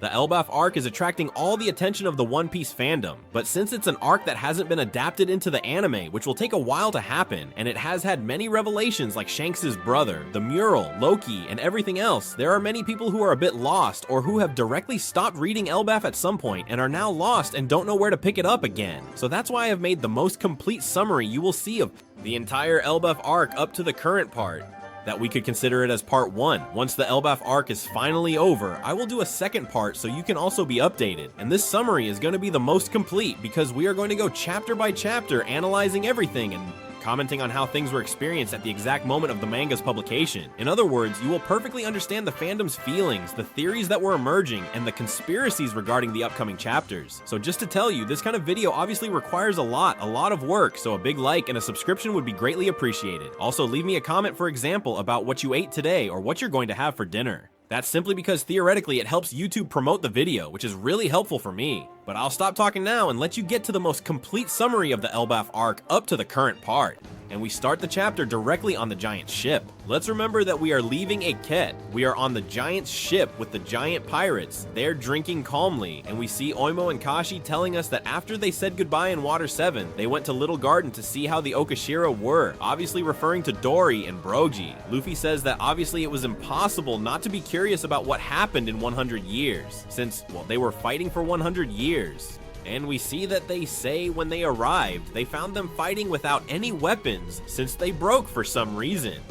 The Elbaf arc is attracting all the attention of the One Piece fandom, but since it's an arc that hasn't been adapted into the anime, which will take a while to happen, and it has had many revelations like Shanks' brother, the mural, Loki, and everything else, there are many people who are a bit lost or who have directly stopped reading Elbaf at some point and are now lost and don't know where to pick it up again. So that's why I've made the most complete summary you will see of the entire Elbaf arc up to the current part, that we could consider it as part 1. Once the Elbaf arc is finally over, I will do a second part so you can also be updated. And this summary is going to be the most complete because we are going to go chapter by chapter analyzing everything and commenting on how things were experienced at the exact moment of the manga's publication. In other words, you will perfectly understand the fandom's feelings, the theories that were emerging, and the conspiracies regarding the upcoming chapters. So just to tell you, this kind of video obviously requires a lot of work, so a big like and a subscription would be greatly appreciated. Also, leave me a comment, for example, about what you ate today or what you're going to have for dinner. That's simply because theoretically it helps YouTube promote the video, which is really helpful for me. But I'll stop talking now and let you get to the most complete summary of the Elbaf arc up to the current part. And we start the chapter directly on the giant ship. Let's remember that we are leaving a Ket. We are on the giant ship with the giant pirates. They're drinking calmly, and we see Oimo and Kashi telling us that after they said goodbye in Water 7, they went to Little Garden to see how the Okashira were, obviously referring to Dory and Brogy. Luffy says that obviously it was impossible not to be curious about what happened in 100 years, since, well, they were fighting for 100 years. And we see that they say when they arrived, they found them fighting without any weapons since they broke for some reason.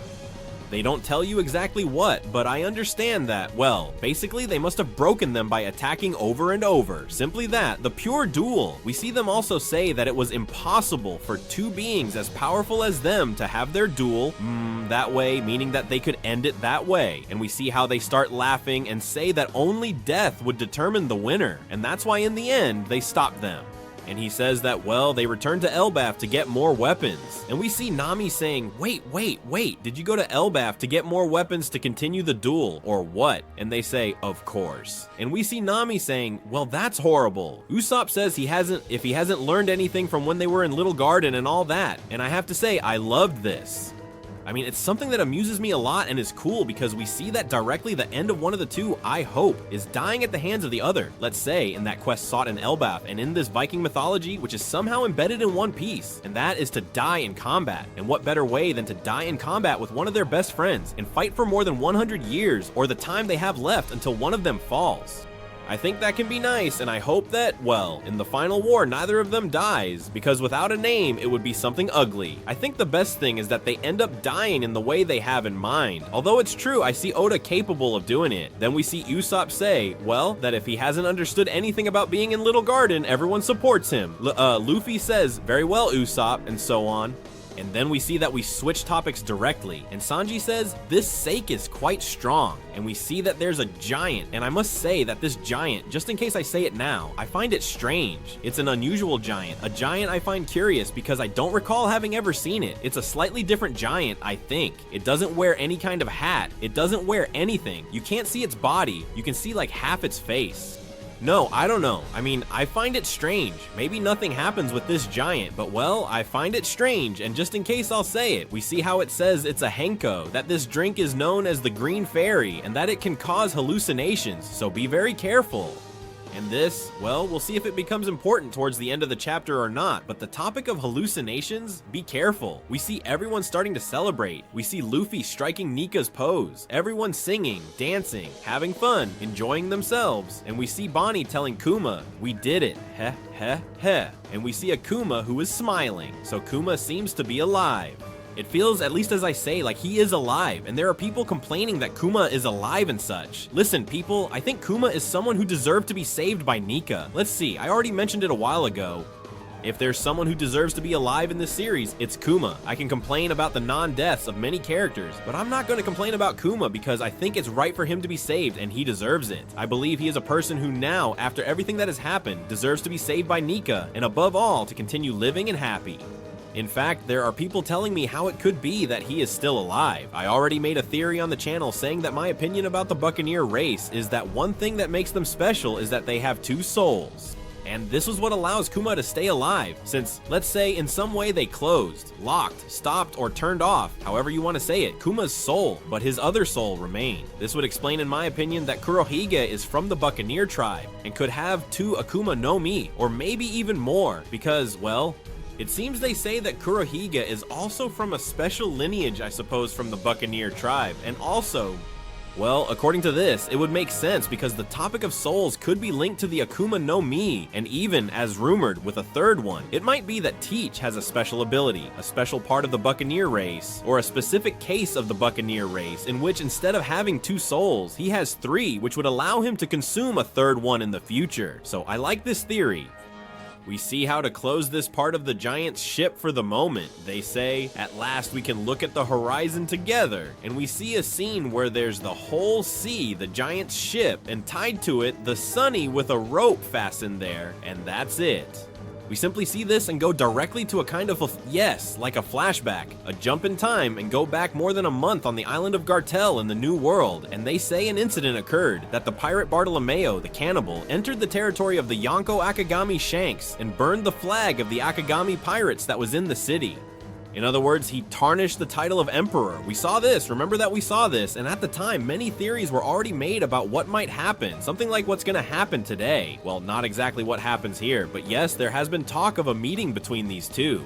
They don't tell you exactly what, but I understand that, well, basically they must have broken them by attacking over and over. Simply that, the pure duel. We see them also say that it was impossible for two beings as powerful as them to have their duel that way, meaning that they could end it that way. And we see how they start laughing and say that only death would determine the winner, and that's why in the end they stop them. And he says that, well, they returned to Elbaf to get more weapons. And we see Nami saying, wait, did you go to Elbaf to get more weapons to continue the duel, or what? And they say, of course. And we see Nami saying, well, that's horrible. Usopp says if he hasn't learned anything from when they were in Little Garden and all that. And I have to say, I loved this. I mean, it's something that amuses me a lot and is cool because we see that directly the end of one of the two, I hope, is dying at the hands of the other. Let's say in that quest sought in Elbaf and in this Viking mythology, which is somehow embedded in One Piece, and that is to die in combat. And what better way than to die in combat with one of their best friends and fight for more than 100 years or the time they have left until one of them falls. I think that can be nice, and I hope that, well, in the final war, neither of them dies, because without a name, it would be something ugly. I think the best thing is that they end up dying in the way they have in mind. Although it's true, I see Oda capable of doing it. Then we see Usopp say, well, that if he hasn't understood anything about being in Little Garden, everyone supports him. Luffy says, very well, Usopp, and so on. And then we see that we switch topics directly, and Sanji says, this sake is quite strong, and we see that there's a giant, and I must say that this giant, just in case I say it now, I find it strange. It's an unusual giant, a giant I find curious because I don't recall having ever seen it. It's a slightly different giant, I think. It doesn't wear any kind of hat, it doesn't wear anything. You can't see its body, you can see like half its face. No, I don't know. I mean, I find it strange. Maybe nothing happens with this giant, but well, I find it strange, and just in case I'll say it, we see how it says it's a Henko, that this drink is known as the Green Fairy, and that it can cause hallucinations, so be very careful. And this, well, we'll see if it becomes important towards the end of the chapter or not, but the topic of hallucinations, be careful. We see everyone starting to celebrate. We see Luffy striking Nika's pose, everyone singing, dancing, having fun, enjoying themselves, and we see Bonnie telling Kuma, we did it, heh heh heh, and we see a Kuma who is smiling, so Kuma seems to be alive. It feels, at least as I say, like he is alive, and there are people complaining that Kuma is alive and such. Listen, people, I think Kuma is someone who deserved to be saved by Nika. Let's see, I already mentioned it a while ago. If there's someone who deserves to be alive in this series, it's Kuma. I can complain about the non-deaths of many characters, but I'm not going to complain about Kuma because I think it's right for him to be saved and he deserves it. I believe he is a person who now, after everything that has happened, deserves to be saved by Nika, and above all, to continue living and happy. In fact, there are people telling me how it could be that he is still alive. I already made a theory on the channel saying that my opinion about the Buccaneer race is that one thing that makes them special is that they have two souls. And this was what allows Kuma to stay alive, since, let's say, in some way they closed, locked, stopped, or turned off, however you want to say it, Kuma's soul, but his other soul remained. This would explain, in my opinion, that Kurohige is from the Buccaneer tribe, and could have 2 Akuma no Mi, or maybe even more, because, well, it seems they say that Kurohige is also from a special lineage, I suppose, from the Buccaneer tribe, and also, well, according to this, it would make sense because the topic of souls could be linked to the Akuma no Mi, and even, as rumored, with a third one. It might be that Teach has a special ability, a special part of the Buccaneer race, or a specific case of the Buccaneer race, in which instead of having 2 souls, he has 3, which would allow him to consume a third one in the future. So I like this theory. We see how to close this part of the giant's ship for the moment. They say, at last we can look at the horizon together, and we see a scene where there's the whole sea, the giant's ship, and tied to it, the Sunny with a rope fastened there, and that's it. We simply see this and go directly to a kind of like a flashback, a jump in time and go back more than a month on the island of Gartel in the New World, and they say an incident occurred, that the pirate Bartolomeo, the cannibal, entered the territory of the Yonko Akagami Shanks and burned the flag of the Akagami pirates that was in the city. In other words, he tarnished the title of emperor. We saw this, remember that we saw this, and at the time, many theories were already made about what might happen, something like what's gonna happen today. Well, not exactly what happens here, but yes, there has been talk of a meeting between these two.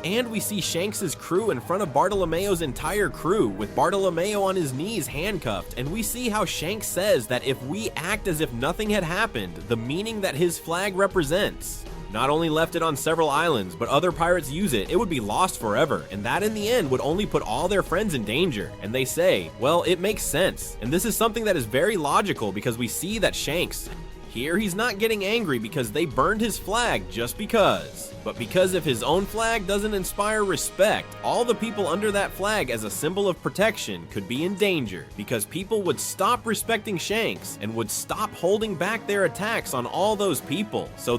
And we see Shanks' crew in front of Bartolomeo's entire crew, with Bartolomeo on his knees handcuffed, and we see how Shanks says that if we act as if nothing had happened, the meaning that his flag represents. Not only left it on several islands, but other pirates use it, it would be lost forever, and that in the end would only put all their friends in danger. And they say, well, it makes sense. And this is something that is very logical because we see that Shanks, here he's not getting angry because they burned his flag just because, but because if his own flag doesn't inspire respect, all the people under that flag as a symbol of protection could be in danger, because people would stop respecting Shanks and would stop holding back their attacks on all those people. So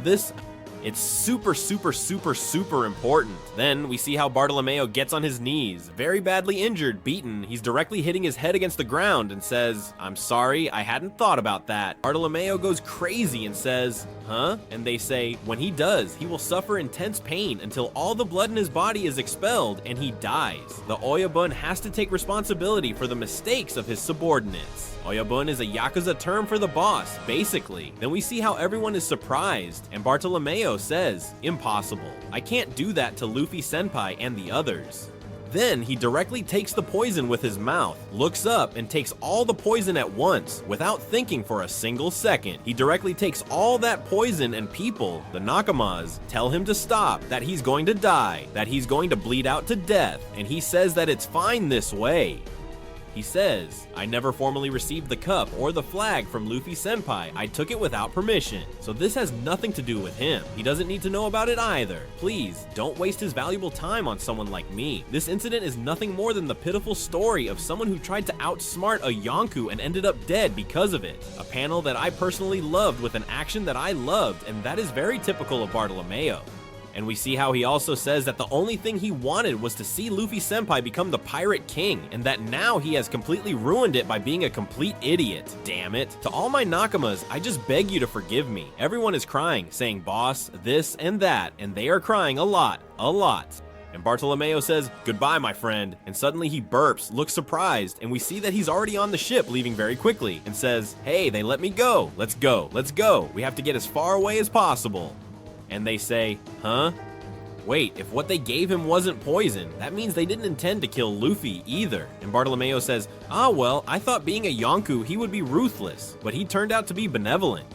it's super important. Then we see how Bartolomeo gets on his knees, very badly injured, beaten. He's directly hitting his head against the ground and says, "I'm sorry, I hadn't thought about that." Bartolomeo goes crazy and says, "Huh?" And they say, when he does, he will suffer intense pain until all the blood in his body is expelled and he dies. The Oyabun has to take responsibility for the mistakes of his subordinates. Oyabun is a Yakuza term for the boss, basically. Then we see how everyone is surprised, and Bartolomeo says, "Impossible. I can't do that to Luffy Senpai and the others." Then he directly takes the poison with his mouth, looks up, and takes all the poison at once, without thinking for a single second. He directly takes all that poison, and people, the Nakamas, tell him to stop, that he's going to die, that he's going to bleed out to death, and he says that it's fine this way. He says, "I never formally received the cup or the flag from Luffy Senpai. I took it without permission." So this has nothing to do with him. He doesn't need to know about it either. Please, don't waste his valuable time on someone like me. This incident is nothing more than the pitiful story of someone who tried to outsmart a Yonku and ended up dead because of it. A panel that I personally loved with an action that I loved, and that is very typical of Bartolomeo. And we see how he also says that the only thing he wanted was to see Luffy Senpai become the Pirate King, and that now he has completely ruined it by being a complete idiot. Damn it. To all my Nakamas, I just beg you to forgive me. Everyone is crying, saying boss, this and that, and they are crying a lot. And Bartolomeo says, "Goodbye, my friend," and suddenly he burps, looks surprised, and we see that he's already on the ship, leaving very quickly, and says, "Hey, they let me go. Let's go. Let's go. We have to get as far away as possible." And they say, "Huh? Wait, if what they gave him wasn't poison, that means they didn't intend to kill Luffy either." And Bartolomeo says, "Ah well, I thought being a Yonku he would be ruthless, but he turned out to be benevolent."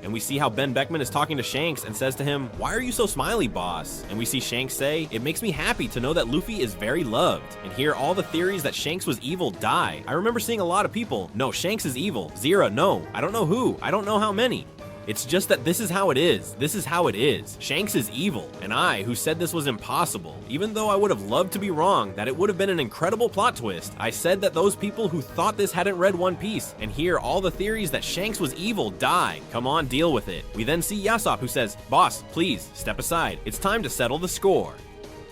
And we see how Ben Beckman is talking to Shanks and says to him, "Why are you so smiley, boss?" And we see Shanks say, "It makes me happy to know that Luffy is very loved." And here all the theories that Shanks was evil die. I remember seeing a lot of people, "No, Shanks is evil. Zera, no. I don't know who. I don't know how many." It's just that this is how it is. This is how it is. Shanks is evil, and I, who said this was impossible, even though I would have loved to be wrong, that it would have been an incredible plot twist, I said that those people who thought this hadn't read One Piece, and here all the theories that Shanks was evil die. Come on, deal with it. We then see Yasop, who says, "Boss, please, step aside. It's time to settle the score."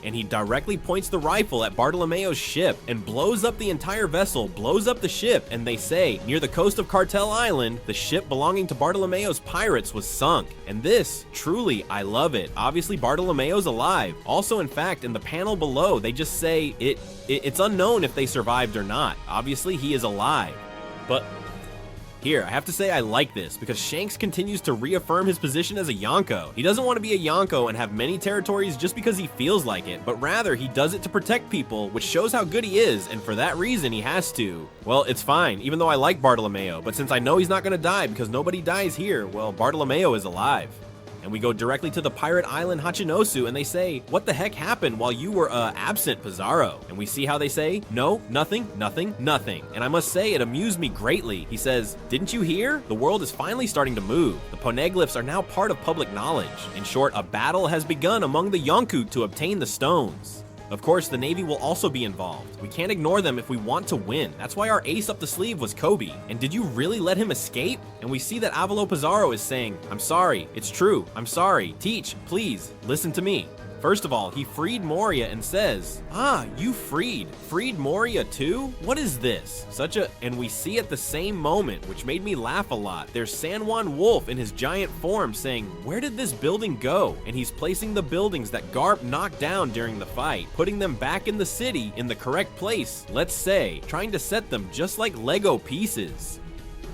and he directly points the rifle at Bartolomeo's ship and blows up the entire vessel, blows up the ship, and they say, near the coast of Cartel Island, the ship belonging to Bartolomeo's pirates was sunk. And this, truly, I love it. Obviously, Bartolomeo's alive. Also, in fact, in the panel below, they just say it's unknown if they survived or not. Obviously, he is alive. But here, I have to say I like this, because Shanks continues to reaffirm his position as a Yonko. He doesn't want to be a Yonko and have many territories just because he feels like it, but rather he does it to protect people, which shows how good he is, and for that reason he has to. Well, it's fine, even though I like Bartolomeo, but since I know he's not gonna die because nobody dies here, well, Bartolomeo is alive. And we go directly to the pirate island Hachinosu, and they say, what the heck happened while you were absent, Pizarro? And we see how they say, no, nothing, nothing, nothing. And I must say, it amused me greatly. He says, didn't you hear? The world is finally starting to move. The poneglyphs are now part of public knowledge. In short, a battle has begun among the Yonku to obtain the stones. Of course, the Navy will also be involved. We can't ignore them if we want to win. That's why our ace up the sleeve was Kobe. And did you really let him escape? And we see that Avalo Pizarro is saying, I'm sorry, it's true, I'm sorry. Teach, please, listen to me. First of all, he freed Moria and says, you freed Moria too? What is this? And we see at the same moment, which made me laugh a lot, there's San Juan Wolf in his giant form saying, where did this building go? And he's placing the buildings that Garp knocked down during the fight, putting them back in the city in the correct place, let's say, trying to set them just like Lego pieces.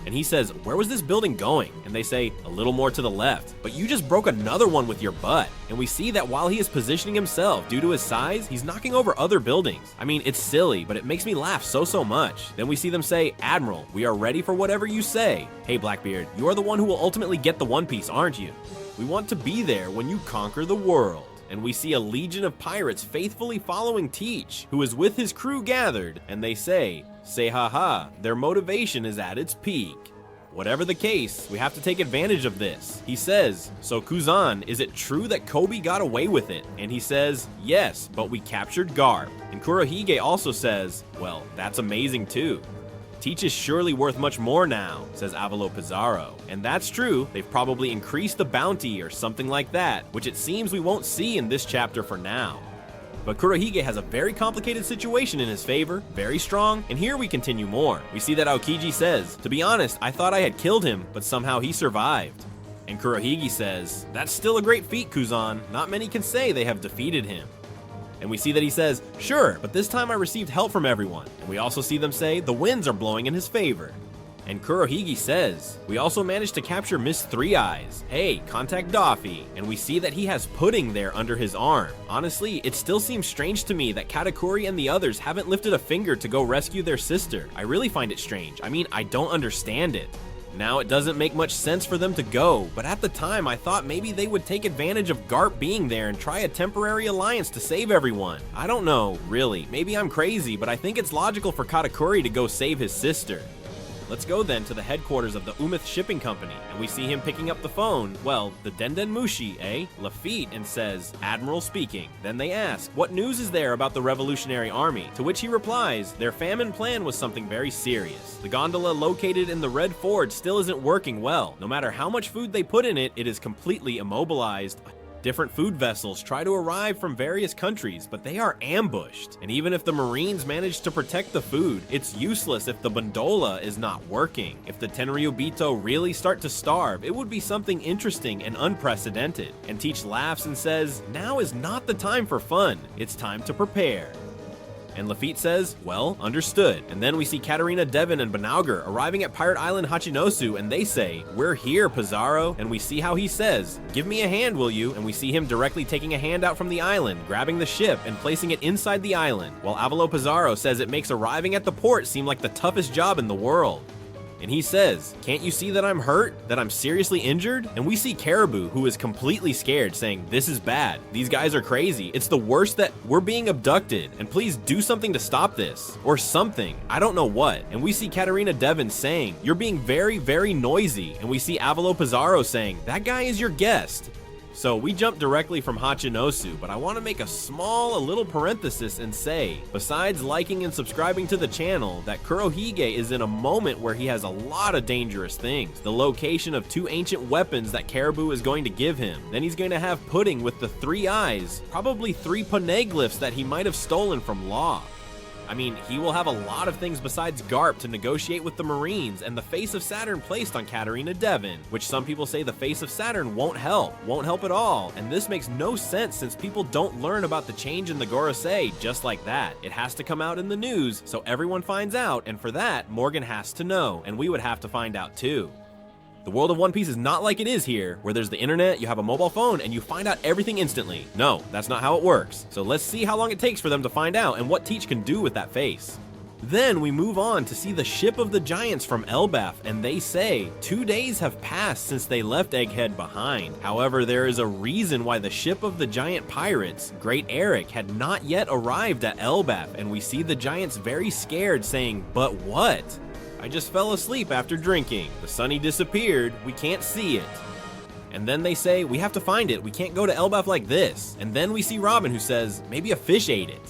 And he says, where was this building going? And they say, a little more to the left. But you just broke another one with your butt. And we see that while he is positioning himself, due to his size, he's knocking over other buildings. I mean, it's silly, but it makes me laugh so much. Then we see them say, Admiral, we are ready for whatever you say. Hey, Blackbeard, you are the one who will ultimately get the One Piece, aren't you? We want to be there when you conquer the world. And we see a legion of pirates faithfully following Teach, who is with his crew gathered, and they say haha, their motivation is at its peak. Whatever the case, we have to take advantage of this. He says, so Kuzan, is it true that Kobe got away with it? And he says, yes, but we captured Garp. And Kurohige also says, well, that's amazing too. Teach is surely worth much more now, says Avalo Pizarro. And that's true, they've probably increased the bounty or something like that, which it seems we won't see in this chapter for now. But Kurohige has a very complicated situation in his favor, very strong, and here we continue more. We see that Aokiji says, to be honest, I thought I had killed him, but somehow he survived. And Kurohige says, that's still a great feat, Kuzan. Not many can say they have defeated him. And we see that he says, sure, but this time I received help from everyone. And we also see them say, the winds are blowing in his favor. And Kurohige says, we also managed to capture Miss Three Eyes. Hey, contact Daffy. And we see that he has pudding there under his arm. Honestly, it still seems strange to me that Katakuri and the others haven't lifted a finger to go rescue their sister. I really find it strange. I mean, I don't understand it. Now, it doesn't make much sense for them to go, but at the time I thought maybe they would take advantage of Garp being there and try a temporary alliance to save everyone. I don't know, really. Maybe I'm crazy, but I think it's logical for Katakuri to go save his sister. Let's go then to the headquarters of the Umith Shipping Company, and we see him picking up the phone, well, the Denden Mushi, Lafitte, and says, Admiral speaking. Then they ask, what news is there about the Revolutionary Army? To which he replies, their famine plan was something very serious. The gondola located in the Red Ford still isn't working well. No matter how much food they put in it, it is completely immobilized. Different food vessels try to arrive from various countries, but they are ambushed. And even if the Marines manage to protect the food, it's useless if the gondola is not working. If the Tenryubito really start to starve, it would be something interesting and unprecedented. And Teach laughs and says, now is not the time for fun, it's time to prepare. And Lafitte says, well, understood. And then we see Katarina Devon and Banauger arriving at Pirate Island Hachinosu, and they say, we're here, Pizarro. And we see how he says, give me a hand, will you? And we see him directly taking a hand out from the island, grabbing the ship and placing it inside the island, while Avalo Pizarro says it makes arriving at the port seem like the toughest job in the world. And he says, can't you see that I'm hurt? That I'm seriously injured? And we see Caribou, who is completely scared, saying, this is bad. These guys are crazy. It's the worst that we're being abducted. And please do something to stop this. Or something. I don't know what. And we see Katarina Devon saying, you're being very, very noisy. And we see Avalo Pizarro saying, that guy is your guest. So we jump directly from Hachinosu, but I want to make a little parenthesis and say, besides liking and subscribing to the channel, that Kurohige is in a moment where he has a lot of dangerous things. The location of 2 ancient weapons that Caribou is going to give him. Then he's going to have Pudding with the 3 eyes, probably 3 poneglyphs that he might have stolen from Law. I mean, he will have a lot of things besides Garp to negotiate with the Marines and the face of Saturn placed on Katarina Devon, which some people say the face of Saturn won't help at all, and this makes no sense since people don't learn about the change in the Gorosei just like that. It has to come out in the news so everyone finds out, and for that, Morgan has to know, and we would have to find out too. The world of One Piece is not like it is here, where there's the internet, you have a mobile phone, and you find out everything instantly. No, that's not how it works. So let's see how long it takes for them to find out and what Teach can do with that face. Then we move on to see the ship of the giants from Elbaf, and they say 2 days have passed since they left Egghead behind. However, there is a reason why the ship of the giant pirates, Great Eric, had not yet arrived at Elbaf, and we see the giants very scared saying, "But what? I just fell asleep after drinking. The sunny disappeared. We can't see it." And then they say, "We have to find it. We can't go to Elbaf like this." And then we see Robin who says, "Maybe a fish ate it."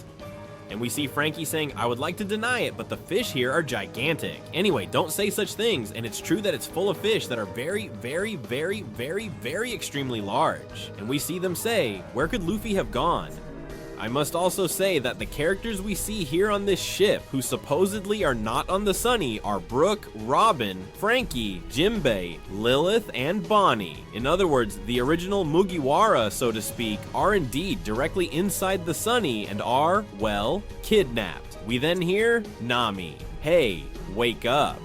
And we see Frankie saying, "I would like to deny it, but the fish here are gigantic. Anyway, don't say such things." And it's true that it's full of fish that are very, very, very, very, very extremely large. And we see them say, "Where could Luffy have gone?" I must also say that the characters we see here on this ship who supposedly are not on the Sunny are Brooke, Robin, Frankie, Jimbei, Lilith, and Bonnie. In other words, the original Mugiwara, so to speak, are indeed directly inside the Sunny and are, well, kidnapped. We then hear Nami, "Hey, wake up."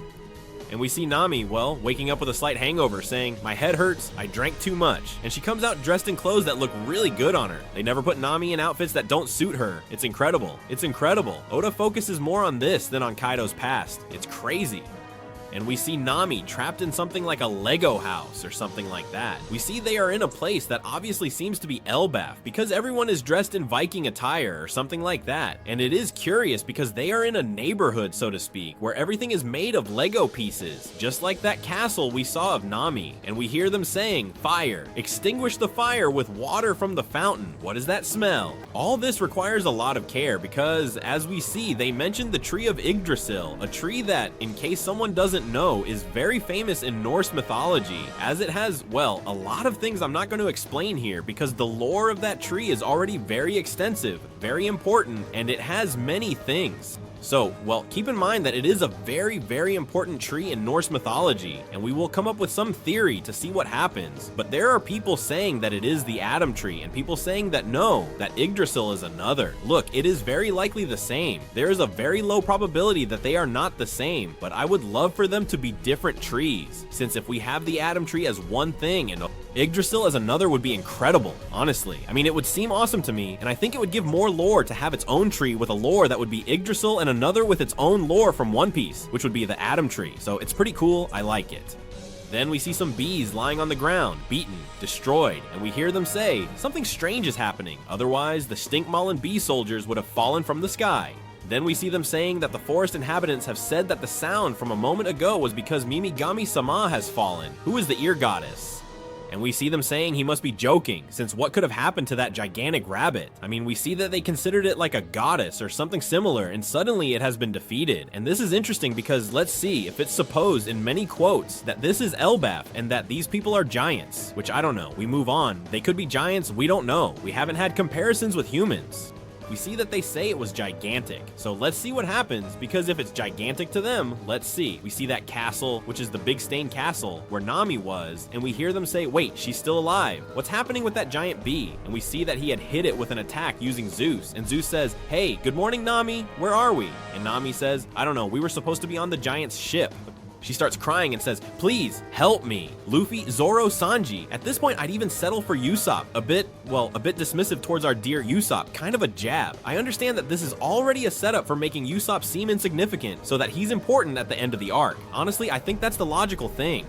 And we see Nami, well, waking up with a slight hangover, saying, "My head hurts, I drank too much." And she comes out dressed in clothes that look really good on her. They never put Nami in outfits that don't suit her. It's incredible. It's incredible. Oda focuses more on this than on Kaido's past. It's crazy. And we see Nami trapped in something like a Lego house or something like that. We see they are in a place that obviously seems to be Elbaf because everyone is dressed in Viking attire or something like that. And it is curious because they are in a neighborhood, so to speak, where everything is made of Lego pieces, just like that castle we saw of Nami. And we hear them saying, "Fire, extinguish the fire with water from the fountain. What is that smell?" All this requires a lot of care because, as we see, they mentioned the tree of Yggdrasil, a tree that, in case someone doesn't know, is very famous in Norse mythology, as it has, well, a lot of things I'm not going to explain here because the lore of that tree is already very extensive, very important, and it has many things. So, well, keep in mind that it is a very, very important tree in Norse mythology, and we will come up with some theory to see what happens. But there are people saying that it is the Adam tree, and people saying that no, that Yggdrasil is another. Look, it is very likely the same. There is a very low probability that they are not the same, but I would love for them to be different trees, since if we have the Adam tree as one thing and Yggdrasil as another would be incredible, honestly. I mean, it would seem awesome to me, and I think it would give more lore to have its own tree with a lore that would be Yggdrasil and another with its own lore from One Piece, which would be the Adam tree. So it's pretty cool, I like it. Then we see some bees lying on the ground, beaten, destroyed, and we hear them say, "Something strange is happening, otherwise the Stinkmallen bee soldiers would have fallen from the sky." Then we see them saying that the forest inhabitants have said that the sound from a moment ago was because Mimigami-sama has fallen, who is the ear goddess. And we see them saying he must be joking, since what could have happened to that gigantic rabbit? I mean, we see that they considered it like a goddess or something similar, and suddenly it has been defeated. And this is interesting because let's see if it's supposed in many quotes that this is Elbaf and that these people are giants, which I don't know. We move on. They could be giants, we don't know. We haven't had comparisons with humans. We see that they say it was gigantic, so let's see what happens, because if it's gigantic to them, let's see. We see that castle, which is the Big Stain Castle, where Nami was, and we hear them say, "Wait, she's still alive. What's happening with that giant bee?" And we see that he had hit it with an attack using Zeus, and Zeus says, "Hey, good morning, Nami, where are we?" And Nami says, "I don't know, we were supposed to be on the giant's ship." She starts crying and says, "Please, help me. Luffy, Zoro, Sanji." At this point, I'd even settle for Usopp. A bit dismissive towards our dear Usopp, kind of a jab. I understand that this is already a setup for making Usopp seem insignificant, so that he's important at the end of the arc. Honestly, I think that's the logical thing.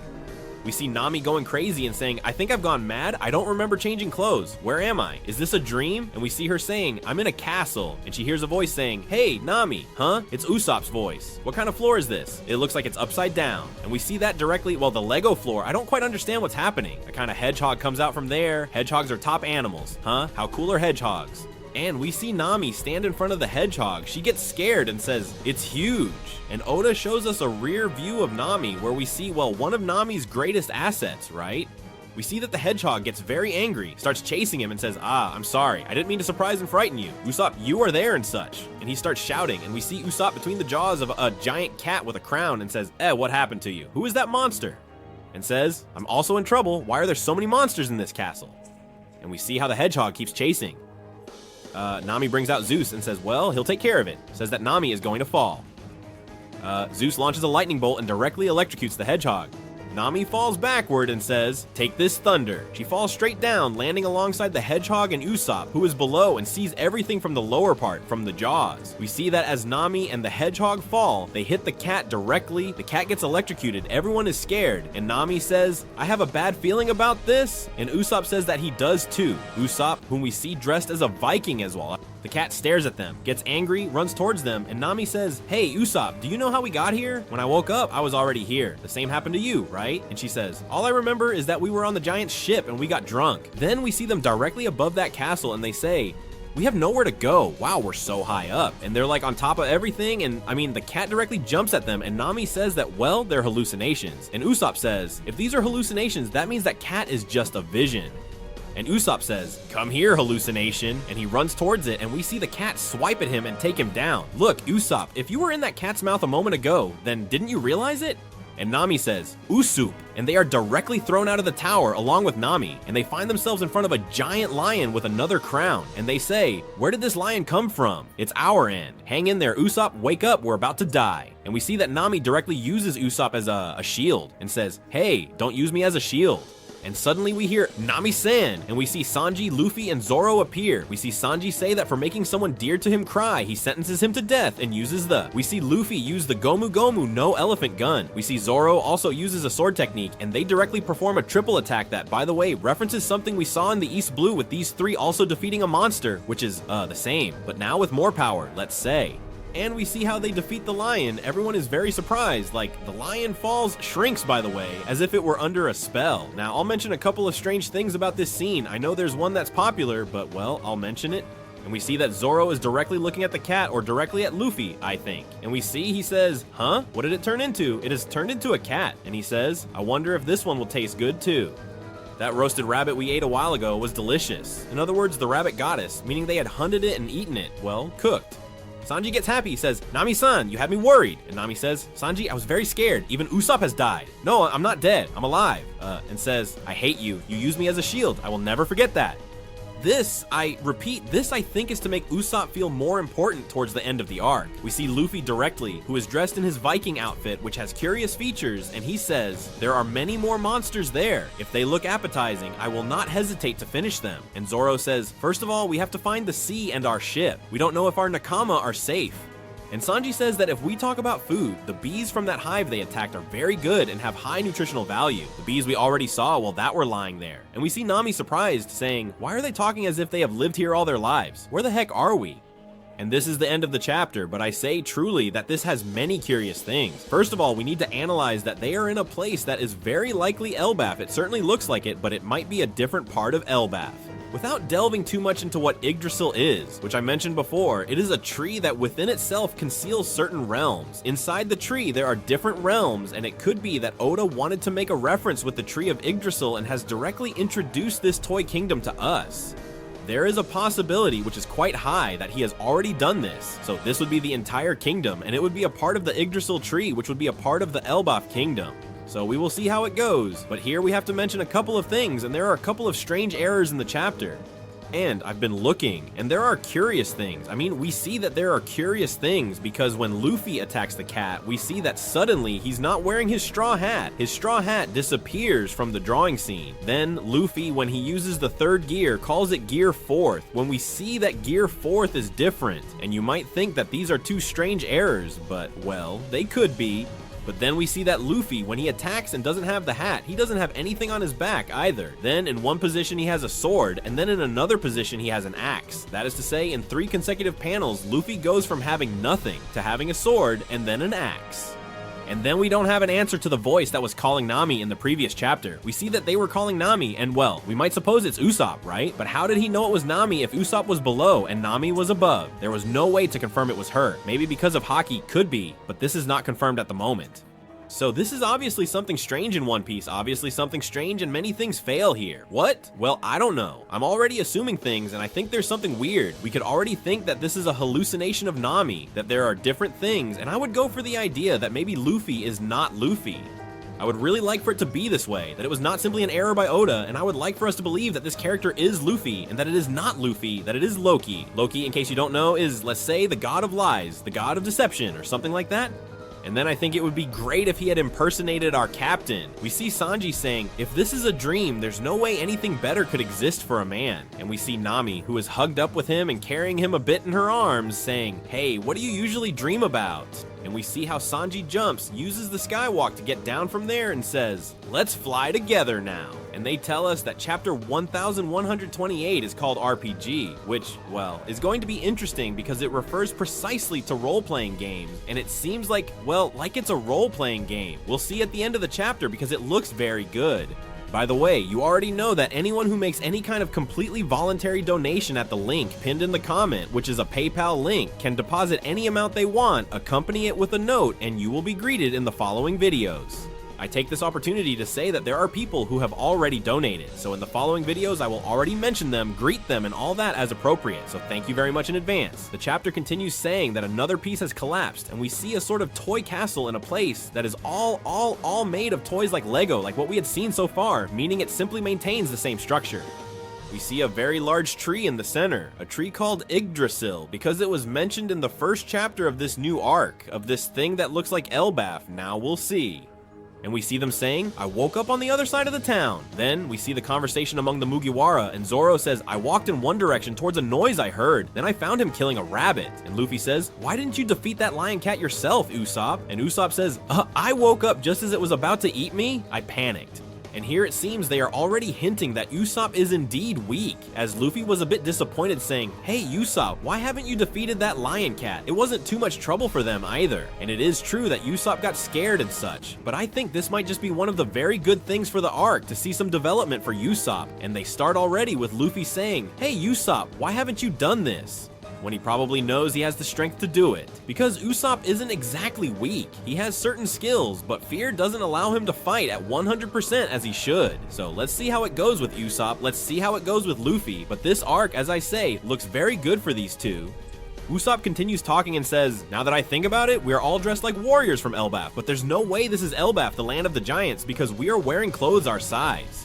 We see Nami going crazy and saying, I think I've gone mad. I don't remember changing clothes. Where am I? Is this a dream? And we see her saying, I'm in a castle. And she hears a voice saying, hey, Nami. Huh? It's Usopp's voice. What kind of floor is this? It looks like it's upside down. And we see that directly, well, the Lego floor. I don't quite understand what's happening. A kind of hedgehog comes out from there. Hedgehogs are top animals. Huh? How cool are hedgehogs? And we see Nami stand in front of the hedgehog. She gets scared and says, it's huge. And Oda shows us a rear view of Nami where we see, well, one of Nami's greatest assets, right? We see that the hedgehog gets very angry, starts chasing him and says, I'm sorry. I didn't mean to surprise and frighten you. Usopp, you are there and such. And he starts shouting, and we see Usopp between the jaws of a giant cat with a crown and says, what happened to you? Who is that monster? And says, I'm also in trouble. Why are there so many monsters in this castle? And we see how the hedgehog keeps chasing. Nami brings out Zeus and says, well, he'll take care of it. Says that Nami is going to fall. Zeus launches a lightning bolt and directly electrocutes the hedgehog. Nami falls backward and says, take this thunder. She falls straight down, landing alongside the hedgehog and Usopp, who is below and sees everything from the lower part, from the jaws. We see that as Nami and the hedgehog fall, they hit the cat directly. The cat gets electrocuted. Everyone is scared. And Nami says, I have a bad feeling about this. And Usopp says that he does too. Usopp, whom we see dressed as a Viking as well. The cat stares at them, gets angry, runs towards them, and Nami says, hey, Usopp, do you know how we got here? When I woke up, I was already here. The same happened to you, right? And she says, all I remember is that we were on the giant ship and we got drunk. Then we see them directly above that castle and they say, we have nowhere to go. Wow, we're so high up. And they're like on top of everything. And I mean, the cat directly jumps at them and Nami says that, well, they're hallucinations. And Usopp says, if these are hallucinations, that means that cat is just a vision. And Usopp says, come here, hallucination. And he runs towards it and we see the cat swipe at him and take him down. Look, Usopp, if you were in that cat's mouth a moment ago, then didn't you realize it? And Nami says, Usopp. And they are directly thrown out of the tower along with Nami. And they find themselves in front of a giant lion with another crown. And they say, where did this lion come from? It's our end. Hang in there, Usopp, wake up, we're about to die. And we see that Nami directly uses Usopp as a shield and says, hey, don't use me as a shield. And suddenly we hear Nami-san, and we see Sanji, Luffy, and Zoro appear. We see Sanji say that for making someone dear to him cry, he sentences him to death and uses the. We see Luffy use the Gomu Gomu no elephant gun. We see Zoro also uses a sword technique, and they directly perform a triple attack that, by the way, references something we saw in the East Blue with these three also defeating a monster, which is the same, but now with more power, let's say. And we see how they defeat the lion. Everyone is very surprised. Like, the lion falls, shrinks, by the way, as if it were under a spell. Now, I'll mention a couple of strange things about this scene. I know there's one that's popular, but, well, I'll mention it. And we see that Zoro is directly looking at the cat, or directly at Luffy, I think. And we see he says, huh? What did it turn into? It has turned into a cat. And he says, I wonder if this one will taste good, too. That roasted rabbit we ate a while ago was delicious. In other words, the rabbit goddess, meaning they had hunted it and eaten it, well, cooked. Sanji gets happy. He says, Nami-san, you had me worried. And Nami says, Sanji, I was very scared. Even Usopp has died. No, I'm not dead. I'm alive. And says, I hate you. You use me as a shield. I will never forget that. This, I repeat, this I think is to make Usopp feel more important towards the end of the arc. We see Luffy directly, who is dressed in his Viking outfit, which has curious features, and he says, there are many more monsters there. If they look appetizing, I will not hesitate to finish them. And Zoro says, first of all, we have to find the sea and our ship. We don't know if our Nakama are safe. And Sanji says that if we talk about food, the bees from that hive they attacked are very good and have high nutritional value. The bees we already saw, well, that were lying there. And we see Nami surprised, saying, why are they talking as if they have lived here all their lives? Where the heck are we? And this is the end of the chapter, but I say truly that this has many curious things. First of all, we need to analyze that they are in a place that is very likely Elbaf. It certainly looks like it, but it might be a different part of Elbaf. Without delving too much into what Yggdrasil is, which I mentioned before, it is a tree that within itself conceals certain realms. Inside the tree, there are different realms, and it could be that Oda wanted to make a reference with the tree of Yggdrasil and has directly introduced this toy kingdom to us. There is a possibility, which is quite high, that he has already done this. So this would be the entire kingdom, and it would be a part of the Yggdrasil tree, which would be a part of the Elbaf kingdom. So we will see how it goes, but here we have to mention a couple of things, and there are a couple of strange errors in the chapter. And I've been looking, and there are curious things. I mean, we see that there are curious things because when Luffy attacks the cat, we see that suddenly he's not wearing his straw hat. His straw hat disappears from the drawing scene. Then Luffy, when he uses the third gear, calls it gear 4th, when we see that gear 4th is different. And you might think that these are two strange errors, but well, they could be. But then we see that Luffy, when he attacks and doesn't have the hat, he doesn't have anything on his back either. Then in one position he has a sword, and then in another position he has an axe. That is to say, in 3 consecutive panels, Luffy goes from having nothing to having a sword and then an axe. And then we don't have an answer to the voice that was calling Nami in the previous chapter. We see that they were calling Nami, and well, we might suppose it's Usopp, right? But how did he know it was Nami if Usopp was below and Nami was above? There was no way to confirm it was her. Maybe because of Haki, could be, but this is not confirmed at the moment. So this is obviously something strange in One Piece, obviously something strange, and many things fail here. What? Well, I don't know. I'm already assuming things, and I think there's something weird. We could already think that this is a hallucination of Nami, that there are different things, and I would go for the idea that maybe Luffy is not Luffy. I would really like for it to be this way, that it was not simply an error by Oda, and I would like for us to believe that this character is Luffy, and that it is not Luffy, that it is Loki. Loki, in case you don't know, is, let's say, the god of lies, the god of deception, or something like that. And then I think it would be great if he had impersonated our captain. We see Sanji saying, if this is a dream, there's no way anything better could exist for a man. And we see Nami, who is hugged up with him and carrying him a bit in her arms, saying, hey, what do you usually dream about? And we see how Sanji jumps, uses the skywalk to get down from there and says, let's fly together now. And they tell us that chapter 1128 is called RPG, which, well, is going to be interesting because it refers precisely to role-playing games, and it seems like, well, like it's a role-playing game. We'll see at the end of the chapter because it looks very good. By the way, you already know that anyone who makes any kind of completely voluntary donation at the link pinned in the comment, which is a PayPal link, can deposit any amount they want, accompany it with a note, and you will be greeted in the following videos. I take this opportunity to say that there are people who have already donated, so in the following videos I will already mention them, greet them, and all that as appropriate, so thank you very much in advance. The chapter continues saying that another piece has collapsed, and we see a sort of toy castle in a place that is all made of toys like Lego, like what we had seen so far, meaning it simply maintains the same structure. We see a very large tree in the center, a tree called Yggdrasil, because it was mentioned in the first chapter of this new arc, of this thing that looks like Elbaf. Now we'll see. And we see them saying, I woke up on the other side of the town. Then we see the conversation among the Mugiwara, and Zoro says, I walked in one direction towards a noise I heard. Then I found him killing a rabbit. And Luffy says, why didn't you defeat that lion cat yourself, Usopp? And Usopp says, I woke up just as it was about to eat me. I panicked. And here it seems they are already hinting that Usopp is indeed weak, as Luffy was a bit disappointed saying, hey Usopp, why haven't you defeated that lion cat? It wasn't too much trouble for them either. And it is true that Usopp got scared and such, but I think this might just be one of the very good things for the arc to see some development for Usopp. And they start already with Luffy saying, hey Usopp, why haven't you done this? When he probably knows he has the strength to do it. Because Usopp isn't exactly weak. He has certain skills, but fear doesn't allow him to fight at 100% as he should. So let's see how it goes with Usopp, let's see how it goes with Luffy, but this arc, as I say, looks very good for these two. Usopp continues talking and says, now that I think about it, we are all dressed like warriors from Elbaf, but there's no way this is Elbaf, the land of the giants, because we are wearing clothes our size.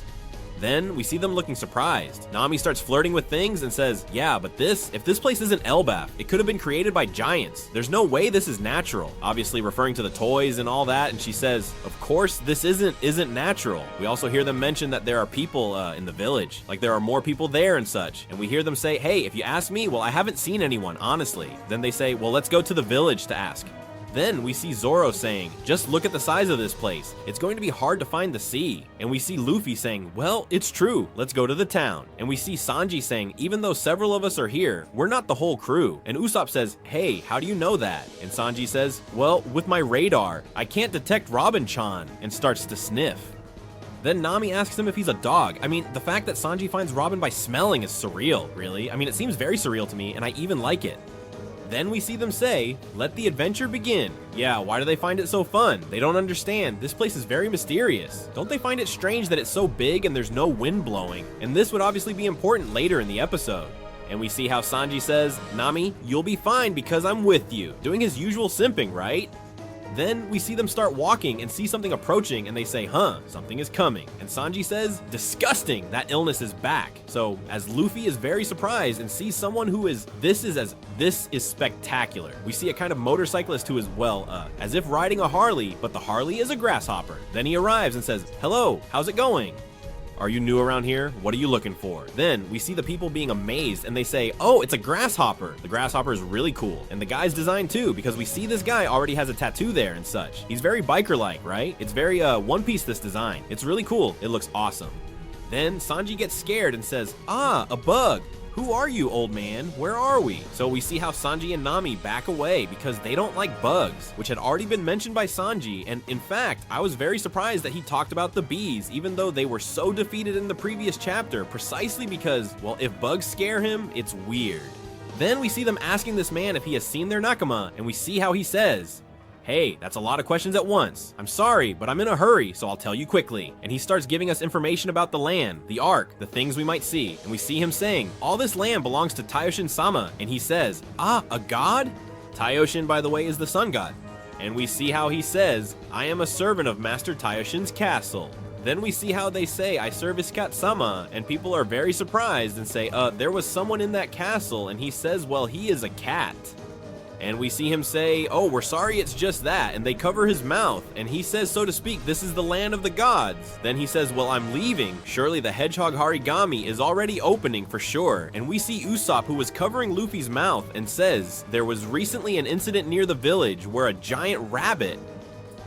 Then we see them looking surprised. Nami starts flirting with things and says, yeah, but if this place isn't Elbaf, it could have been created by giants. There's no way this is natural. Obviously referring to the toys and all that, and she says, of course this isn't natural. We also hear them mention that there are people in the village, like there are more people there and such. And we hear them say, hey, if you ask me, well, I haven't seen anyone, honestly. Then they say, well, let's go to the village to ask. Then we see Zoro saying, just look at the size of this place. It's going to be hard to find the sea. And we see Luffy saying, well, it's true. Let's go to the town. And we see Sanji saying, even though several of us are here, we're not the whole crew. And Usopp says, hey, how do you know that? And Sanji says, well, with my radar, I can't detect Robin-chan, and starts to sniff. Then Nami asks him if he's a dog. I mean, the fact that Sanji finds Robin by smelling is surreal, really. I mean, it seems very surreal to me, and I even like it. Then we see them say, let the adventure begin. Yeah, why do they find it so fun? They don't understand. This place is very mysterious. Don't they find it strange that it's so big and there's no wind blowing? And this would obviously be important later in the episode. And we see how Sanji says, Nami, you'll be fine because I'm with you. Doing his usual simping, right? Then we see them start walking and see something approaching and they say, something is coming. And Sanji says, disgusting, that illness is back. So as Luffy is very surprised and sees someone who is, this is spectacular. We see a kind of motorcyclist who is, well, as if riding a Harley, but the Harley is a grasshopper. Then he arrives and says, hello, how's it going? Are you new around here? What are you looking for? Then we see the people being amazed and they say, oh, it's a grasshopper. The grasshopper is really cool. And the guy's design too, because we see this guy already has a tattoo there and such. He's very biker-like, right? It's very One Piece, this design. It's really cool. It looks awesome. Then Sanji gets scared and says, ah, a bug. Who are you, old man? Where are we? So we see how Sanji and Nami back away because they don't like bugs, which had already been mentioned by Sanji, and in fact, I was very surprised that he talked about the bees, even though they were so defeated in the previous chapter, precisely because, well, if bugs scare him, it's weird. Then we see them asking this man if he has seen their nakama, and we see how he says, hey, that's a lot of questions at once. I'm sorry, but I'm in a hurry, so I'll tell you quickly. And he starts giving us information about the land, the ark, the things we might see. And we see him saying, all this land belongs to Taioshin-sama. And he says, ah, a god? Taioshin, by the way, is the sun god. And we see how he says, I am a servant of Master Taioshin's castle. Then we see how they say, I serve as Kat-sama, and people are very surprised and say, there was someone in that castle, and he says, well, he is a cat. And we see him say, oh, we're sorry it's just that, and they cover his mouth, and he says, so to speak, this is the land of the gods. Then he says, well, I'm leaving. Surely the hedgehog Harigami is already opening for sure. And we see Usopp, who was covering Luffy's mouth, and says, there was recently an incident near the village where a giant rabbit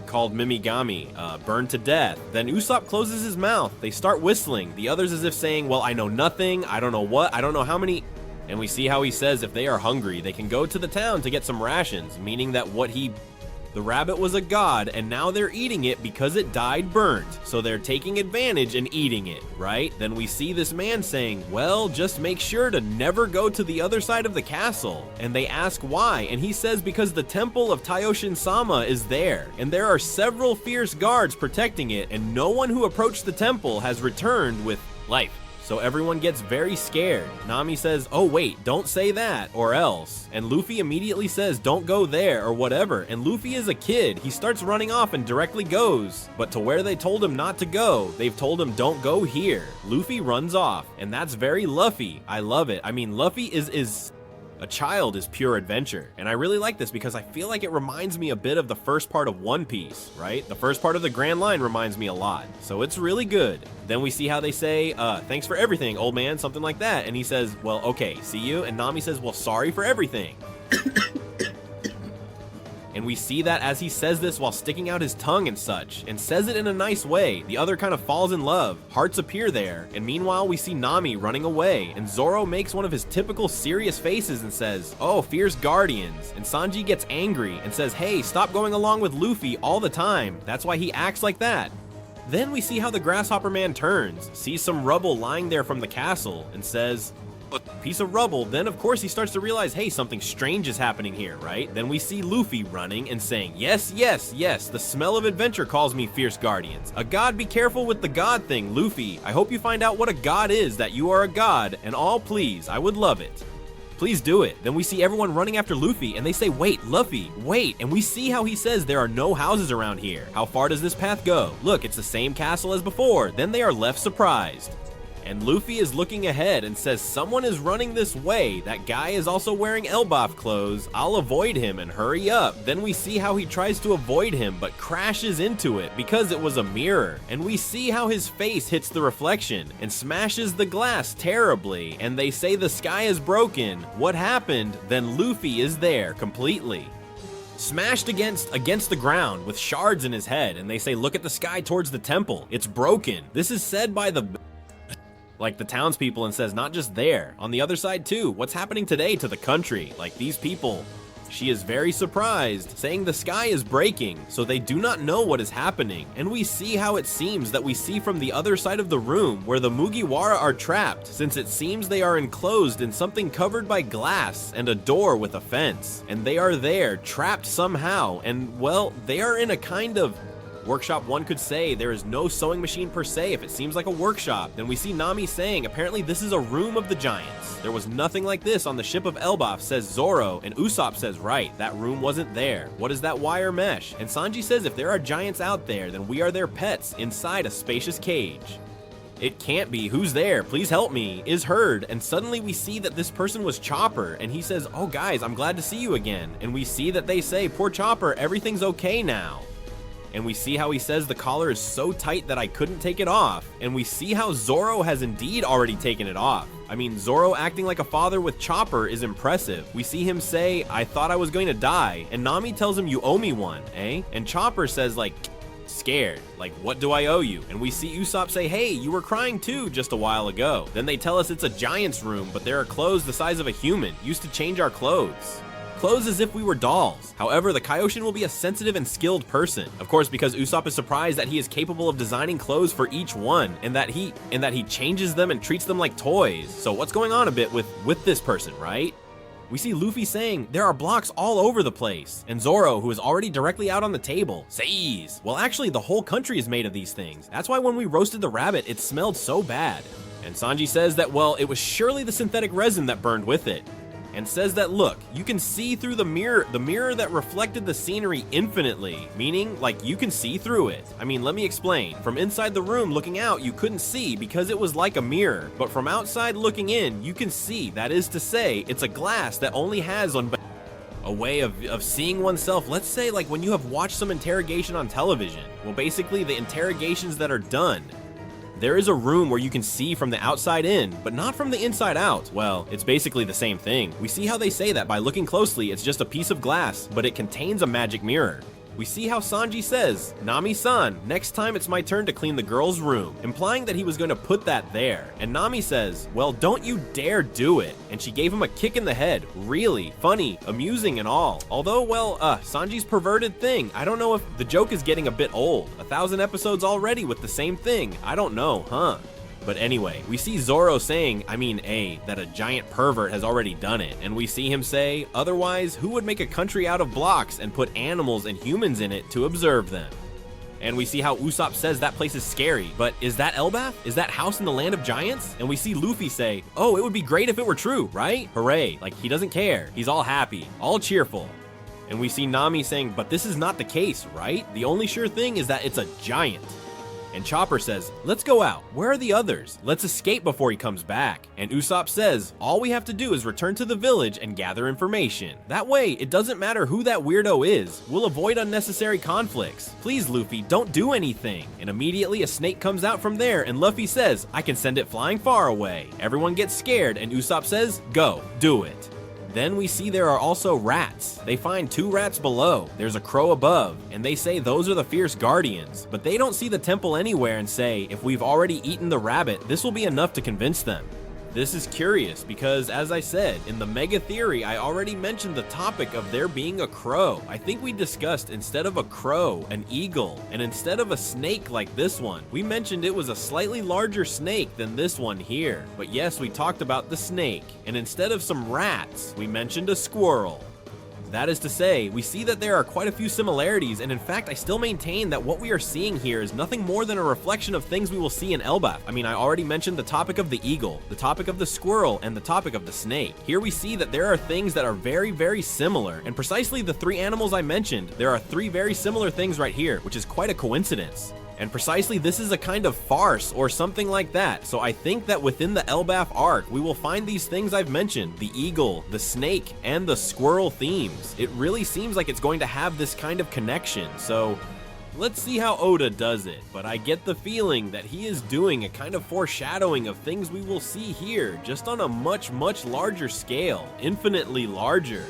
called Mimigami burned to death. Then Usopp closes his mouth. They start whistling. The others as if saying, well, I know nothing. I don't know what. I don't know how many. And we see how he says if they are hungry, they can go to the town to get some rations, meaning that the rabbit was a god, and now they're eating it because it died burnt. So they're taking advantage and eating it, right? Then we see this man saying, well, just make sure to never go to the other side of the castle. And they ask why, and he says because the temple of Taioshin-sama is there, and there are several fierce guards protecting it, and no one who approached the temple has returned with life. So everyone gets very scared. Nami says, oh wait, don't say that, or else. And Luffy immediately says, don't go there, or whatever. And Luffy is a kid. He starts running off and directly goes. But to where they told him not to go, they've told him, don't go here. Luffy runs off, and that's very Luffy. I love it. I mean, Luffy is a child is pure adventure. And I really like this because I feel like it reminds me a bit of the first part of One Piece, right? The first part of the Grand Line reminds me a lot. So it's really good. Then we see how they say, thanks for everything, old man, something like that. And he says, well, okay, see you. And Nami says, well, sorry for everything. And we see that as he says this while sticking out his tongue and such, and says it in a nice way. The other kind of falls in love. Hearts appear there, and meanwhile we see Nami running away, and Zoro makes one of his typical serious faces and says, oh, fierce guardians. And Sanji gets angry and says, hey, stop going along with Luffy all the time. That's why he acts like that. Then we see how the Grasshopper Man turns, sees some rubble lying there from the castle, and says, a piece of rubble. Then of course he starts to realize, hey, something strange is happening here, right? Then we see Luffy running and saying, yes, yes, yes, the smell of adventure calls me fierce guardians. A god, be careful with the god thing, Luffy. I hope you find out what a god is, that you are a god, and all please, I would love it. Please do it. Then we see everyone running after Luffy, and they say, wait, Luffy, wait. And we see how he says there are no houses around here. How far does this path go? Look, it's the same castle as before. Then they are left surprised. And Luffy is looking ahead and says, someone is running this way. That guy is also wearing Elbaf clothes. I'll avoid him and hurry up. Then we see how he tries to avoid him but crashes into it because it was a mirror. And we see how his face hits the reflection and smashes the glass terribly. And they say the sky is broken. What happened? Then Luffy is there completely smashed against the ground with shards in his head. And they say, look at the sky towards the temple. It's broken. This is said by the townspeople and says not just there, on the other side too. What's happening today to the country? Like these people. She is very surprised, saying the sky is breaking, so they do not know what is happening. And we see how it seems that we see from the other side of the room where the Mugiwara are trapped, since it seems they are enclosed in something covered by glass and a door with a fence. And they are there, trapped somehow, and well, they are in a kind of workshop. One could say there is no sewing machine per se if it seems like a workshop. Then we see Nami saying, apparently this is a room of the giants. There was nothing like this on the ship of Elbaf, says Zoro, and Usopp says, right, that room wasn't there. What is that wire mesh? And Sanji says if there are giants out there, then we are their pets inside a spacious cage. It can't be. Who's there? Please help me. Is heard. And suddenly we see that this person was Chopper, and he says, oh guys, I'm glad to see you again. And we see that they say, poor Chopper, everything's okay now. and we see how he says the collar is so tight that I couldn't take it off, and we see how Zoro has indeed already taken it off. I mean, Zoro acting like a father with Chopper is impressive. We see him say, I thought I was going to die, and Nami tells him you owe me one, eh? And Chopper says like, scared, like what do I owe you? And we see Usopp say, hey, you were crying too just a while ago. Then they tell us it's a giant's room, but there are clothes the size of a human, used to change our clothes. Clothes as if we were dolls. However, the Kaioshin will be a sensitive and skilled person. Of course, because Usopp is surprised that he is capable of designing clothes for each one, and that he changes them and treats them like toys. So what's going on a bit with this person, right? We see Luffy saying, there are blocks all over the place. And Zoro, who is already directly out on the table, says, well actually the whole country is made of these things. That's why when we roasted the rabbit, it smelled so bad. And Sanji says that, well, it was surely the synthetic resin that burned with it. And says that, look, you can see through the mirror that reflected the scenery infinitely, meaning, like, you can see through it. I mean, let me explain. From inside the room looking out, you couldn't see because it was like a mirror, but from outside looking in, you can see. That is to say, it's a glass that only has a way of seeing oneself. Let's say, like, when you have watched some interrogation on television. Well, basically, the interrogations that are done, there is a room where you can see from the outside in, but not from the inside out. Well, it's basically the same thing. We see how they say that by looking closely, it's just a piece of glass, but it contains a magic mirror. We see how Sanji says, Nami-san, next time it's my turn to clean the girl's room, implying that he was going to put that there. And Nami says, well, don't you dare do it. And she gave him a kick in the head. Really funny, amusing and all. Although, well, Sanji's perverted thing. I don't know if the joke is getting a bit old. 1,000 episodes already with the same thing. I don't know, huh? But anyway, we see Zoro saying, that a giant pervert has already done it. And we see him say, otherwise, who would make a country out of blocks and put animals and humans in it to observe them? And we see how Usopp says that place is scary, but is that Elbaf? Is that house in the land of giants? And we see Luffy say, oh, it would be great if it were true, right? Hooray, like he doesn't care. He's all happy, all cheerful. And we see Nami saying, but this is not the case, right? The only sure thing is that it's a giant. And Chopper says, let's go out. Where are the others? Let's escape before he comes back. And Usopp says, all we have to do is return to the village and gather information. That way, it doesn't matter who that weirdo is. We'll avoid unnecessary conflicts. Please, Luffy, don't do anything. And immediately a snake comes out from there and Luffy says, I can send it flying far away. Everyone gets scared and Usopp says, go, do it. Then we see there are also rats. They find 2 rats below. There's a crow above, and they say those are the fierce guardians. But they don't see the temple anywhere and say, if we've already eaten the rabbit, this will be enough to convince them. This is curious because, as I said, in the mega theory, I already mentioned the topic of there being a crow. I think we discussed instead of a crow, an eagle, and instead of a snake like this one, we mentioned it was a slightly larger snake than this one here. But yes, we talked about the snake, and instead of some rats, we mentioned a squirrel. That is to say, we see that there are quite a few similarities, and in fact, I still maintain that what we are seeing here is nothing more than a reflection of things we will see in Elbaf. I already mentioned the topic of the eagle, the topic of the squirrel, and the topic of the snake. Here we see that there are things that are very, very similar, and precisely the 3 animals I mentioned, there are 3 very similar things right here, which is quite a coincidence. And precisely this is a kind of farce or something like that. So I think that within the Elbaf arc, we will find these things I've mentioned, the eagle, the snake, and the squirrel themes. It really seems like it's going to have this kind of connection. So let's see how Oda does it. But I get the feeling that he is doing a kind of foreshadowing of things we will see here, just on a much, much larger scale, infinitely larger.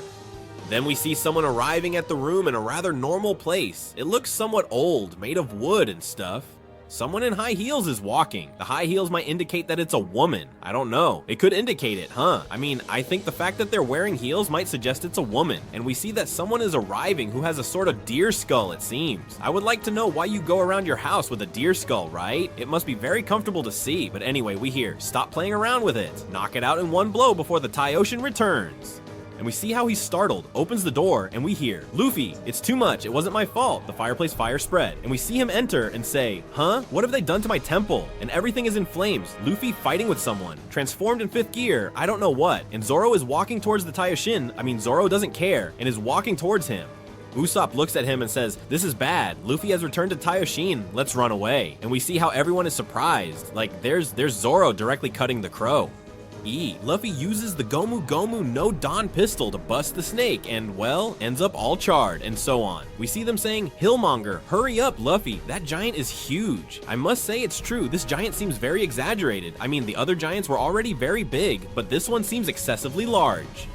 Then we see someone arriving at the room in a rather normal place. It looks somewhat old, made of wood and stuff. Someone in high heels is walking. The high heels might indicate that it's a woman. I don't know. It could indicate it, huh? I think the fact that they're wearing heels might suggest it's a woman. And we see that someone is arriving who has a sort of deer skull, it seems. I would like to know why you go around your house with a deer skull, right? It must be very comfortable to see. But anyway, we hear, stop playing around with it. Knock it out in one blow before the Kaioshin returns. And we see how he's startled, opens the door, and we hear, Luffy, it's too much, it wasn't my fault, the fireplace fire spread. And we see him enter and say, huh? What have they done to my temple? And everything is in flames, Luffy fighting with someone, transformed in 5th gear, I don't know what. And Zoro is walking towards the Kaioshin, Zoro doesn't care, and is walking towards him. Usopp looks at him and says, this is bad, Luffy has returned to Kaioshin, let's run away. And we see how everyone is surprised, like there's Zoro directly cutting the crow. Luffy uses the Gomu Gomu no Dawn pistol to bust the snake and, well, ends up all charred, and so on. We see them saying, Hillmonger, hurry up, Luffy, that giant is huge. I must say it's true, this giant seems very exaggerated. I mean, the other giants were already very big, but this one seems excessively large.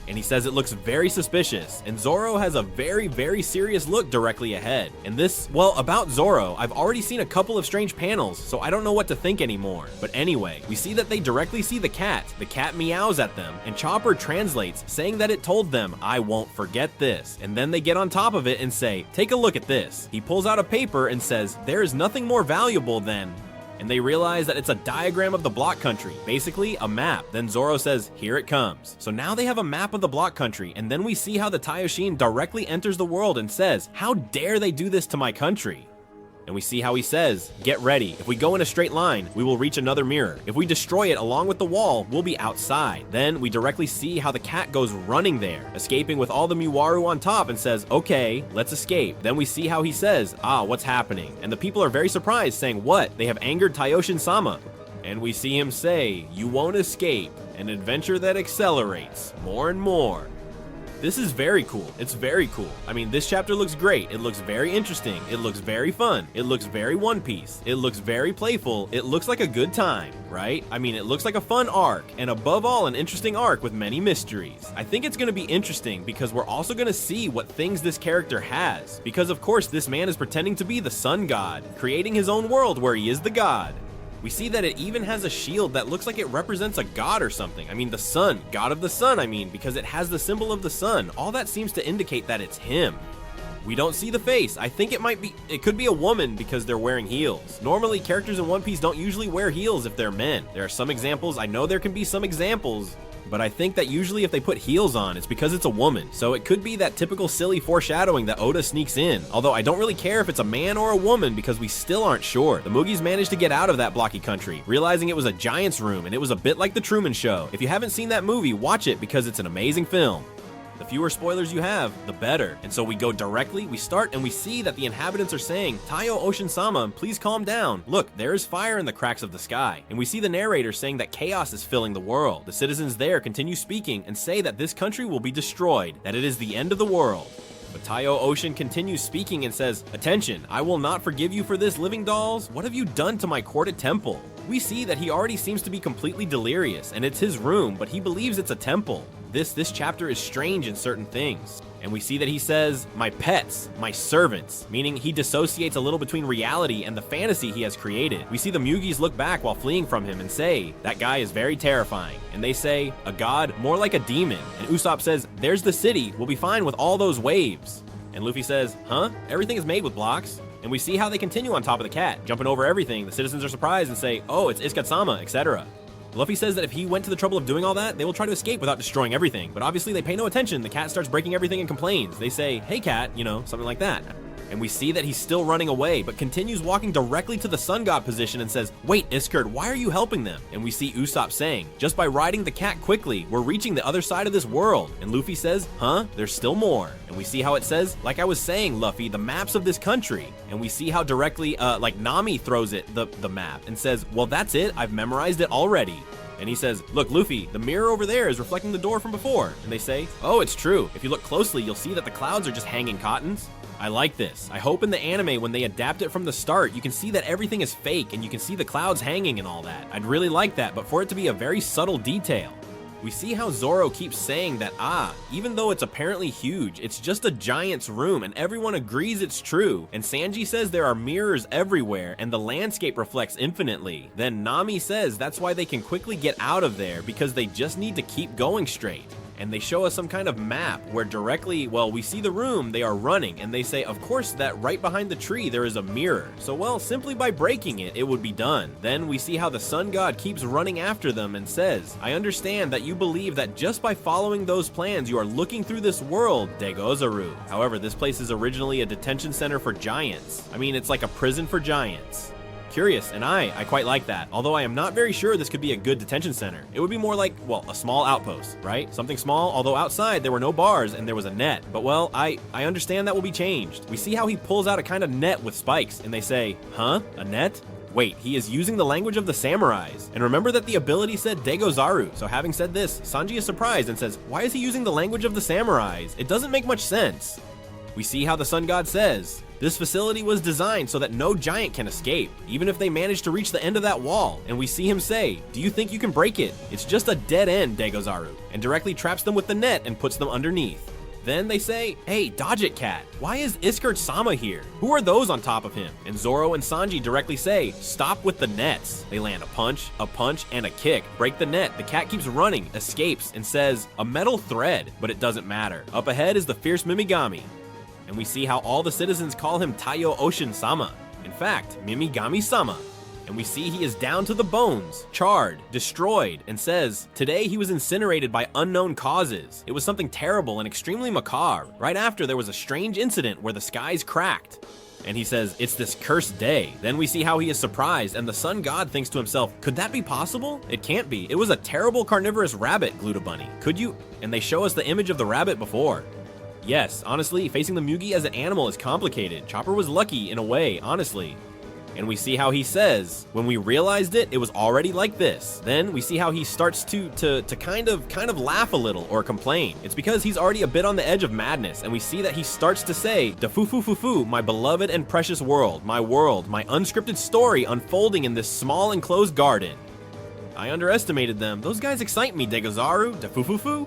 And he says it looks very suspicious, and Zoro has a very serious look directly ahead. And this, well, about Zoro, I've already seen a couple of strange panels, so I don't know what to think anymore. But anyway, we see that they directly see the cat meows at them, and Chopper translates, saying that it told them, I won't forget this. And then they get on top of it and say, take a look at this. He pulls out a paper and says, there is nothing more valuable than... And they realize that it's a diagram of the block country, basically a map. Then Zoro says, here it comes. So now they have a map of the block country, and then we see how the Taioshin directly enters the world and says, how dare they do this to my country? And we see how he says, get ready. If we go in a straight line, we will reach another mirror. If we destroy it along with the wall, we'll be outside. Then we directly see how the cat goes running there, escaping with all the Muwaru on top and says, okay, let's escape. Then we see how he says, what's happening? And the people are very surprised, saying, what? They have angered Taioshin-sama. And we see him say, you won't escape. An adventure that accelerates more and more. This is very cool. It's very cool. I mean, this chapter looks great. It looks very interesting. It looks very fun. It looks very One Piece. It looks very playful. It looks like a good time, right? I mean, it looks like a fun arc, and above all, an interesting arc with many mysteries. I think it's going to be interesting because we're also going to see what things this character has. Because of course, this man is pretending to be the sun god, creating his own world where he is the god. We see that it even has a shield that looks like it represents a god or something. I mean, the sun, god of the sun, because it has the symbol of the sun. All that seems to indicate that it's him. We don't see the face. I think it could be a woman because they're wearing heels. Normally, characters in One Piece don't usually wear heels if they're men. There are some examples, I know there can be some examples, but I think that usually if they put heels on, it's because it's a woman. So it could be that typical silly foreshadowing that Oda sneaks in. Although I don't really care if it's a man or a woman because we still aren't sure. The Moogies managed to get out of that blocky country, realizing it was a giant's room and it was a bit like The Truman Show. If you haven't seen that movie, watch it because it's an amazing film. The fewer spoilers you have, the better. And so we go directly, we start, and we see that the inhabitants are saying, Taiyo Ocean-sama, please calm down. Look, there is fire in the cracks of the sky. And we see the narrator saying that chaos is filling the world. The citizens there continue speaking and say that this country will be destroyed, that it is the end of the world. But Taiyo Ocean continues speaking and says, attention, I will not forgive you for this, living dolls. What have you done to my courted temple? We see that he already seems to be completely delirious, and it's his room, but he believes it's a temple. This chapter is strange in certain things. And we see that he says, my pets, my servants, meaning he dissociates a little between reality and the fantasy he has created. We see the Mugies look back while fleeing from him and say, that guy is very terrifying. And they say, a god, more like a demon. And Usopp says, there's the city, we'll be fine with all those waves. And Luffy says, huh? Everything is made with blocks. And we see how they continue on top of the cat, jumping over everything. The citizens are surprised and say, oh, it's Iskatsama, etc. Luffy says that if he went to the trouble of doing all that, they will try to escape without destroying everything. But obviously they pay no attention. The cat starts breaking everything and complains. They say, hey cat, something like that. And we see that he's still running away, but continues walking directly to the sun god position and says, wait, Iskard, why are you helping them? And we see Usopp saying, just by riding the cat quickly, we're reaching the other side of this world. And Luffy says, huh? There's still more. And we see how it says, like I was saying, Luffy, the maps of this country. And we see how directly, like Nami throws it, the map, and says, well, that's it. I've memorized it already. And he says, look, Luffy, the mirror over there is reflecting the door from before. And they say, oh, it's true. If you look closely, you'll see that the clouds are just hanging cottons. I like this. I hope in the anime, when they adapt it from the start, you can see that everything is fake and you can see the clouds hanging and all that. I'd really like that, but for it to be a very subtle detail. We see how Zoro keeps saying that, even though it's apparently huge, it's just a giant's room and everyone agrees it's true. And Sanji says there are mirrors everywhere and the landscape reflects infinitely. Then Nami says that's why they can quickly get out of there because they just need to keep going straight. And they show us some kind of map where directly, well, we see the room, they are running, and they say, of course, that right behind the tree there is a mirror. So, well, simply by breaking it, it would be done. Then we see how the sun god keeps running after them and says, I understand that you believe that just by following those plans, you are looking through this world, Degozaru. However, this place is originally a detention center for giants. I mean, it's like a prison for giants. Curious, and I quite like that. Although I am not very sure this could be a good detention center. It would be more like, well, a small outpost, right? Something small, although outside there were no bars and there was a net. But well, I understand that will be changed. We see how he pulls out a kind of net with spikes and they say, huh? A net? Wait, he is using the language of the samurais. And remember that the ability said Degozaru, so having said this, Sanji is surprised and says, why is he using the language of the samurais? It doesn't make much sense. We see how the sun god says, this facility was designed so that no giant can escape, even if they manage to reach the end of that wall. And we see him say, do you think you can break it? It's just a dead end, Degozaru, and directly traps them with the net and puts them underneath. Then they say, hey, dodge it, cat. Why is Iskert-sama here? Who are those on top of him? And Zoro and Sanji directly say, stop with the nets. They land a punch, and a kick. Break the net. The cat keeps running, escapes, and says, a metal thread. But it doesn't matter. Up ahead is the fierce Mimigami. And we see how all the citizens call him Taiyo Ocean-sama. In fact, Mimigami-sama. And we see he is down to the bones, charred, destroyed, and says, today he was incinerated by unknown causes. It was something terrible and extremely macabre. Right after, there was a strange incident where the skies cracked. And he says, it's this cursed day. Then we see how he is surprised, and the sun god thinks to himself, could that be possible? It can't be. It was a terrible carnivorous rabbit, Gluta Bunny. Could you? And they show us the image of the rabbit before. Yes, honestly, facing the Mugi as an animal is complicated. Chopper was lucky in a way, honestly. And we see how he says, when we realized it, it was already like this. Then we see how he starts to kind of laugh a little or complain. It's because he's already a bit on the edge of madness, and we see that he starts to say, da fu fu fu fu, my beloved and precious world, my unscripted story unfolding in this small enclosed garden. I underestimated them. Those guys excite me, Degozaru, da fu fu fu.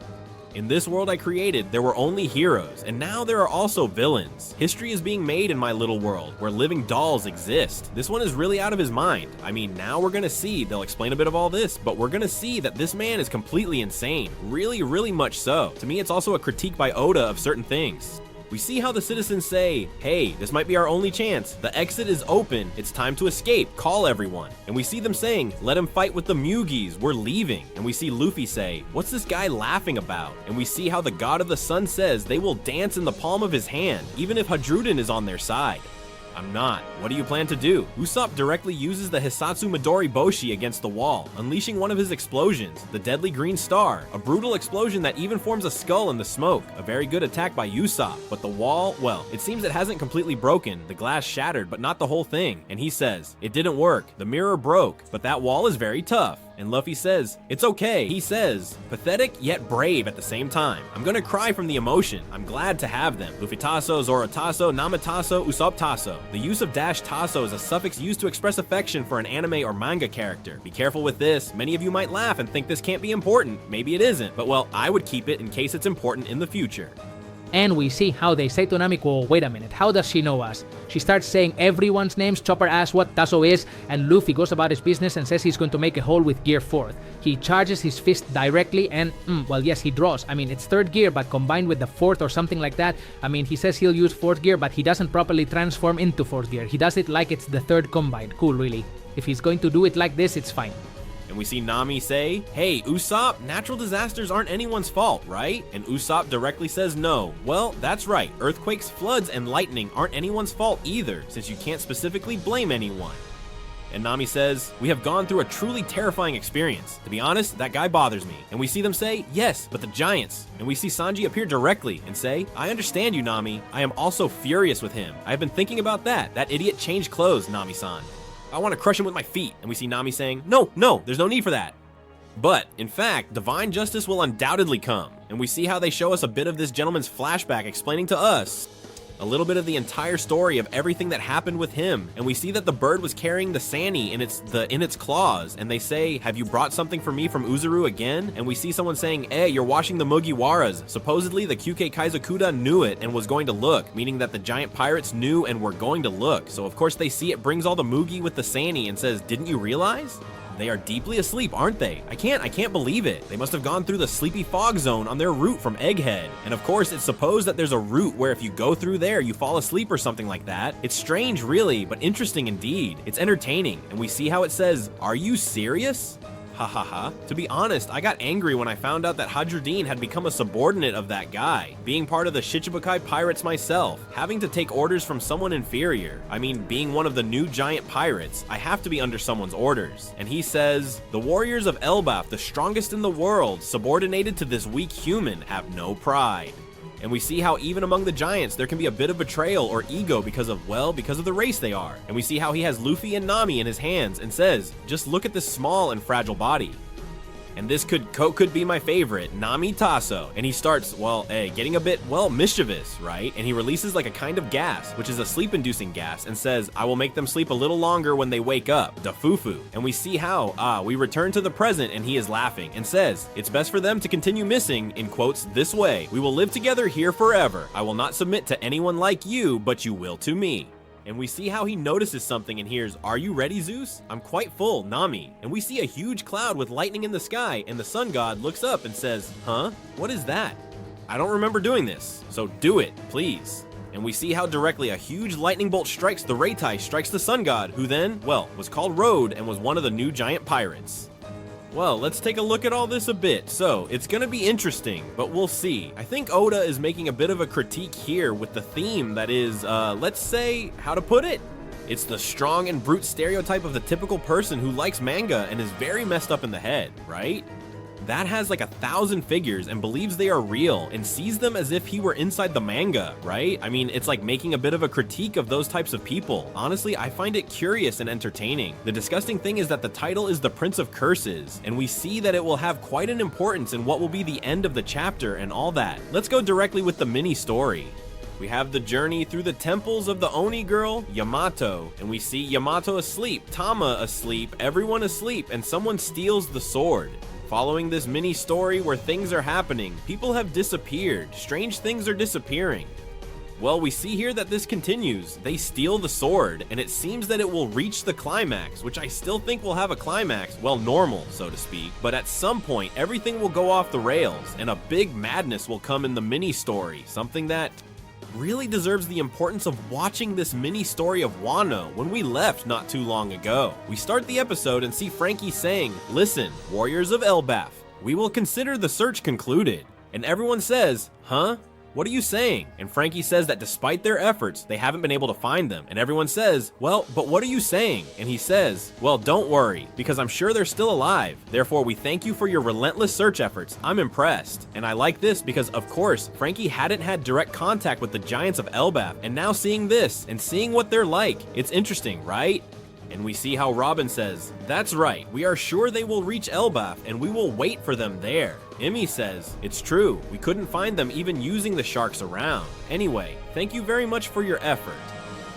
In this world I created, there were only heroes, and now there are also villains. History is being made in my little world, where living dolls exist. This one is really out of his mind. I mean, now we're gonna see, they'll explain a bit of all this, but we're gonna see that this man is completely insane. Really, really much so. To me, it's also a critique by Oda of certain things. We see how the citizens say, hey, this might be our only chance. The exit is open. It's time to escape. Call everyone. And we see them saying, let him fight with the Mugis. We're leaving. And we see Luffy say, what's this guy laughing about? And we see how the god of the sun says they will dance in the palm of his hand, even if Hadruden is on their side. I'm not. What do you plan to do? Usopp directly uses the Hisatsu Midori Boshi against the wall, unleashing one of his explosions, the deadly green star, a brutal explosion that even forms a skull in the smoke. A very good attack by Usopp, but the wall, well, it seems it hasn't completely broken, the glass shattered, but not the whole thing. And he says, it didn't work, the mirror broke, but that wall is very tough. And Luffy says, it's okay. He says, pathetic yet brave at the same time. I'm gonna cry from the emotion. I'm glad to have them. Luffy Tasso, Zoro Tasso, Nami Tasso, Usopp Tasso. The use of dash Tasso is a suffix used to express affection for an anime or manga character. Be careful with this. Many of you might laugh and think this can't be important. Maybe it isn't, but well, I would keep it in case it's important in the future. And we see how they say to Nami, well, wait a minute, how does she know us? She starts saying everyone's names, Chopper asks what Tasso is, and Luffy goes about his business and says he's going to make a hole with gear 4th. He charges his fist directly and, well, yes, he draws. I mean, it's 3rd gear, but combined with the 4th or something like that. I mean, he says he'll use 4th gear, but he doesn't properly transform into 4th gear. He does it like it's the 3rd combined. Cool, really. If he's going to do it like this, it's fine. And we see Nami say, hey, Usopp, natural disasters aren't anyone's fault, right? And Usopp directly says no. Well, that's right. Earthquakes, floods, and lightning aren't anyone's fault either, since you can't specifically blame anyone. And Nami says, we have gone through a truly terrifying experience. To be honest, that guy bothers me. And we see them say, yes, but the giants. And we see Sanji appear directly and say, I understand you, Nami. I am also furious with him. I have been thinking about that. That idiot changed clothes, Nami-san. I want to crush him with my feet. And we see Nami saying, no, there's no need for that. But, in fact, divine justice will undoubtedly come. And we see how they show us a bit of this gentleman's flashback explaining to us a little bit of the entire story of everything that happened with him. And we see that the bird was carrying the Sani in its claws. And they say, have you brought something for me from Uzuru again? And we see someone saying, hey, you're washing the Mugiwaras. Supposedly, the Kyukei Kaizokuda knew it and was going to look, meaning that the giant pirates knew and were going to look. So of course they see it brings all the Mugi with the Sani and says, didn't you realize? They are deeply asleep, aren't they? I can't believe it. They must have gone through the sleepy fog zone on their route from Egghead. And of course, it's supposed that there's a route where if you go through there, you fall asleep or something like that. It's strange, really, but interesting indeed. It's entertaining. And we see how it says, are you serious? Ha ha ha. To be honest, I got angry when I found out that Hadrudin had become a subordinate of that guy. Being part of the Shichibukai pirates myself, having to take orders from someone inferior. I mean, being one of the new giant pirates, I have to be under someone's orders. And he says, the warriors of Elbaf, the strongest in the world, subordinated to this weak human, have no pride. And we see how even among the giants, there can be a bit of betrayal or ego because of the race they are. And we see how he has Luffy and Nami in his hands and says, just look at this small and fragile body. And this could be my favorite, Nami Tasso. And he starts, getting a bit, mischievous, right? And he releases like a kind of gas, which is a sleep-inducing gas, and says, I will make them sleep a little longer when they wake up, da fufu. And we see how, we return to the present and he is laughing and says, it's best for them to continue missing, in quotes, this way. We will live together here forever. I will not submit to anyone like you, but you will to me. And we see how he notices something and hears, are you ready, Zeus? I'm quite full, Nami. And we see a huge cloud with lightning in the sky, and the sun god looks up and says, huh? What is that? I don't remember doing this, so do it, please. And we see how directly a huge lightning bolt strikes the Reitai, strikes the sun god, who then, was called Road and was one of the new giant pirates. Well, let's take a look at all this a bit. So, it's gonna be interesting, but we'll see. I think Oda is making a bit of a critique here with the theme that is, let's say, how to put it? It's the strong and brute stereotype of the typical person who likes manga and is very messed up in the head, right? That has like 1,000 figures and believes they are real and sees them as if he were inside the manga, right? I mean, it's like making a bit of a critique of those types of people. Honestly, I find it curious and entertaining. The disgusting thing is that the title is the Prince of Curses, and we see that it will have quite an importance in what will be the end of the chapter and all that. Let's go directly with the mini story. We have the journey through the temples of the Oni girl, Yamato, and we see Yamato asleep, Tama asleep, everyone asleep, and someone steals the sword. Following this mini story where things are happening, people have disappeared, strange things are disappearing. Well, we see here that this continues. They steal the sword, and it seems that it will reach the climax, which I still think will have a climax, well, normal, so to speak, but at some point, everything will go off the rails, and a big madness will come in the mini story, something that really deserves the importance of watching this mini story of Wano when we left not too long ago. We start the episode and see Frankie saying, listen, warriors of Elbaf, we will consider the search concluded. And everyone says, huh? What are you saying? And Frankie says that despite their efforts, they haven't been able to find them. And everyone says, well, but what are you saying? And he says, well, don't worry, because I'm sure they're still alive. Therefore, we thank you for your relentless search efforts. I'm impressed. And I like this because, of course, Frankie hadn't had direct contact with the giants of Elbaf. And now seeing this and seeing what they're like, it's interesting, right? And we see how Robin says, that's right, we are sure they will reach Elbaf and we will wait for them there. Emmy says, it's true, we couldn't find them even using the sharks around. Anyway, thank you very much for your effort.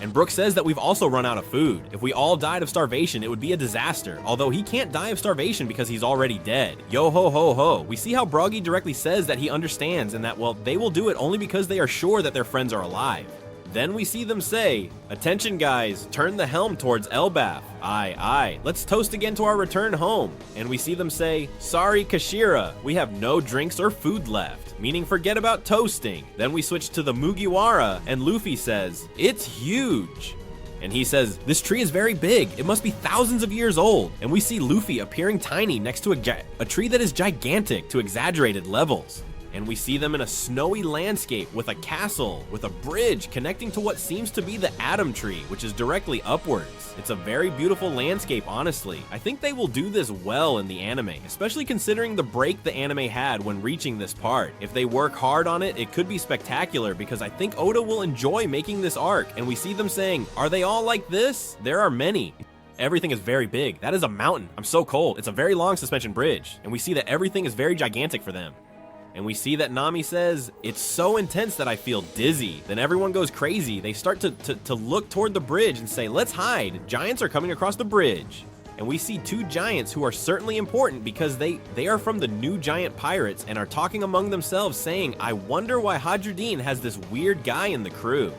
And Brooke says that we've also run out of food. If we all died of starvation, it would be a disaster. Although he can't die of starvation because he's already dead. Yo ho ho ho. We see how Broggy directly says that he understands and that, well, they will do it only because they are sure that their friends are alive. Then we see them say, attention guys, turn the helm towards Elbaf. Aye, aye, let's toast again to our return home. And we see them say, sorry Kashira, we have no drinks or food left, meaning forget about toasting. Then we switch to the Mugiwara, and Luffy says, it's huge. And he says, this tree is very big, it must be thousands of years old. And we see Luffy appearing tiny next to a tree that is gigantic to exaggerated levels. And we see them in a snowy landscape with a castle, with a bridge connecting to what seems to be the Atom Tree, which is directly upwards. It's a very beautiful landscape, honestly. I think they will do this well in the anime, especially considering the break the anime had when reaching this part. If they work hard on it, it could be spectacular because I think Oda will enjoy making this arc. And we see them saying, are they all like this? There are many. Everything is very big. That is a mountain. I'm so cold. It's a very long suspension bridge. And we see that everything is very gigantic for them. And we see that Nami says, it's so intense that I feel dizzy. Then everyone goes crazy. They start to look toward the bridge and say, let's hide. Giants are coming across the bridge. And we see two giants who are certainly important because they are from the new giant pirates and are talking among themselves saying, I wonder why Hadruddin has this weird guy in the crew.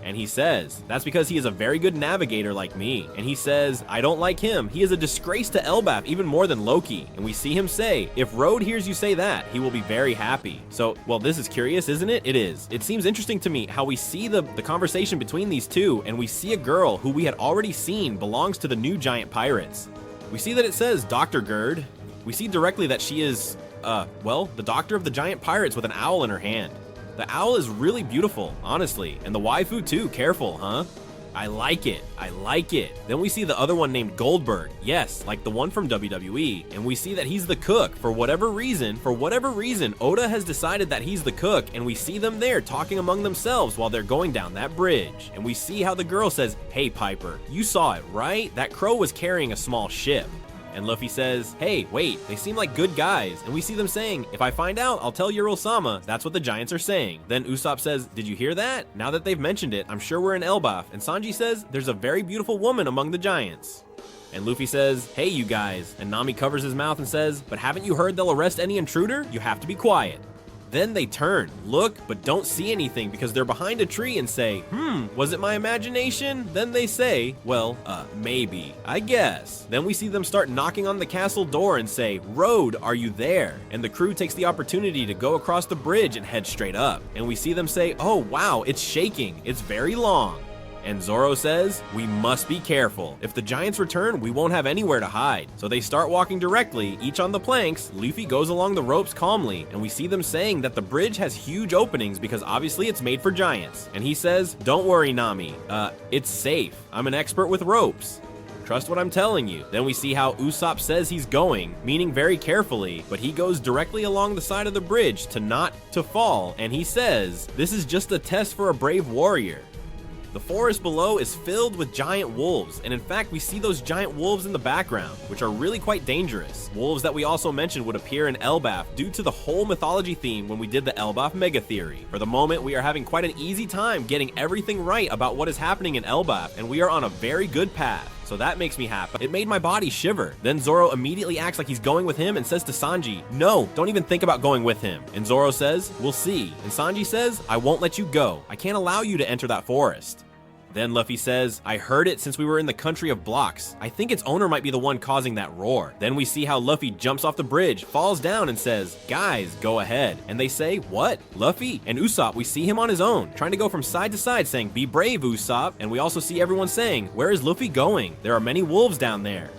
And he says, that's because he is a very good navigator like me. And he says, I don't like him. He is a disgrace to Elbaf even more than Loki. And we see him say, if Road hears you say that, he will be very happy. So, well, this is curious, isn't it? It is. It seems interesting to me how we see the conversation between these two, and we see a girl who we had already seen belongs to the new giant pirates. We see that it says Dr. Gerd. We see directly that she is, the doctor of the giant pirates with an owl in her hand. The owl is really beautiful, honestly, and the waifu too, careful, huh? I like it. I like it. Then we see the other one named Goldberg. Yes, like the one from WWE. And we see that he's the cook. For whatever reason, Oda has decided that he's the cook, and we see them there talking among themselves while they're going down that bridge. And we see how the girl says, "Hey Piper, you saw it, right? That crow was carrying a small ship." And Luffy says, "Hey, wait, they seem like good guys." And we see them saying, "If I find out, I'll tell Uro-sama." That's what the giants are saying. Then Usopp says, "Did you hear that? Now that they've mentioned it, I'm sure we're in Elbaf." And Sanji says, "There's a very beautiful woman among the giants." And Luffy says, "Hey, you guys." And Nami covers his mouth and says, "But haven't you heard they'll arrest any intruder? You have to be quiet." Then they turn, look, but don't see anything because they're behind a tree and say, was it my imagination? Then they say, well, maybe, I guess. Then we see them start knocking on the castle door and say, "Road, are you there?" And the crew takes the opportunity to go across the bridge and head straight up. And we see them say, "Oh wow, it's shaking, it's very long." And Zoro says, "We must be careful. If the giants return, we won't have anywhere to hide." So they start walking directly, each on the planks. Luffy goes along the ropes calmly, and we see them saying that the bridge has huge openings because obviously it's made for giants. And he says, "Don't worry, Nami. It's safe. I'm an expert with ropes. Trust what I'm telling you." Then we see how Usopp says he's going, meaning very carefully, but he goes directly along the side of the bridge to not to fall, and he says, "This is just a test for a brave warrior." The forest below is filled with giant wolves, and in fact we see those giant wolves in the background, which are really quite dangerous. Wolves that we also mentioned would appear in Elbaf due to the whole mythology theme when we did the Elbaf mega theory. For the moment, we are having quite an easy time getting everything right about what is happening in Elbaf, and we are on a very good path. So that makes me happy. It made my body shiver. Then Zoro immediately acts like he's going with him and says to Sanji, "No, don't even think about going with him." And Zoro says, "We'll see." And Sanji says, "I won't let you go. I can't allow you to enter that forest." Then Luffy says, "I heard it since we were in the country of blocks. I think its owner might be the one causing that roar." Then we see how Luffy jumps off the bridge, falls down and says, "Guys, go ahead." And they say, "What? Luffy?" And Usopp, we see him on his own, trying to go from side to side saying, "Be brave, Usopp." And we also see everyone saying, "Where is Luffy going? There are many wolves down there."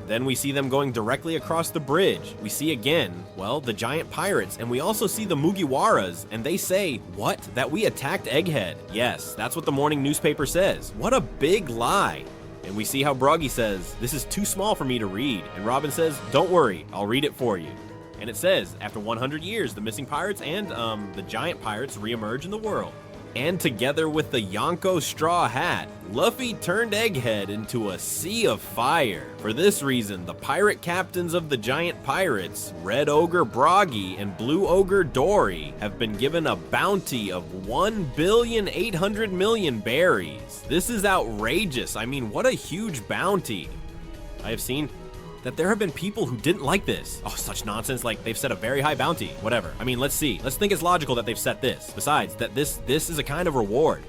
Then we see them going directly across the bridge. We see again, well, the giant pirates, and we also see the Mugiwaras, and they say, "What? That we attacked Egghead?" Yes, that's what the morning newspaper says. What a big lie. And we see how Broggy says, "This is too small for me to read." And Robin says, "Don't worry, I'll read it for you." And it says, after 100 years, the missing pirates and, the giant pirates reemerge in the world. And together with the Yonko straw hat, Luffy turned Egghead into a sea of fire. For this reason, the pirate captains of the giant pirates, Red Ogre Broggy and Blue Ogre Dory, have been given a bounty of 1,800,000,000 berries. This is outrageous. I mean, what a huge bounty. I have seen that there have been people who didn't like this. Oh, such nonsense, like they've set a very high bounty, whatever. I mean, let's see. Let's think it's logical that they've set this. Besides, that this is a kind of reward.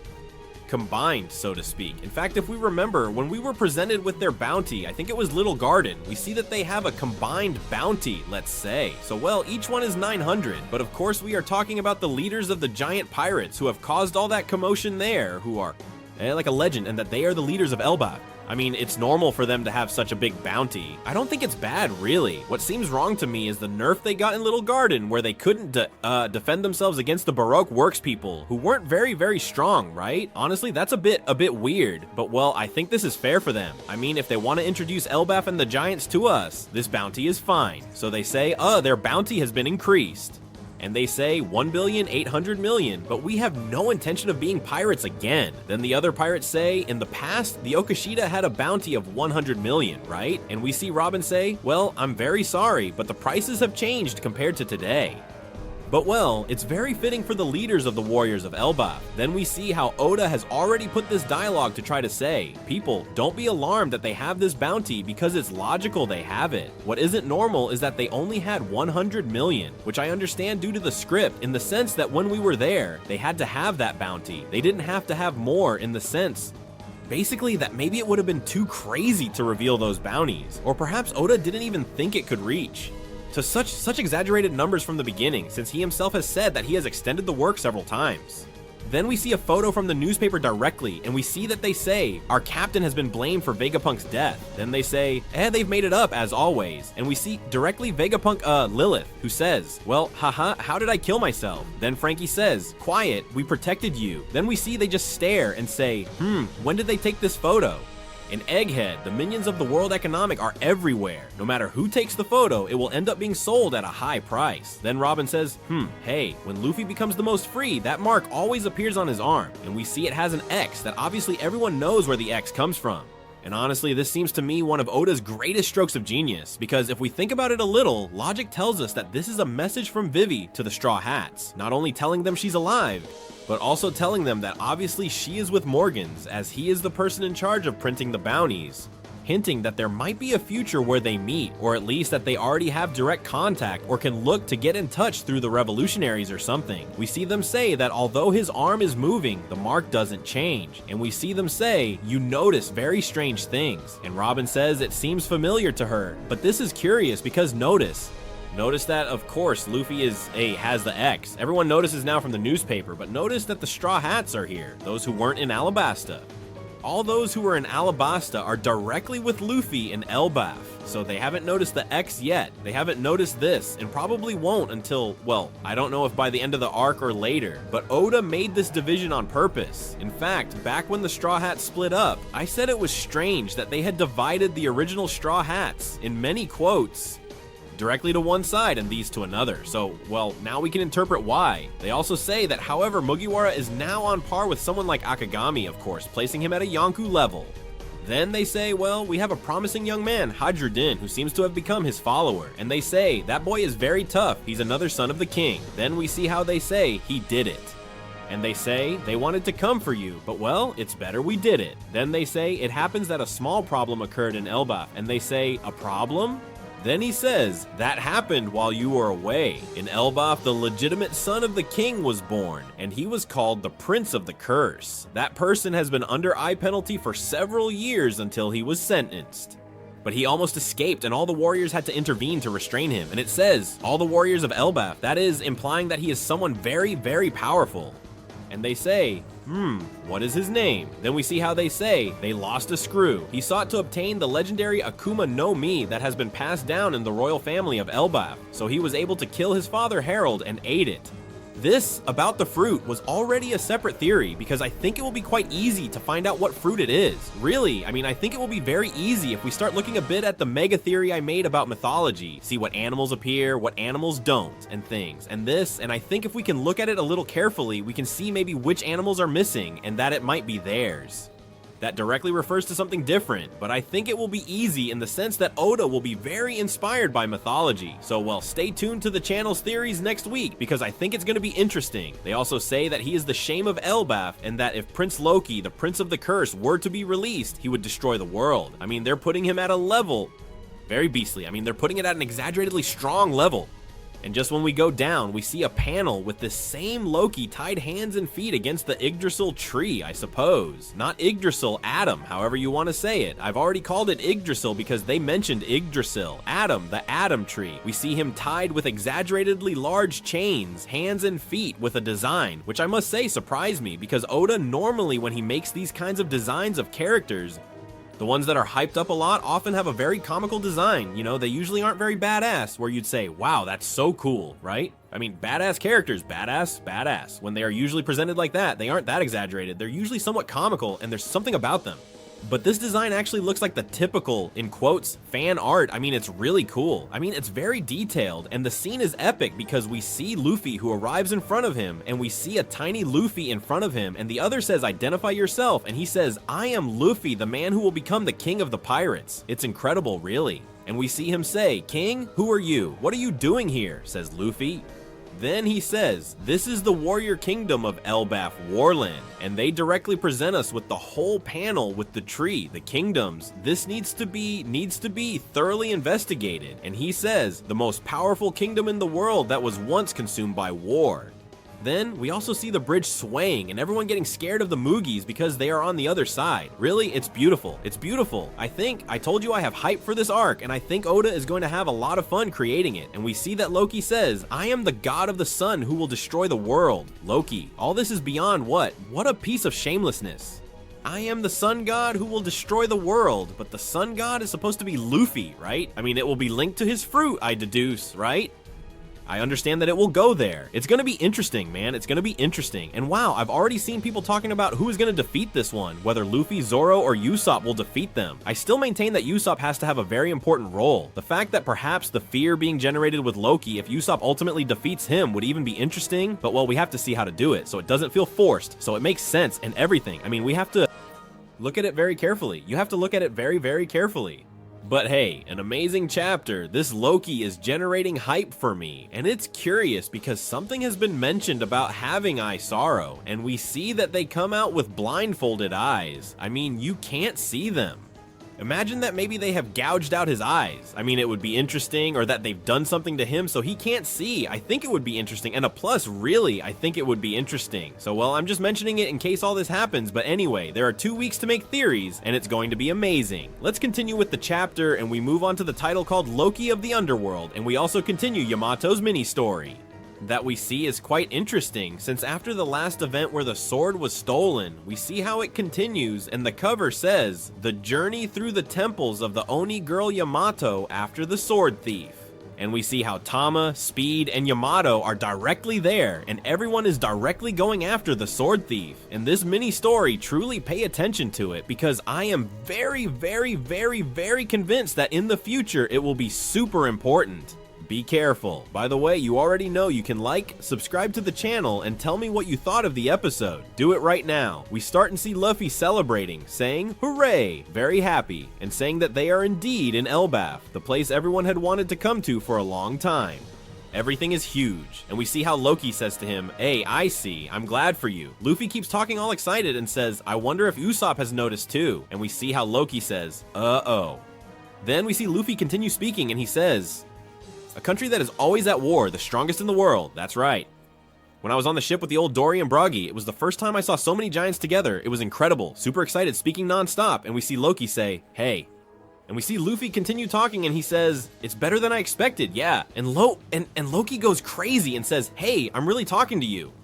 Combined, so to speak. In fact, if we remember, when we were presented with their bounty, I think it was Little Garden, we see that they have a combined bounty, let's say. So, well, each one is 900, but of course we are talking about the leaders of the giant pirates who have caused all that commotion there, who are like a legend, and that they are the leaders of Elbaf. I mean, it's normal for them to have such a big bounty. I don't think it's bad, really. What seems wrong to me is the nerf they got in Little Garden, where they couldn't defend themselves against the Baroque Works people, who weren't very, very strong, right? Honestly, that's a bit weird. But, well, I think this is fair for them. I mean, if they want to introduce Elbaf and the Giants to us, this bounty is fine. So they say, their bounty has been increased. And they say 1,800,000,000, but we have no intention of being pirates again. Then the other pirates say, in the past, the Okashita had a bounty of 100,000,000, right? And we see Robin say, well, I'm very sorry, but the prices have changed compared to today. But well, it's very fitting for the leaders of the warriors of Elbaf. Then we see how Oda has already put this dialogue to try to say, people, don't be alarmed that they have this bounty because it's logical they have it. What isn't normal is that they only had 100,000,000, which I understand due to the script in the sense that when we were there, they had to have that bounty. They didn't have to have more in the sense basically that maybe it would have been too crazy to reveal those bounties, or perhaps Oda didn't even think it could reach to such exaggerated numbers from the beginning, since he himself has said that he has extended the work several times. Then we see a photo from the newspaper directly, and we see that they say, our captain has been blamed for Vegapunk's death. Then they say, they've made it up as always. And we see directly Vegapunk, Lilith, who says, well, haha, how did I kill myself? Then Frankie says, quiet, we protected you. Then we see they just stare and say, when did they take this photo? In Egghead, the minions of the World Economic are everywhere. No matter who takes the photo, it will end up being sold at a high price. Then Robin says, hey, when Luffy becomes the most free, that mark always appears on his arm, and we see it has an X that obviously everyone knows where the X comes from. And honestly, this seems to me one of Oda's greatest strokes of genius, because if we think about it a little, logic tells us that this is a message from Vivi to the Straw Hats, not only telling them she's alive, but also telling them that obviously she is with Morgans, as he is the person in charge of printing the bounties, hinting that there might be a future where they meet, or at least that they already have direct contact or can look to get in touch through the revolutionaries or something. We see them say that although his arm is moving, the mark doesn't change, and we see them say, you notice very strange things, and Robin says it seems familiar to her, but this is curious because notice that, of course, Luffy has the X. Everyone notices now from the newspaper, but notice that the Straw Hats are here, those who weren't in Alabasta. All those who were in Alabasta are directly with Luffy and Elbaf, so they haven't noticed the X yet. They haven't noticed this, and probably won't until, well, I don't know if by the end of the arc or later, but Oda made this division on purpose. In fact, back when the Straw Hats split up, I said it was strange that they had divided the original Straw Hats, in many quotes, directly to one side and these to another. So, well, now we can interpret why. They also say that, however, Mugiwara is now on par with someone like Akagami, of course, placing him at a Yonkou level. Then they say, well, we have a promising young man, Hajrudin, who seems to have become his follower. And they say, that boy is very tough, he's another son of the king. Then we see how they say, he did it. And they say, they wanted to come for you, but well, it's better we did it. Then they say, it happens that a small problem occurred in Elbaf. And they say, a problem? Then he says, that happened while you were away. In Elbaf, the legitimate son of the king was born, and he was called the Prince of the Curse. That person has been under eye penalty for several years until he was sentenced. But he almost escaped, and all the warriors had to intervene to restrain him. And it says, all the warriors of Elbaf, that is implying that he is someone very, very powerful. And they say, what is his name? Then we see how they say, they lost a screw. He sought to obtain the legendary Akuma no Mi that has been passed down in the royal family of Elbaf, so he was able to kill his father Harold and ate it. This, about the fruit, was already a separate theory, because I think it will be quite easy to find out what fruit it is. Really, I think it will be very easy if we start looking a bit at the mega theory I made about mythology, see what animals appear, what animals don't, and things. And I think if we can look at it a little carefully, we can see maybe which animals are missing, and that it might be theirs. That directly refers to something different, but I think it will be easy in the sense that Oda will be very inspired by mythology. So, well, stay tuned to the channel's theories next week, because I think it's going to be interesting. They also say that he is the shame of Elbaf, and that if Prince Loki, the Prince of the Curse, were to be released, he would destroy the world. They're putting him at a level very beastly. They're putting it at an exaggeratedly strong level. And just when we go down, we see a panel with this same Loki tied hands and feet against the Yggdrasil tree, I suppose. Not Yggdrasil, Adam, however you want to say it. I've already called it Yggdrasil because they mentioned Yggdrasil. Adam, the Adam tree. We see him tied with exaggeratedly large chains, hands and feet with a design, which I must say surprised me, because Oda normally, when he makes these kinds of designs of characters, the ones that are hyped up a lot often have a very comical design. They usually aren't very badass, where you'd say, wow, that's so cool, right? Badass characters, badass. When they are usually presented like that, they aren't that exaggerated. They're usually somewhat comical, and there's something about them. But this design actually looks like the typical, in quotes, fan art. It's really cool. It's very detailed, and the scene is epic because we see Luffy who arrives in front of him, and we see a tiny Luffy in front of him, and the other says, identify yourself, and he says, I am Luffy, the man who will become the king of the pirates. It's incredible, really. And we see him say, King, who are you? What are you doing here? Says Luffy. Then he says, this is the warrior kingdom of Elbaf Warland, and they directly present us with the whole panel with the tree, the kingdoms. This needs to be thoroughly investigated. And he says, the most powerful kingdom in the world that was once consumed by war. Then, we also see the bridge swaying and everyone getting scared of the Moogies because they are on the other side. Really, it's beautiful. It's beautiful. I told you I have hype for this arc, and I think Oda is going to have a lot of fun creating it. And we see that Loki says, I am the god of the sun who will destroy the world. Loki, all this is beyond what? What a piece of shamelessness. I am the sun god who will destroy the world, but the sun god is supposed to be Luffy, right? I mean, it will be linked to his fruit, I deduce, right? I understand that it will go there. It's gonna be interesting, man. It's gonna be interesting. And wow, I've already seen people talking about who is gonna defeat this one, whether Luffy, Zoro, or Usopp will defeat them. I still maintain that Usopp has to have a very important role. The fact that perhaps the fear being generated with Loki, if Usopp ultimately defeats him, would even be interesting, but well, we have to see how to do it, so it doesn't feel forced, so it makes sense and everything. I mean, we have to look at it very carefully. You have to look at it very, very carefully. But hey, an amazing chapter. This Loki is generating hype for me, and it's curious because something has been mentioned about having eye sorrow, and we see that they come out with blindfolded eyes. I mean, you can't see them. Imagine that maybe they have gouged out his eyes. I mean, it would be interesting, or that they've done something to him so he can't see. I think it would be interesting, and a plus, really, I think it would be interesting. So, well, I'm just mentioning it in case all this happens, but anyway, there are 2 weeks to make theories, and it's going to be amazing. Let's continue with the chapter, and we move on to the title called Loki of the Underworld, and we also continue Yamato's mini-story. That we see is quite interesting, since after the last event where the sword was stolen, we see how it continues, and the cover says, the journey through the temples of the Oni girl Yamato after the sword thief. And we see how Tama, Speed, and Yamato are directly there, and everyone is directly going after the sword thief. And this mini story, truly pay attention to it, because I am very, very, very, very convinced that in the future it will be super important. Be careful. By the way, you already know you can like, subscribe to the channel, and tell me what you thought of the episode. Do it right now. We start and see Luffy celebrating, saying, hooray, very happy, and saying that they are indeed in Elbaph, the place everyone had wanted to come to for a long time. Everything is huge, and we see how Loki says to him, hey, I see, I'm glad for you. Luffy keeps talking all excited and says, I wonder if Usopp has noticed too, and we see how Loki says, uh-oh. Then we see Luffy continue speaking, and he says, a country that is always at war, the strongest in the world, that's right. When I was on the ship with the old Dory and Broggy, it was the first time I saw so many giants together. It was incredible, super excited, speaking non-stop, and we see Loki say, hey. And we see Luffy continue talking, and he says, it's better than I expected, yeah. And Loki goes crazy and says, hey, I'm really talking to you.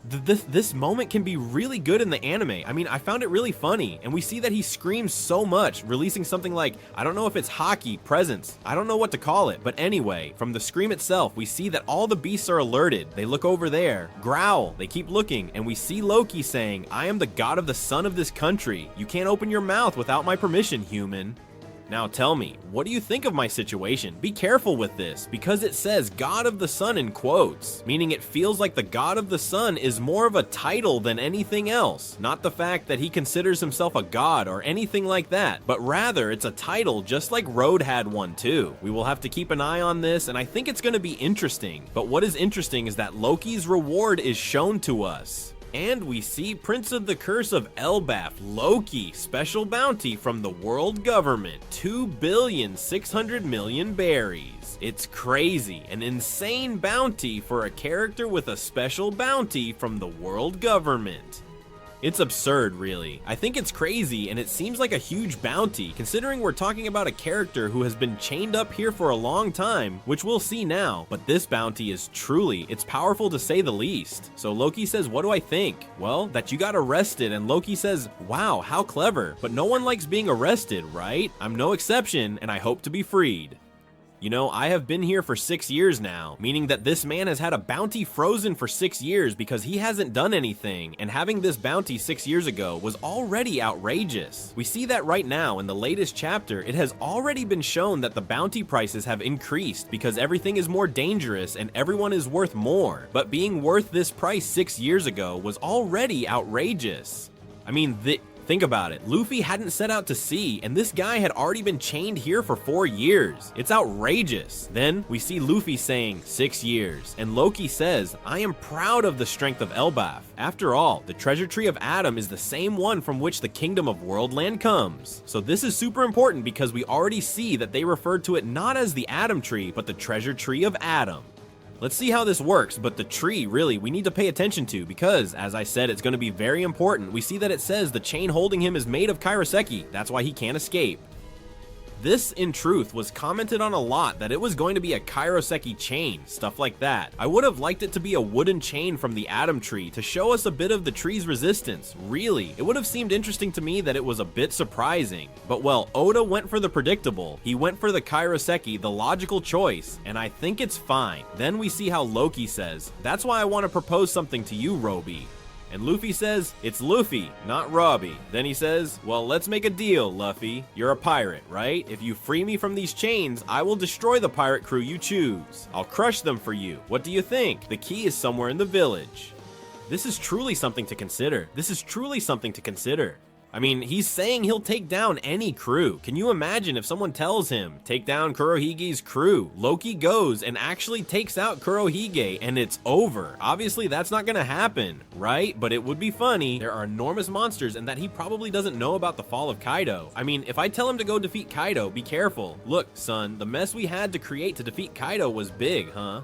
This moment can be really good in the anime. I mean, I found it really funny, and we see that he screams so much, releasing something like, I don't know if it's haki, presence, I don't know what to call it, but anyway, from the scream itself, we see that all the beasts are alerted. They look over there, growl, they keep looking, and we see Loki saying, I am the god of the sun of this country. You can't open your mouth without my permission, human. Now tell me, what do you think of my situation? Be careful with this, because it says God of the Sun in quotes, meaning it feels like the God of the Sun is more of a title than anything else, not the fact that he considers himself a god or anything like that, but rather it's a title just like Road had one too. We will have to keep an eye on this, and I think it's going to be interesting, but what is interesting is that Loki's reward is shown to us. And we see Prince of the Curse of Elbaph, Loki, special bounty from the world government, 2,600,000,000 berries. It's crazy, an insane bounty for a character with a special bounty from the world government. It's absurd, really. I think it's crazy, and it seems like a huge bounty, considering we're talking about a character who has been chained up here for a long time, which we'll see now, but this bounty is truly, it's powerful to say the least. So Loki says, what do I think? Well, that you got arrested, and Loki says, wow, how clever, but no one likes being arrested, right? I'm no exception, and I hope to be freed. You know, I have been here for 6 years now, meaning that this man has had a bounty frozen for 6 years because he hasn't done anything, and having this bounty 6 years ago was already outrageous. We see that right now in the latest chapter. It has already been shown that the bounty prices have increased because everything is more dangerous and everyone is worth more, but being worth this price 6 years ago was already outrageous. I mean, think about it. Luffy hadn't set out to sea, and this guy had already been chained here for 4 years. It's outrageous. Then we see Luffy saying 6 years, and Loki says, I am proud of the strength of Elbaf. After all, the treasure tree of Adam is the same one from which the kingdom of Worldland comes. So this is super important because we already see that they referred to it not as the Adam tree, but the treasure tree of Adam. Let's see how this works, but the tree, really, we need to pay attention to because, as I said, it's going to be very important. We see that it says the chain holding him is made of kairoseki. That's why he can't escape. This, in truth, was commented on a lot, that it was going to be a kairoseki chain, stuff like that. I would have liked it to be a wooden chain from the Adam tree to show us a bit of the tree's resistance. Really, it would have seemed interesting to me that it was a bit surprising. But well, Oda went for the predictable. He went for the kairoseki, the logical choice, and I think it's fine. Then we see how Loki says, "That's why I want to propose something to you, Robbie." And Luffy says, "It's Luffy, not Robbie." Then he says, "Well, let's make a deal, Luffy. You're a pirate, right? If you free me from these chains, I will destroy the pirate crew you choose. I'll crush them for you. What do you think? The key is somewhere in the village." This is truly something to consider. This is truly something to consider. I mean, he's saying he'll take down any crew. Can you imagine if someone tells him, take down Kurohige's crew? Loki goes and actually takes out Kurohige and it's over. Obviously, that's not gonna happen, right? But it would be funny. There are enormous monsters and that he probably doesn't know about the fall of Kaido. I mean, if I tell him to go defeat Kaido, be careful. Look, son, the mess we had to create to defeat Kaido was big, huh?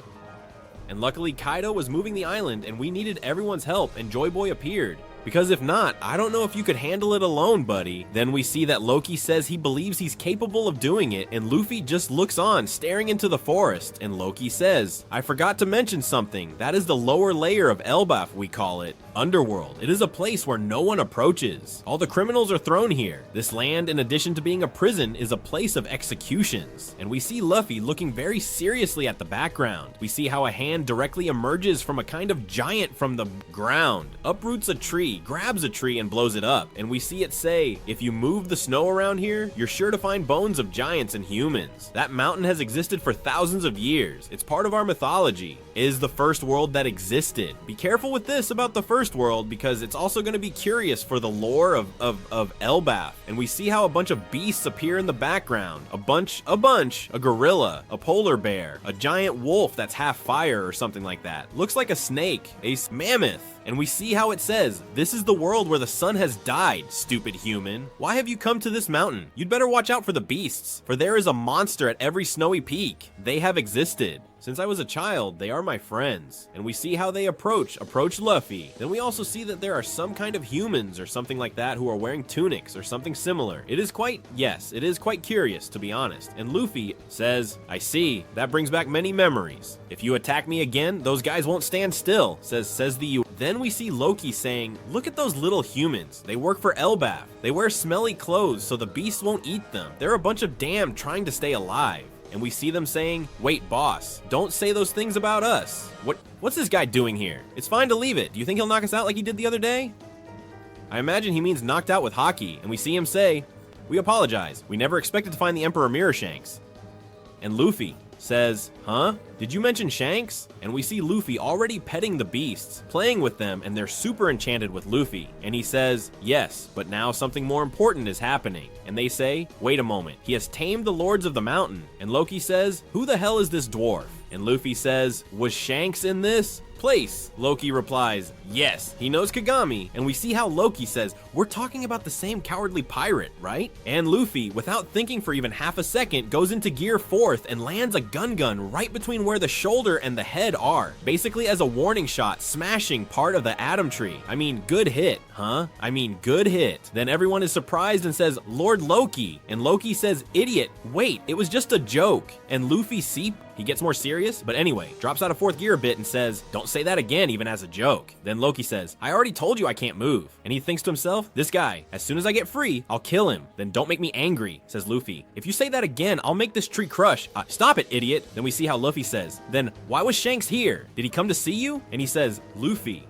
And luckily, Kaido was moving the island and we needed everyone's help and Joy Boy appeared. Because if not, I don't know if you could handle it alone, buddy. Then we see that Loki says he believes he's capable of doing it, and Luffy just looks on, staring into the forest, and Loki says, "I forgot to mention something. That is the lower layer of Elbaf, we call it. Underworld. It is a place where no one approaches. All the criminals are thrown here. This land, in addition to being a prison, is a place of executions." And we see Luffy looking very seriously at the background. We see how a hand directly emerges from a kind of giant from the ground, uproots a tree, grabs a tree and blows it up. And we see it say, "If you move the snow around here, you're sure to find bones of giants and humans. That mountain has existed for thousands of years. It's part of our mythology. It is the first world that existed." Be careful with this about the first world because it's also going to be curious for the lore of Elbaf. And we see how a bunch of beasts appear in the background. A gorilla, a polar bear, a giant wolf that's half fire or something like that. Looks like a snake, a mammoth. And we see how it says, "This is the world where the sun has died, stupid human. Why have you come to this mountain? You'd better watch out for the beasts, for there is a monster at every snowy peak. They have existed. Since I was a child, they are my friends." And we see how they approach Luffy. Then we also see that there are some kind of humans or something like that who are wearing tunics or something similar. It is quite curious, to be honest. And Luffy says, "I see, that brings back many memories. If you attack me again, those guys won't stand still," says the Then we see Loki saying, "Look at those little humans. They work for Elbaf. They wear smelly clothes so the beasts won't eat them. They're a bunch of damned trying to stay alive." And we see them saying, "Wait, boss, don't say those things about us. What's this guy doing here? It's fine to leave it. Do you think he'll knock us out like he did the other day?" I imagine he means knocked out with Haki, and we see him say, "We apologize. We never expected to find the Emperor Mirror Shanks." And Luffy says, "Huh? Did you mention Shanks?" And we see Luffy already petting the beasts, playing with them, and they're super enchanted with Luffy. And he says, "Yes, but now something more important is happening." And they say, "Wait a moment, he has tamed the Lords of the Mountain." And Loki says, "Who the hell is this dwarf?" And Luffy says, "Was Shanks in this place?" Loki replies, "Yes, he knows Kagami." And we see how Loki says, "We're talking about the same cowardly pirate, right?" And Luffy, without thinking for even half a second, goes into gear 4th and lands a gun right between where the shoulder and the head are, basically as a warning shot, smashing part of the Adam tree. I mean, good hit, huh? I mean, good hit. Then everyone is surprised and says, "Lord Loki." And Loki says, "Idiot, wait, it was just a joke." And Luffy he gets more serious, but anyway, drops out of 4th gear a bit and says, "Don't say that again, even as a joke." Then Loki says, "I already told you I can't move." And he thinks to himself, "This guy, as soon as I get free, I'll kill him. Then don't make me angry," says Luffy. "If you say that again, I'll make this tree crush." Stop it, idiot." Then we see how Luffy says, "Then why was Shanks here? Did he come to see you?" And he says, "Luffy."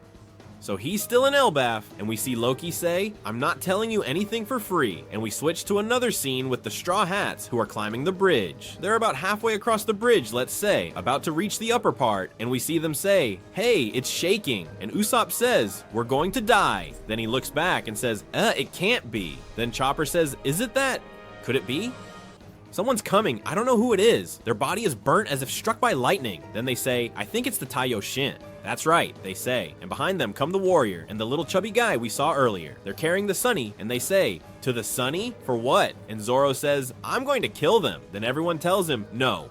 So he's still in Elbaf, and we see Loki say, "I'm not telling you anything for free." And we switch to another scene with the Straw Hats who are climbing the bridge. They're about halfway across the bridge, let's say, about to reach the upper part, and we see them say, "Hey, it's shaking." And Usopp says, "We're going to die." Then he looks back and says, "It can't be." Then Chopper says, "Is it that? Could it be? Someone's coming. I don't know who it is. Their body is burnt as if struck by lightning." Then they say, "I think it's the Taiyo Shin." That's right, they say. And behind them come the warrior and the little chubby guy we saw earlier. They're carrying the Sunny, and they say, "To the Sunny? For what?" And Zoro says, "I'm going to kill them." Then everyone tells him, no,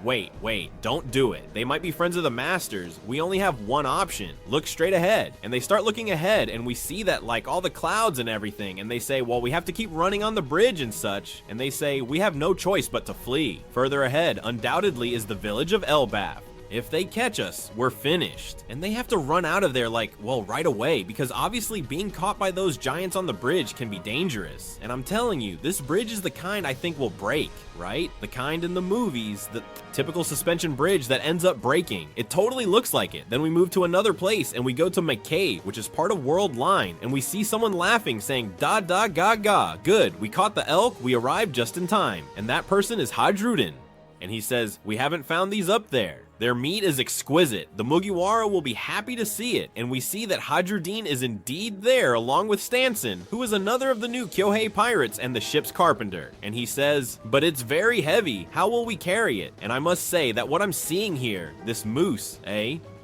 wait, don't do it. They might be friends of the Masters. We only have one option. Look straight ahead. And they start looking ahead, and we see that like all the clouds and everything, and they say, well, we have to keep running on the bridge and such. And they say, we have no choice but to flee. Further ahead, undoubtedly, is the village of Elbaf. If they catch us, we're finished. And they have to run out of there like, well, right away, because obviously being caught by those giants on the bridge can be dangerous. And I'm telling you, this bridge is the kind I think will break, right? The kind in the movies, the typical suspension bridge that ends up breaking. It totally looks like it. Then we move to another place and we go to McCave, which is part of World Line, and we see someone laughing saying, da da ga ga, good, we caught the elk, we arrived just in time. And that person is Hadruden. And he says, we haven't found these up there. Their meat is exquisite. The Mugiwara will be happy to see it, and we see that Hadrudin is indeed there along with Stanson, who is another of the new Kyohei pirates and the ship's carpenter. And he says, but it's very heavy. How will we carry it? And I must say that what I'm seeing here, this moose,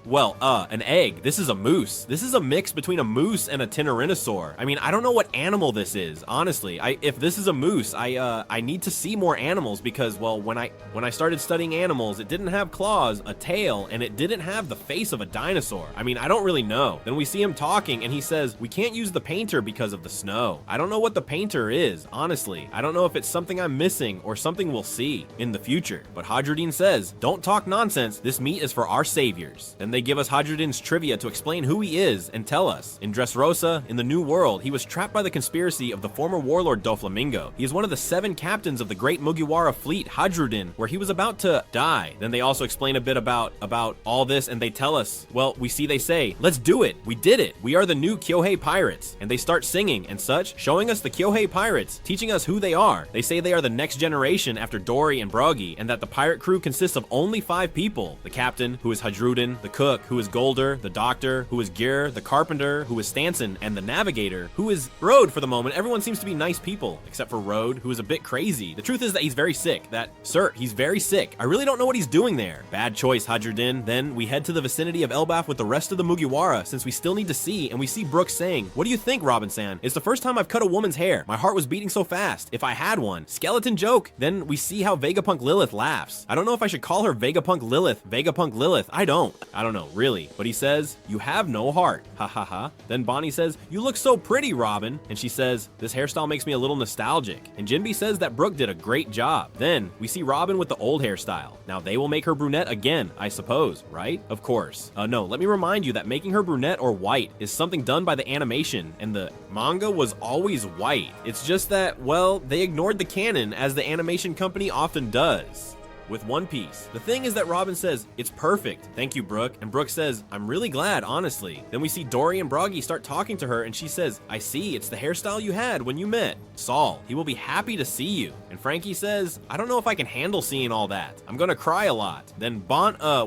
well, an egg. This is a moose. This is a mix between a moose and a Tyrannosaur. I mean, I don't know what animal this is, honestly. If this is a moose, I need to see more animals because, well, when I started studying animals, it didn't have claws, a tail, and it didn't have the face of a dinosaur. I mean, I don't really know. Then we see him talking, and he says, we can't use the painter because of the snow. I don't know what the painter is, honestly. I don't know if it's something I'm missing or something we'll see in the future. But Hadrudin says, don't talk nonsense. This meat is for our saviors. Then they give us Hadrudin's trivia to explain who he is and tell us. In Dressrosa, in the New World, he was trapped by the conspiracy of the former warlord Doflamingo. He is one of the 7 captains of the great Mugiwara fleet, Hadrudin, where he was about to die. Then they also explain a bit about all this, and they tell us, well, they say, let's do it. We did it. We are the new Kyohei pirates. And they start singing and such, showing us the Kyohei pirates, teaching us who they are. They say they are the next generation after Dory and Broggy, and that the pirate crew consists of only 5 people. The captain, who is Hadrudin, the cook, who is Golder, the doctor, who is Gyr, the carpenter, who is Stanson, and the navigator, who is Road for the moment. Everyone seems to be nice people, except for Road, who is a bit crazy. The truth is that he's very sick. Sir, he's very sick. I really don't know what he's doing there. Bad choice, Hadrudin. Then we head to the vicinity of Elbaf with the rest of the Mugiwara, since we still need to see, and we see Brooks saying, what do you think, Robin-san? It's the first time I've cut a woman's hair. My heart was beating so fast. If I had one. Skeleton joke. Then we see how Vegapunk Lilith laughs. I don't know if I should call her Vegapunk Lilith. I don't know, really. But he says, you have no heart. Ha ha ha. Then Bonnie says, you look so pretty, Robin. And she says, this hairstyle makes me a little nostalgic. And Jinbe says that Brooke did a great job. Then we see Robin with the old hairstyle. Now they will make her brunette again, I suppose, right? Of course. No, let me remind you that making her brunette or white is something done by the animation, and the manga was always white. It's just that, well, they ignored the canon as the animation company often does with One Piece. The thing is that Robin says, it's perfect. Thank you, Brooke. And Brooke says, I'm really glad, honestly. Then we see Dory and Broggy start talking to her, and she says, I see, it's the hairstyle you had when you met Saul. He will be happy to see you. And Frankie says, I don't know if I can handle seeing all that. I'm gonna cry a lot. Then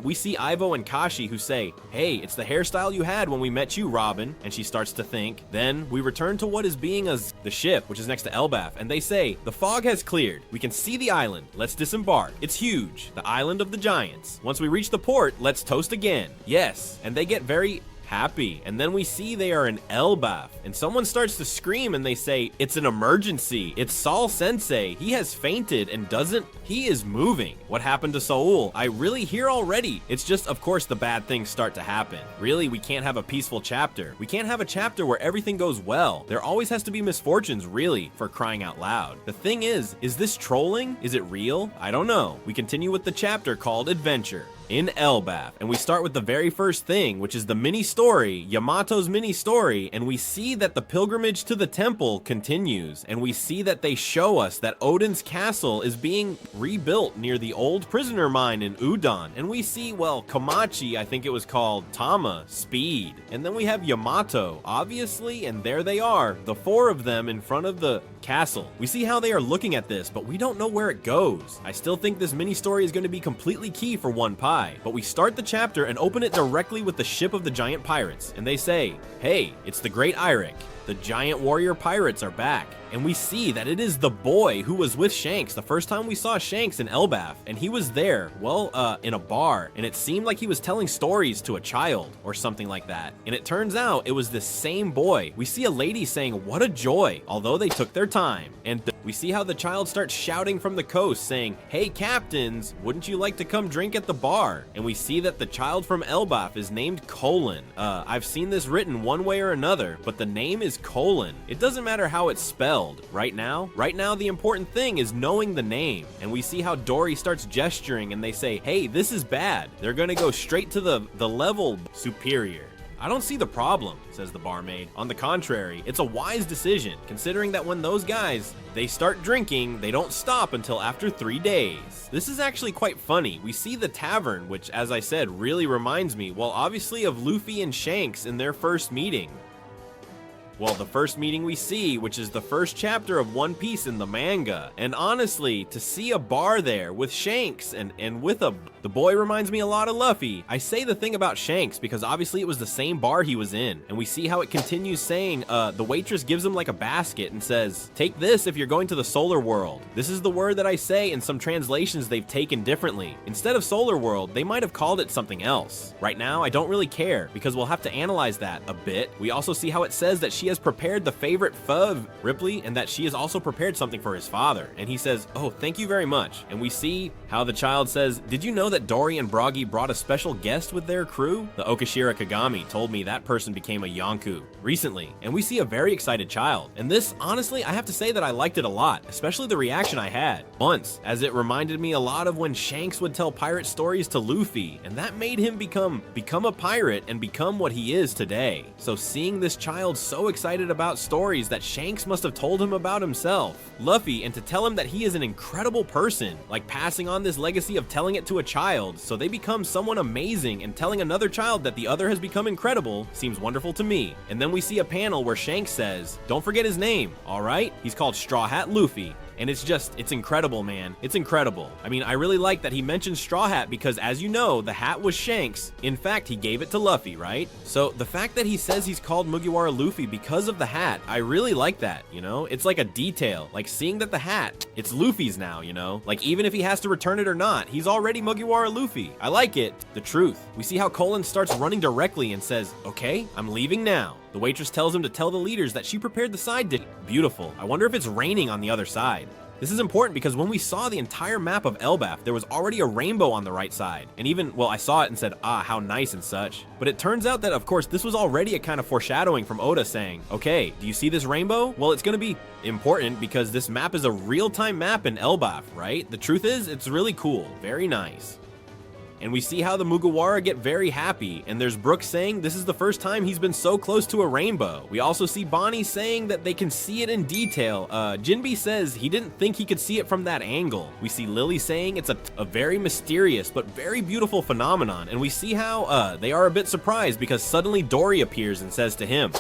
we see Ivo and Kashi, who say, hey, it's the hairstyle you had when we met you, Robin. And she starts to think. Then we return to what is being as the ship, which is next to Elbaf, and they say, the fog has cleared. We can see the island. Let's disembark. It's huge. The island of the giants. Once we reach the port, let's toast again. Yes. And they get very happy. And then we see they are in Elbaf, and someone starts to scream and they say, it's an emergency. It's Saul Sensei. He has fainted and he is moving. What happened to Saul? I really hear already. It's just, of course, the bad things start to happen. Really, we can't have a peaceful chapter. We can't have a chapter where everything goes well. There always has to be misfortunes, really, for crying out loud. The thing is this trolling? Is it real? I don't know. We continue with the chapter called Adventure in Elbaf, and we start with the very first thing, which is the mini story, Yamato's mini story, and we see that the pilgrimage to the temple continues, and we see that they show us that Odin's castle is being rebuilt near the old prisoner mine in Udon, and we see, well, Komachi, I think it was called, Tama, Speed, and then we have Yamato, obviously, and there they are, the 4 of them in front of the castle. We see how they are looking at this, but we don't know where it goes. I still think this mini story is going to be completely key for One Pie, but we start the chapter and open it directly with the ship of the giant pirates, and they say, hey, it's the Great Eirik. the giant warrior pirates are back. And we see that it is the boy who was with Shanks the first time we saw Shanks in Elbaf, and he was there, well, in a bar, and it seemed like he was telling stories to a child or something like that. And it turns out it was this same boy. We see a lady saying, "What a joy," although they took their time. And we see how the child starts shouting from the coast saying, "Hey captains, wouldn't you like to come drink at the bar?" And we see that the child from Elbaf is named Colon. I've seen this written one way or another, but the name is Colon. It doesn't matter how it's spelled. Right now, the important thing is knowing the name. And we see how Dory starts gesturing and they say, "Hey, this is bad." They're gonna go straight to the level superior. "I don't see the problem," says the barmaid. "On the contrary, it's a wise decision, considering that when those guys, they start drinking, they don't stop until after 3 days." This is actually quite funny. We see the tavern, which, as I said, really reminds me, well, obviously of Luffy and Shanks in their first meeting. Well, the first meeting we see, which is the first chapter of One Piece in the manga. And honestly, to see a bar there with Shanks and with the boy reminds me a lot of Luffy. I say the thing about Shanks because obviously it was the same bar he was in. And we see how it continues saying, the waitress gives him like a basket and says, "Take this if you're going to the solar world." This is the word that I say in some translations they've taken differently. Instead of solar world, they might have called it something else. Right now, I don't really care because we'll have to analyze that a bit. We also see how it says that she has prepared the favorite pho of Ripley and that she has also prepared something for his father. And he says, "Oh, thank you very much." And we see how the child says, "Did you know that Dory and Broggy brought a special guest with their crew? The Okashira Kagami told me that person became a Yonku recently." And we see a very excited child. And this, honestly, I have to say that I liked it a lot, especially the reaction I had once, as it reminded me a lot of when Shanks would tell pirate stories to Luffy, and that made him become a pirate and become what he is today. So seeing this child so excited about stories that Shanks must have told him about himself, Luffy, and to tell him that he is an incredible person, like passing on this legacy of telling it to a child, so they become someone amazing, and telling another child that the other has become incredible seems wonderful to me. And then we see a panel where Shanks says, "Don't forget his name, alright? He's called Straw Hat Luffy." And it's incredible, man. It's incredible. I mean, I really like that he mentioned Straw Hat because, as you know, the hat was Shanks. In fact, he gave it to Luffy, right? So the fact that he says he's called Mugiwara Luffy because of the hat, I really like that, you know? It's like a detail, like seeing that the hat, it's Luffy's now, you know? Like even if he has to return it or not, he's already Mugiwara Luffy. I like it. The truth. We see how Colin starts running directly and says, "Okay, I'm leaving now." The waitress tells him to tell the leaders that she prepared the side dish. Beautiful. I wonder if it's raining on the other side. This is important because when we saw the entire map of Elbaf, there was already a rainbow on the right side. And even, well, I saw it and said, "Ah, how nice," and such. But it turns out that, of course, this was already a kind of foreshadowing from Oda saying, "Okay, do you see this rainbow? Well, it's gonna be important because this map is a real-time map in Elbaf, right?" The truth is, it's really cool. Very nice. And we see how the Mugiwara get very happy, and there's Brooks saying this is the first time he's been so close to a rainbow. We also see Bonnie saying that they can see it in detail. Jinbe says he didn't think he could see it from that angle. We see Lily saying it's a very mysterious but very beautiful phenomenon, and we see how they are a bit surprised because suddenly Dory appears and says to him,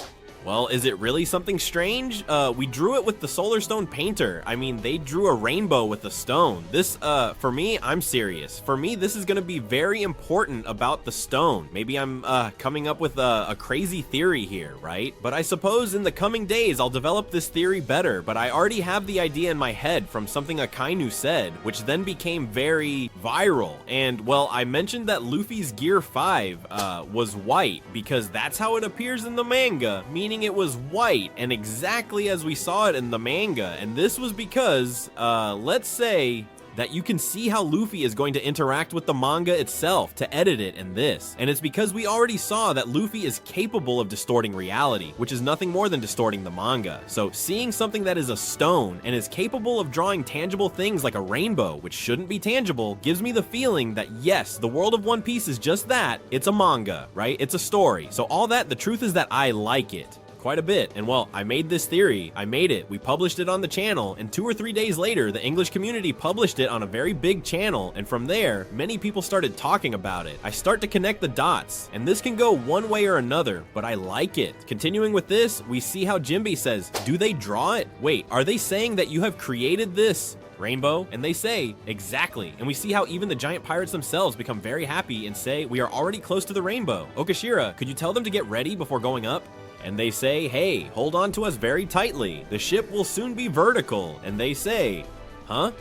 "Well, is it really something strange? We drew it with the Solar Stone painter. I mean, they drew a rainbow with the stone. This, for me, I'm serious. For me, this is gonna be very important about the stone. Maybe I'm, coming up with a crazy theory here, right? But I suppose in the coming days, I'll develop this theory better, but I already have the idea in my head from something Akainu said, which then became very viral. And, well, I mentioned that Luffy's Gear 5, was white, because that's how it appears in the manga, meaning it was white and exactly as we saw it in the manga. And this was because, let's say that you can see how Luffy is going to interact with the manga itself to edit it in this. And it's because we already saw that Luffy is capable of distorting reality, which is nothing more than distorting the manga. So seeing something that is a stone and is capable of drawing tangible things like a rainbow, which shouldn't be tangible, gives me the feeling that yes, the world of One Piece is just that. It's a manga, right? It's a story. So all that, the truth is that I like it quite a bit. And well, I made this theory, I made it, we published it on the channel, and 2 or 3 days later, the English community published it on a very big channel, and from there, many people started talking about it. I start to connect the dots, and this can go one way or another, but I like it. Continuing with this, we see how Jinbe says, "Do they draw it? Wait, are they saying that you have created this rainbow?" And they say, "Exactly." And we see how even the giant pirates themselves become very happy and say, "We are already close to the rainbow. Okashira, could you tell them to get ready before going up?" And they say, hey, hold on to us very tightly. The ship will soon be vertical. And they say, huh?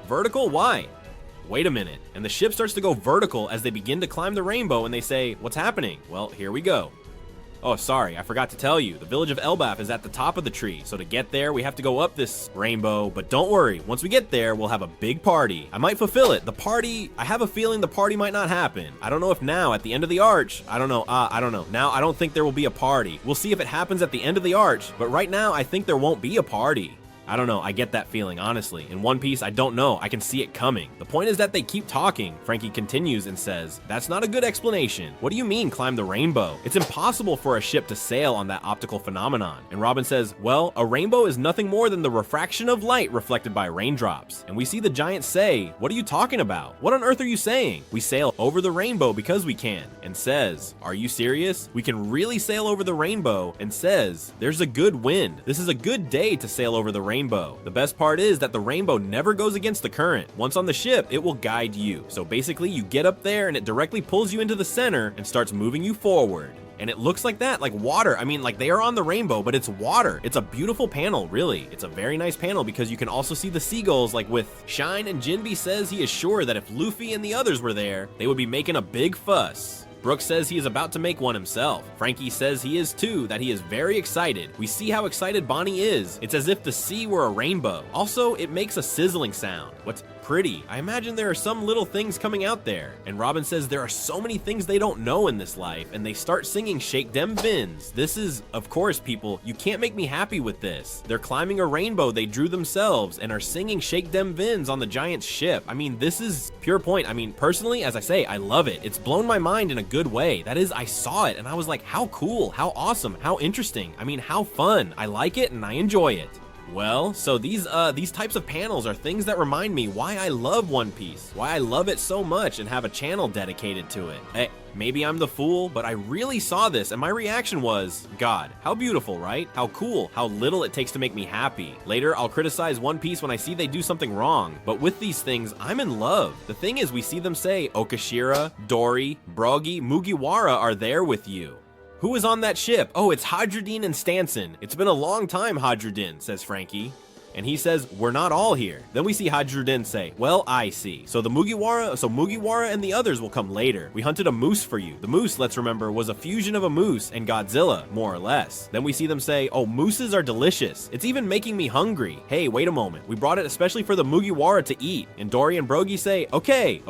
Vertical? Why? Wait a minute. And the ship starts to go vertical as they begin to climb the rainbow, and they say, what's happening? Well, here we go. Oh, sorry, I forgot to tell you. The village of Elbaf is at the top of the tree, so to get there, we have to go up this rainbow. But don't worry, once we get there, we'll have a big party. I might fulfill it. The party, I have a feeling the party might not happen. I don't know if now, at the end of the arch, I don't know. Now, I don't think there will be a party. We'll see if it happens at the end of the arch, but right now, I think there won't be a party. I don't know, I get that feeling, honestly. In One Piece, I don't know, I can see it coming. The point is that they keep talking. Frankie continues and says, that's not a good explanation. What do you mean, climb the rainbow? It's impossible for a ship to sail on that optical phenomenon. And Robin says, well, a rainbow is nothing more than the refraction of light reflected by raindrops. And we see the giant say, what are you talking about? What on earth are you saying? We sail over the rainbow because we can. And says, are you serious? We can really sail over the rainbow. And says, there's a good wind. This is a good day to sail over the rainbow. The best part is that the rainbow never goes against the current. Once on the ship, it will guide you. So basically, you get up there and it directly pulls you into the center and starts moving you forward. And it looks like that, like water. I mean, like they are on the rainbow, but it's water. It's a beautiful panel, really. It's a very nice panel because you can also see the seagulls, like with Shine, and Jinbe says he is sure that if Luffy and the others were there, they would be making a big fuss. Brooks says he is about to make one himself. Frankie says he is too, that he is very excited. We see how excited Bonnie is. It's as if the sea were a rainbow. Also, it makes a sizzling sound. What's pretty? I imagine there are some little things coming out there. And Robin says there are so many things they don't know in this life, and they start singing Shake Dem Vins. This is, of course, people, you can't make me happy with this. They're climbing a rainbow they drew themselves and are singing Shake Dem Vins on the giant's ship. I mean, this is pure point. I mean, personally, as I say, I love it. It's blown my mind in a good way. That is, I saw it and I was like, how cool, how awesome, how interesting. I mean, how fun. I like it and I enjoy it. Well, so these types of panels are things that remind me why I love One Piece, why I love it so much and have a channel dedicated to it. Hey, maybe I'm the fool, but I really saw this and my reaction was, God, how beautiful, right? How cool, how little it takes to make me happy. Later, I'll criticize One Piece when I see they do something wrong, but with these things, I'm in love. The thing is, we see them say, Okashira, Dory, Brogy, Mugiwara are there with you. Who is on that ship? Oh, it's Hadruddin and Stanson. It's been a long time, Hadruddin, says Frankie. And he says, we're not all here. Then we see Hadruddin say, well, I see. So Mugiwara and the others will come later. We hunted a moose for you. The moose, let's remember, was a fusion of a moose and Godzilla, more or less. Then we see them say, oh, mooses are delicious. It's even making me hungry. Hey, wait a moment. We brought it especially for the Mugiwara to eat. And Dory and Brogy say, okay.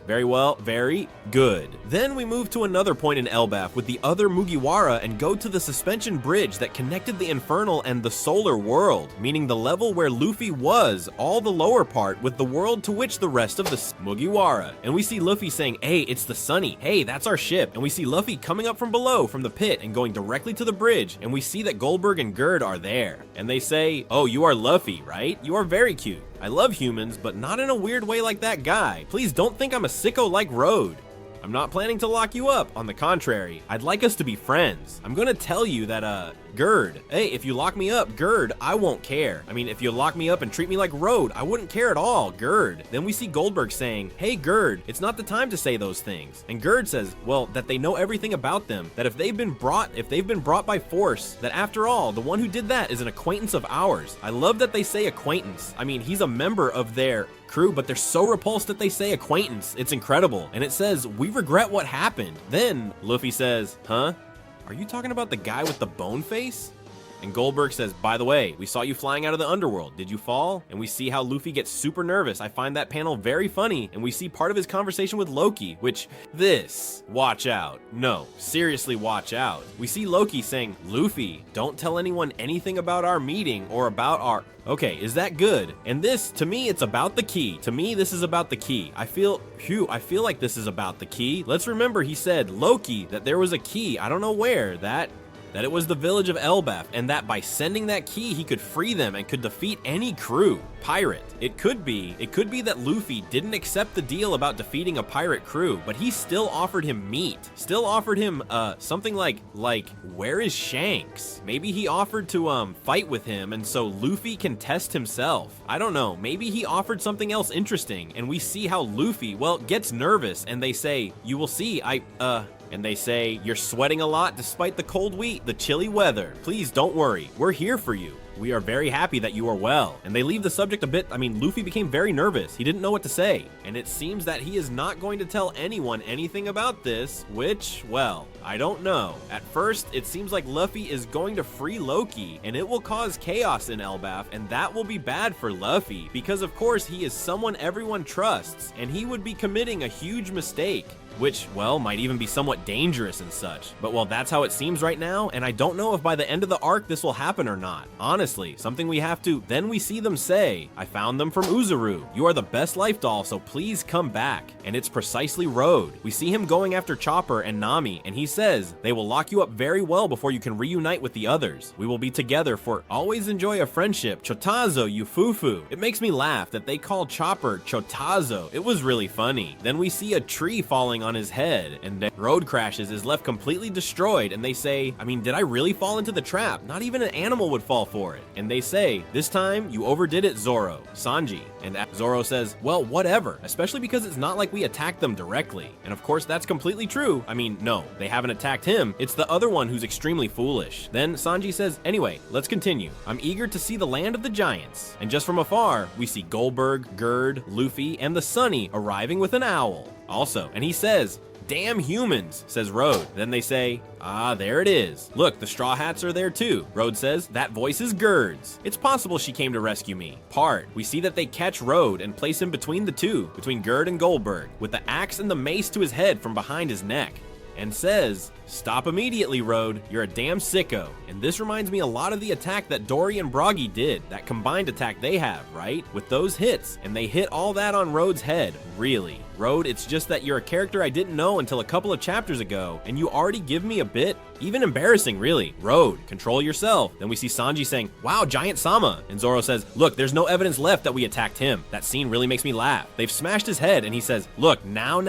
Very well, very good. Then we move to another point in Elbaf with the other Mugiwara and go to the suspension bridge that connected the Infernal and the Solar world, meaning the level where Luffy was, all the lower part, with the world to which the rest of the Mugiwara. And we see Luffy saying, hey, it's the Sunny. Hey, that's our ship. And we see Luffy coming up from below from the pit and going directly to the bridge. And we see that Goldberg and Gerd are there. And they say, oh, you are Luffy, right? You are very cute. I love humans, but not in a weird way like that guy. Please don't think I'm a sicko like Road. I'm not planning to lock you up. On the contrary, I'd like us to be friends. I'm gonna tell you that, Gerd, hey, if you lock me up, Gerd, I won't care. I mean, if you lock me up and treat me like Road, I wouldn't care at all, Gerd. Then we see Goldberg saying, hey, Gerd, it's not the time to say those things. And Gerd says, well, that they know everything about them, that if they've been brought by force, that after all, the one who did that is an acquaintance of ours. I love that they say acquaintance. I mean, he's a member of their crew, but they're so repulsed that they say acquaintance. It's incredible. And it says, we regret what happened. Then Luffy says, huh? Are you talking about the guy with the bone face? And Goldberg says, by the way, we saw you flying out of the underworld. Did you fall? And we see how Luffy gets super nervous. I find that panel very funny. And we see part of his conversation with Loki, which watch out. No, seriously, watch out. We see Loki saying, Luffy, don't tell anyone anything about our meeting or about our... Okay, is that good? And this, to me, it's about the key. To me, this is about the key. I feel like this is about the key. Let's remember he said, Loki, that there was a key. I don't know where, that it was the village of Elbaf, and that by sending that key, he could free them and could defeat any crew. Pirate. It could be that Luffy didn't accept the deal about defeating a pirate crew, but he still offered him meat. Still offered him, something like, where is Shanks? Maybe he offered to, fight with him, and so Luffy can test himself. I don't know. Maybe he offered something else interesting, and we see how Luffy, well, gets nervous, and they say, you will see, and they say, you're sweating a lot despite the cold wheat. hate the chilly weather. Please don't worry, we're here for you. We are very happy that you are well. And they leave the subject a bit. Luffy became very nervous. He didn't know what to say. And it seems that he is not going to tell anyone anything about this, which, well, I don't know. At first, it seems like Luffy is going to free Loki, and it will cause chaos in Elbaf, and that will be bad for Luffy, because of course he is someone everyone trusts, and he would be committing a huge mistake. Which, well, might even be somewhat dangerous and such. But well, that's how it seems right now, and I don't know if by the end of the arc this will happen or not. Honestly, something we have to. Then we see them say, I found them from Uzuru. You are the best life doll, so please come back. And it's precisely Road. We see him going after Chopper and Nami, and he says, they will lock you up very well before you can reunite with the others. We will be together for always enjoy a friendship. Chotazo, you fufu. It makes me laugh that they call Chopper Chotazo. It was really funny. Then we see a tree falling on his head, and then Road crashes, is left completely destroyed, and they say, did I really fall into the trap? Not even an animal would fall for it. And they say, this time you overdid it, Zoro, Sanji. And Zoro says, well, whatever, especially because it's not like we attacked them directly. And of course that's completely true. No, they haven't attacked him. It's the other one who's extremely foolish. Then Sanji says, anyway, let's continue. I'm eager to see the land of the giants. And just from afar, we see Goldberg, Gerd, Luffy, and the Sunny arriving with an owl. Also, and he says, damn humans, says Road. Then they say, ah, there it is. Look, the Straw Hats are there too. Road says, that voice is Gerd's. It's possible she came to rescue me. We see that they catch Road and place him between the two, between Gerd and Goldberg, with the axe and the mace to his head from behind his neck. And says, stop immediately, Road, you're a damn sicko. And this reminds me a lot of the attack that Dory and Broggy did, that combined attack they have, right? With those hits, and they hit all that on Road's head, really. Road, it's just that you're a character I didn't know until a couple of chapters ago, and you already give me a bit, even embarrassing, really. Road, control yourself. Then we see Sanji saying, wow, Giant Sama. And Zoro says, look, there's no evidence left that we attacked him. That scene really makes me laugh. They've smashed his head, and he says, look, now,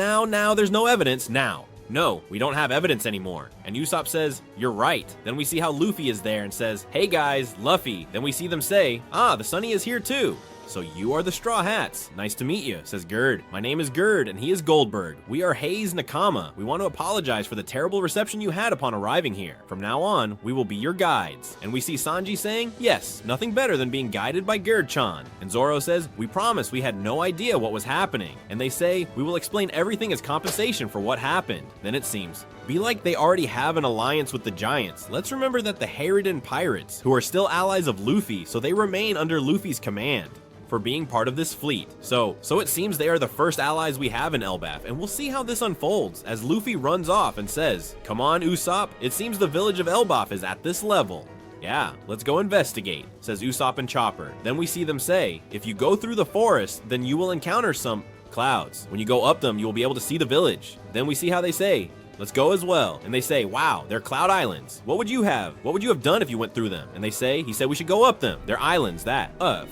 there's no evidence, now. No, we don't have evidence anymore. And Usopp says, you're right. Then we see how Luffy is there and says, hey guys, Luffy. Then we see them say, ah, the Sunny is here too. So you are the Straw Hats. Nice to meet you, says Gerd. My name is Gerd, and he is Goldberg. We are Hayes Nakama. We want to apologize for the terrible reception you had upon arriving here. From now on, we will be your guides. And we see Sanji saying, yes, nothing better than being guided by Gerd-chan. And Zoro says, we promise we had no idea what was happening. And they say, we will explain everything as compensation for what happened. Then it seems, be like they already have an alliance with the Giants. Let's remember that the Harridan Pirates, who are still allies of Luffy, so they remain under Luffy's command for being part of this fleet. So it seems they are the first allies we have in Elbaf, and we'll see how this unfolds as Luffy runs off and says, come on, Usopp, it seems the village of Elbaf is at this level. Yeah, let's go investigate, says Usopp and Chopper. Then we see them say, if you go through the forest, then you will encounter some clouds. When you go up them, you will be able to see the village. Then we see how they say, let's go as well. And they say, wow, they're cloud islands. What would you have done if you went through them? And they say, he said we should go up them. They're islands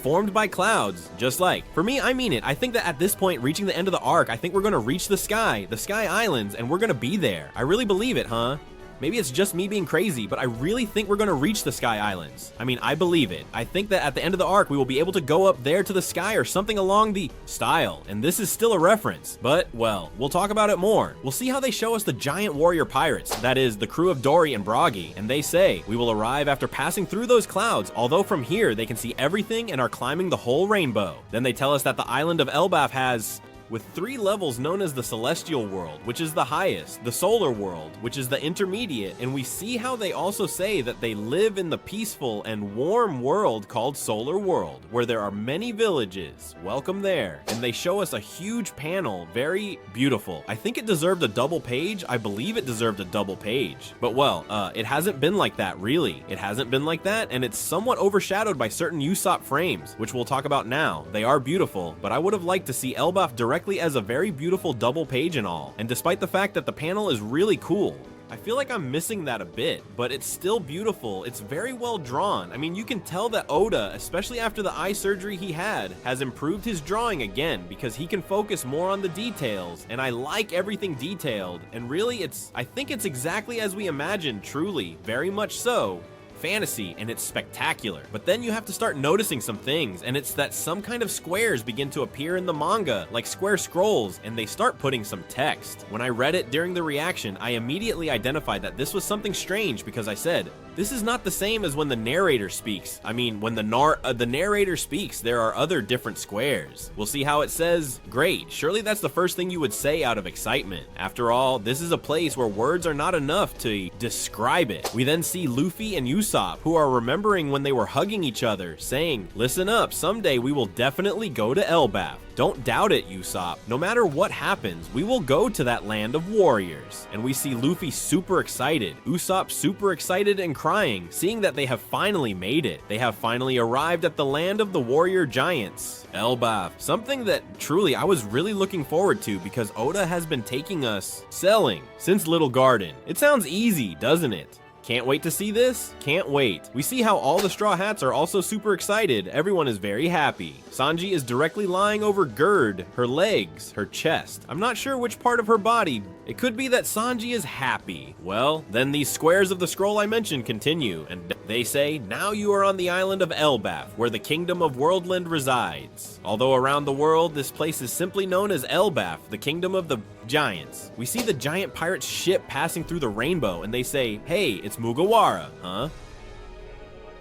formed by clouds, just like. For me, I mean it. I think that at this point, reaching the end of the arc, I think we're gonna reach the sky islands, and we're gonna be there. I really believe it, huh? Maybe it's just me being crazy, but I really think we're gonna reach the Sky Islands. I believe it. I think that at the end of the arc, we will be able to go up there to the sky or something along the style. And this is still a reference, but, well, we'll talk about it more. We'll see how they show us the giant warrior pirates, that is, the crew of Dory and Broggy, and they say, we will arrive after passing through those clouds, although from here they can see everything and are climbing the whole rainbow. Then they tell us that the island of Elbaf has, with 3 levels known as the Celestial World, which is the highest, the Solar World, which is the intermediate, and we see how they also say that they live in the peaceful and warm world called Solar World, where there are many villages. Welcome there. And they show us a huge panel, very beautiful. I think it deserved a double page. I believe it deserved a double page. But well, it hasn't been like that, really. It hasn't been like that, and it's somewhat overshadowed by certain Usopp frames, which we'll talk about now. They are beautiful, but I would have liked to see Elbaf directly as a very beautiful double page and all, and despite the fact that the panel is really cool, I feel like I'm missing that a bit, but it's still beautiful. It's very well drawn. You can tell that Oda, especially after the eye surgery he had, has improved his drawing again because he can focus more on the details, and I like everything detailed, and really I think it's exactly as we imagined, truly, very much so, fantasy, and it's spectacular. But then you have to start noticing some things, and it's that some kind of squares begin to appear in the manga, like square scrolls, and they start putting some text. When I read it during the reaction, I immediately identified that this was something strange because I said, this is not the same as when the narrator speaks. I mean, when the narrator speaks, there are other different squares. We'll see how it says, great, surely that's the first thing you would say out of excitement. After all, this is a place where words are not enough to describe it. We then see Luffy and Usopp, who are remembering when they were hugging each other, saying, listen up, someday we will definitely go to Elbaf. Don't doubt it, Usopp. No matter what happens, we will go to that land of warriors. And we see Luffy super excited, Usopp super excited and crying, seeing that they have finally made it. They have finally arrived at the land of the warrior giants, Elbaf. Something that truly I was really looking forward to because Oda has been taking us selling since Little Garden. It sounds easy, doesn't it? Can't wait to see this? Can't wait. We see how all the Straw Hats are also super excited. Everyone is very happy. Sanji is directly lying over Gerd, her legs, her chest. I'm not sure which part of her body. It could be that Sanji is happy. Well, then these squares of the scroll I mentioned continue, and they say, now you are on the island of Elbaf, where the kingdom of Worldland resides. Although around the world, this place is simply known as Elbaf, the kingdom of the giants. We see the giant pirate ship passing through the rainbow, and they say, hey, it's Mugiwara, huh?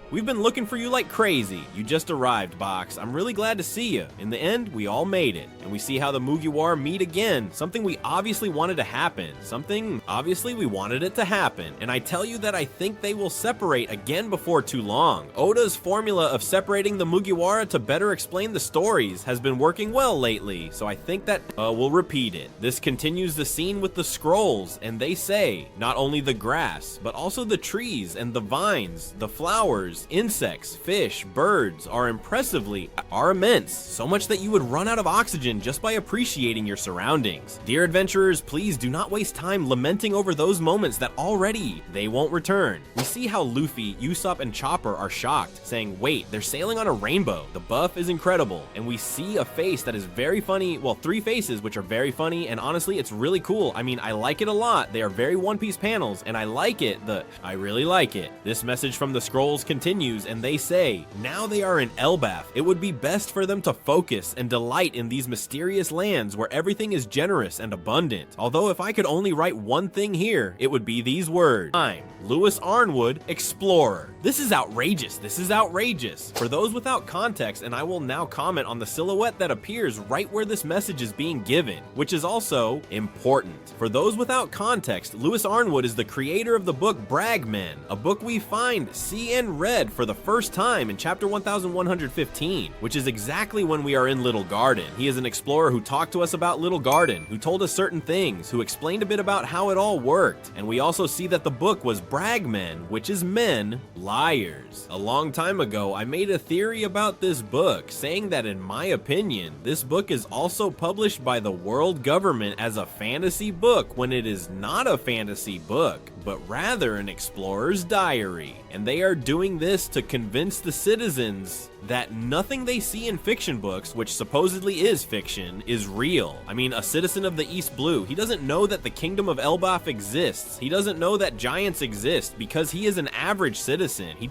We've been looking for you like crazy. You just arrived, Box. I'm really glad to see you. In the end, we all made it. And we see how the Mugiwara meet again. Something we obviously wanted to happen. Something obviously we wanted it to happen. And I tell you that I think they will separate again before too long. Oda's formula of separating the Mugiwara to better explain the stories has been working well lately. So I think that we'll repeat it. This continues the scene with the scrolls. And they say, not only the grass, but also the trees and the vines, the flowers, insects, fish, birds are immense, so much that you would run out of oxygen just by appreciating your surroundings. Dear adventurers, please do not waste time lamenting over those moments that already they won't return. We see how Luffy, Usopp, and Chopper are shocked, saying, wait, they're sailing on a rainbow. The buff is incredible. And we see a face that is very funny, well, 3 faces which are very funny, and honestly, it's really cool. I mean, I like it a lot. They are very One Piece panels, and I like it. I really like it. This message from the scrolls continues, and they say, now they are in Elbaf. It would be best for them to focus and delight in these mysterious lands where everything is generous and abundant. Although if I could only write one thing here, it would be these words. I'm Lewis Arnwood, Explorer. This is outrageous. This is outrageous. For those without context, and I will now comment on the silhouette that appears right where this message is being given, which is also important. For those without context, Lewis Arnwood is the creator of the book Bragmen, a book we find, see, and read for the first time in chapter 1115, which is exactly when we are in Little Garden. He is an explorer who talked to us about Little Garden, who told us certain things, who explained a bit about how it all worked, and we also see that the book was Bragmen, which is men, liars. A long time ago, I made a theory about this book, saying that in my opinion, this book is also published by the world government as a fantasy book when it is not a fantasy book, but rather an explorer's diary. And they are doing this to convince the citizens that nothing they see in fiction books, which supposedly is fiction, is real. I mean, a citizen of the East Blue, he doesn't know that the kingdom of Elbaf exists. He doesn't know that giants exist because he is an average citizen. He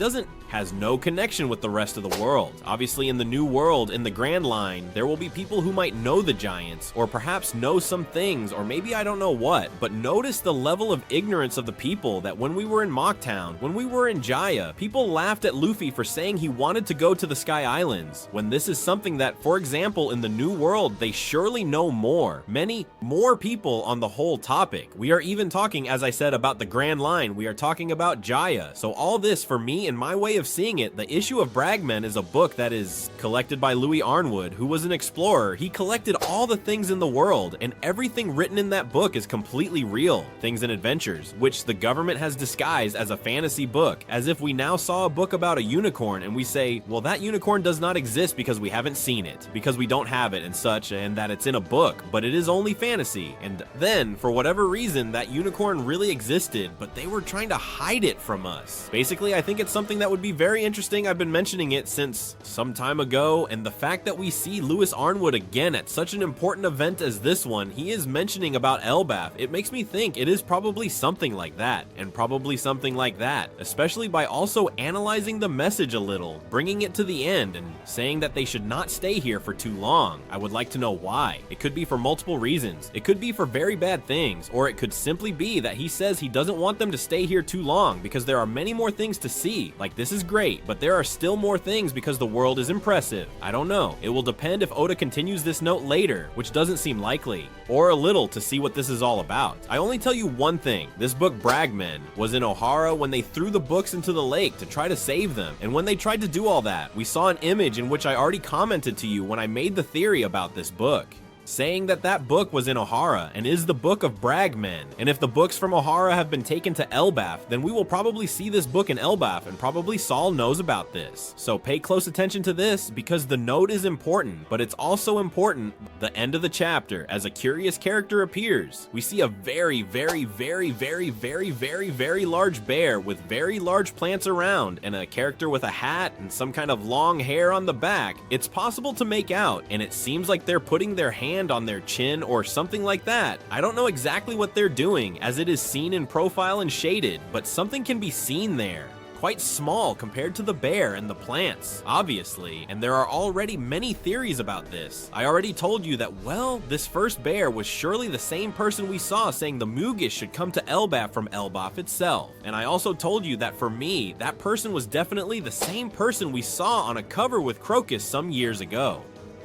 has no connection with the rest of the world. Obviously, in the new world, in the Grand Line, there will be people who might know the giants, or perhaps know some things, or maybe I don't know what, but notice the level of ignorance of the people that when we were in Mocktown, when we were in Jaya, people laughed at Luffy for saying he wanted to go to the Sky Islands, when this is something that, for example, in the new world, they surely know more. Many more people on the whole topic. We are even talking, as I said, about the Grand Line. We are talking about Jaya. So all this, for me, in my way of seeing it, the issue of Bragmen is a book that is collected by Louis Arnwood, who was an explorer. He collected all the things in the world, and everything written in that book is completely real. Things and adventures, which the government has disguised as a fantasy book, as if we now saw a book about a unicorn and we say, well, that unicorn unicorn does not exist because we haven't seen it, because we don't have it and such, and that it's in a book, but it is only fantasy. And then, for whatever reason, that unicorn really existed, but they were trying to hide it from us. Basically, I think it's something that would be very interesting. I've been mentioning it since some time ago, and the fact that we see Lewis Arnwood again at such an important event as this one, he is mentioning about Elbaf, it makes me think it is probably something like that, and probably something like that, especially by also analyzing the message a little, bringing it to the end, and saying that they should not stay here for too long. I would like to know why. It could be for multiple reasons. It could be for very bad things, or it could simply be that he says he doesn't want them to stay here too long because there are many more things to see. Like, this is great, but there are still more things because the world is impressive. I don't know. It will depend if Oda continues this note later, which doesn't seem likely, or a little to see what this is all about. I only tell you one thing. This book Bragmen was in Ohara when they threw the books into the lake to try to save them, and when they tried to do all that, we saw an image in which I already commented to you when I made the theory about this book, saying that that book was in Ohara and is the book of Bragmen. And if the books from Ohara have been taken to Elbaf, then we will probably see this book in Elbaf, and probably Saul knows about this. So pay close attention to this, because the note is important, but it's also important the end of the chapter as a curious character appears. We see a very large bear with very large plants around, and a character with a hat and some kind of long hair on the back. It's possible to make out, and it seems like they're putting their hand on their chin or something like that. I don't know exactly what they're doing, as it is seen in profile and shaded, but something can be seen there. Quite small compared to the bear and the plants, obviously, and there are already many theories about this. I already told you that, well, this first bear was surely the same person we saw saying the Mugish should come to Elbaf from Elbaf itself. And I also told you that for me, that person was definitely the same person we saw on a cover with Crocus some years ago.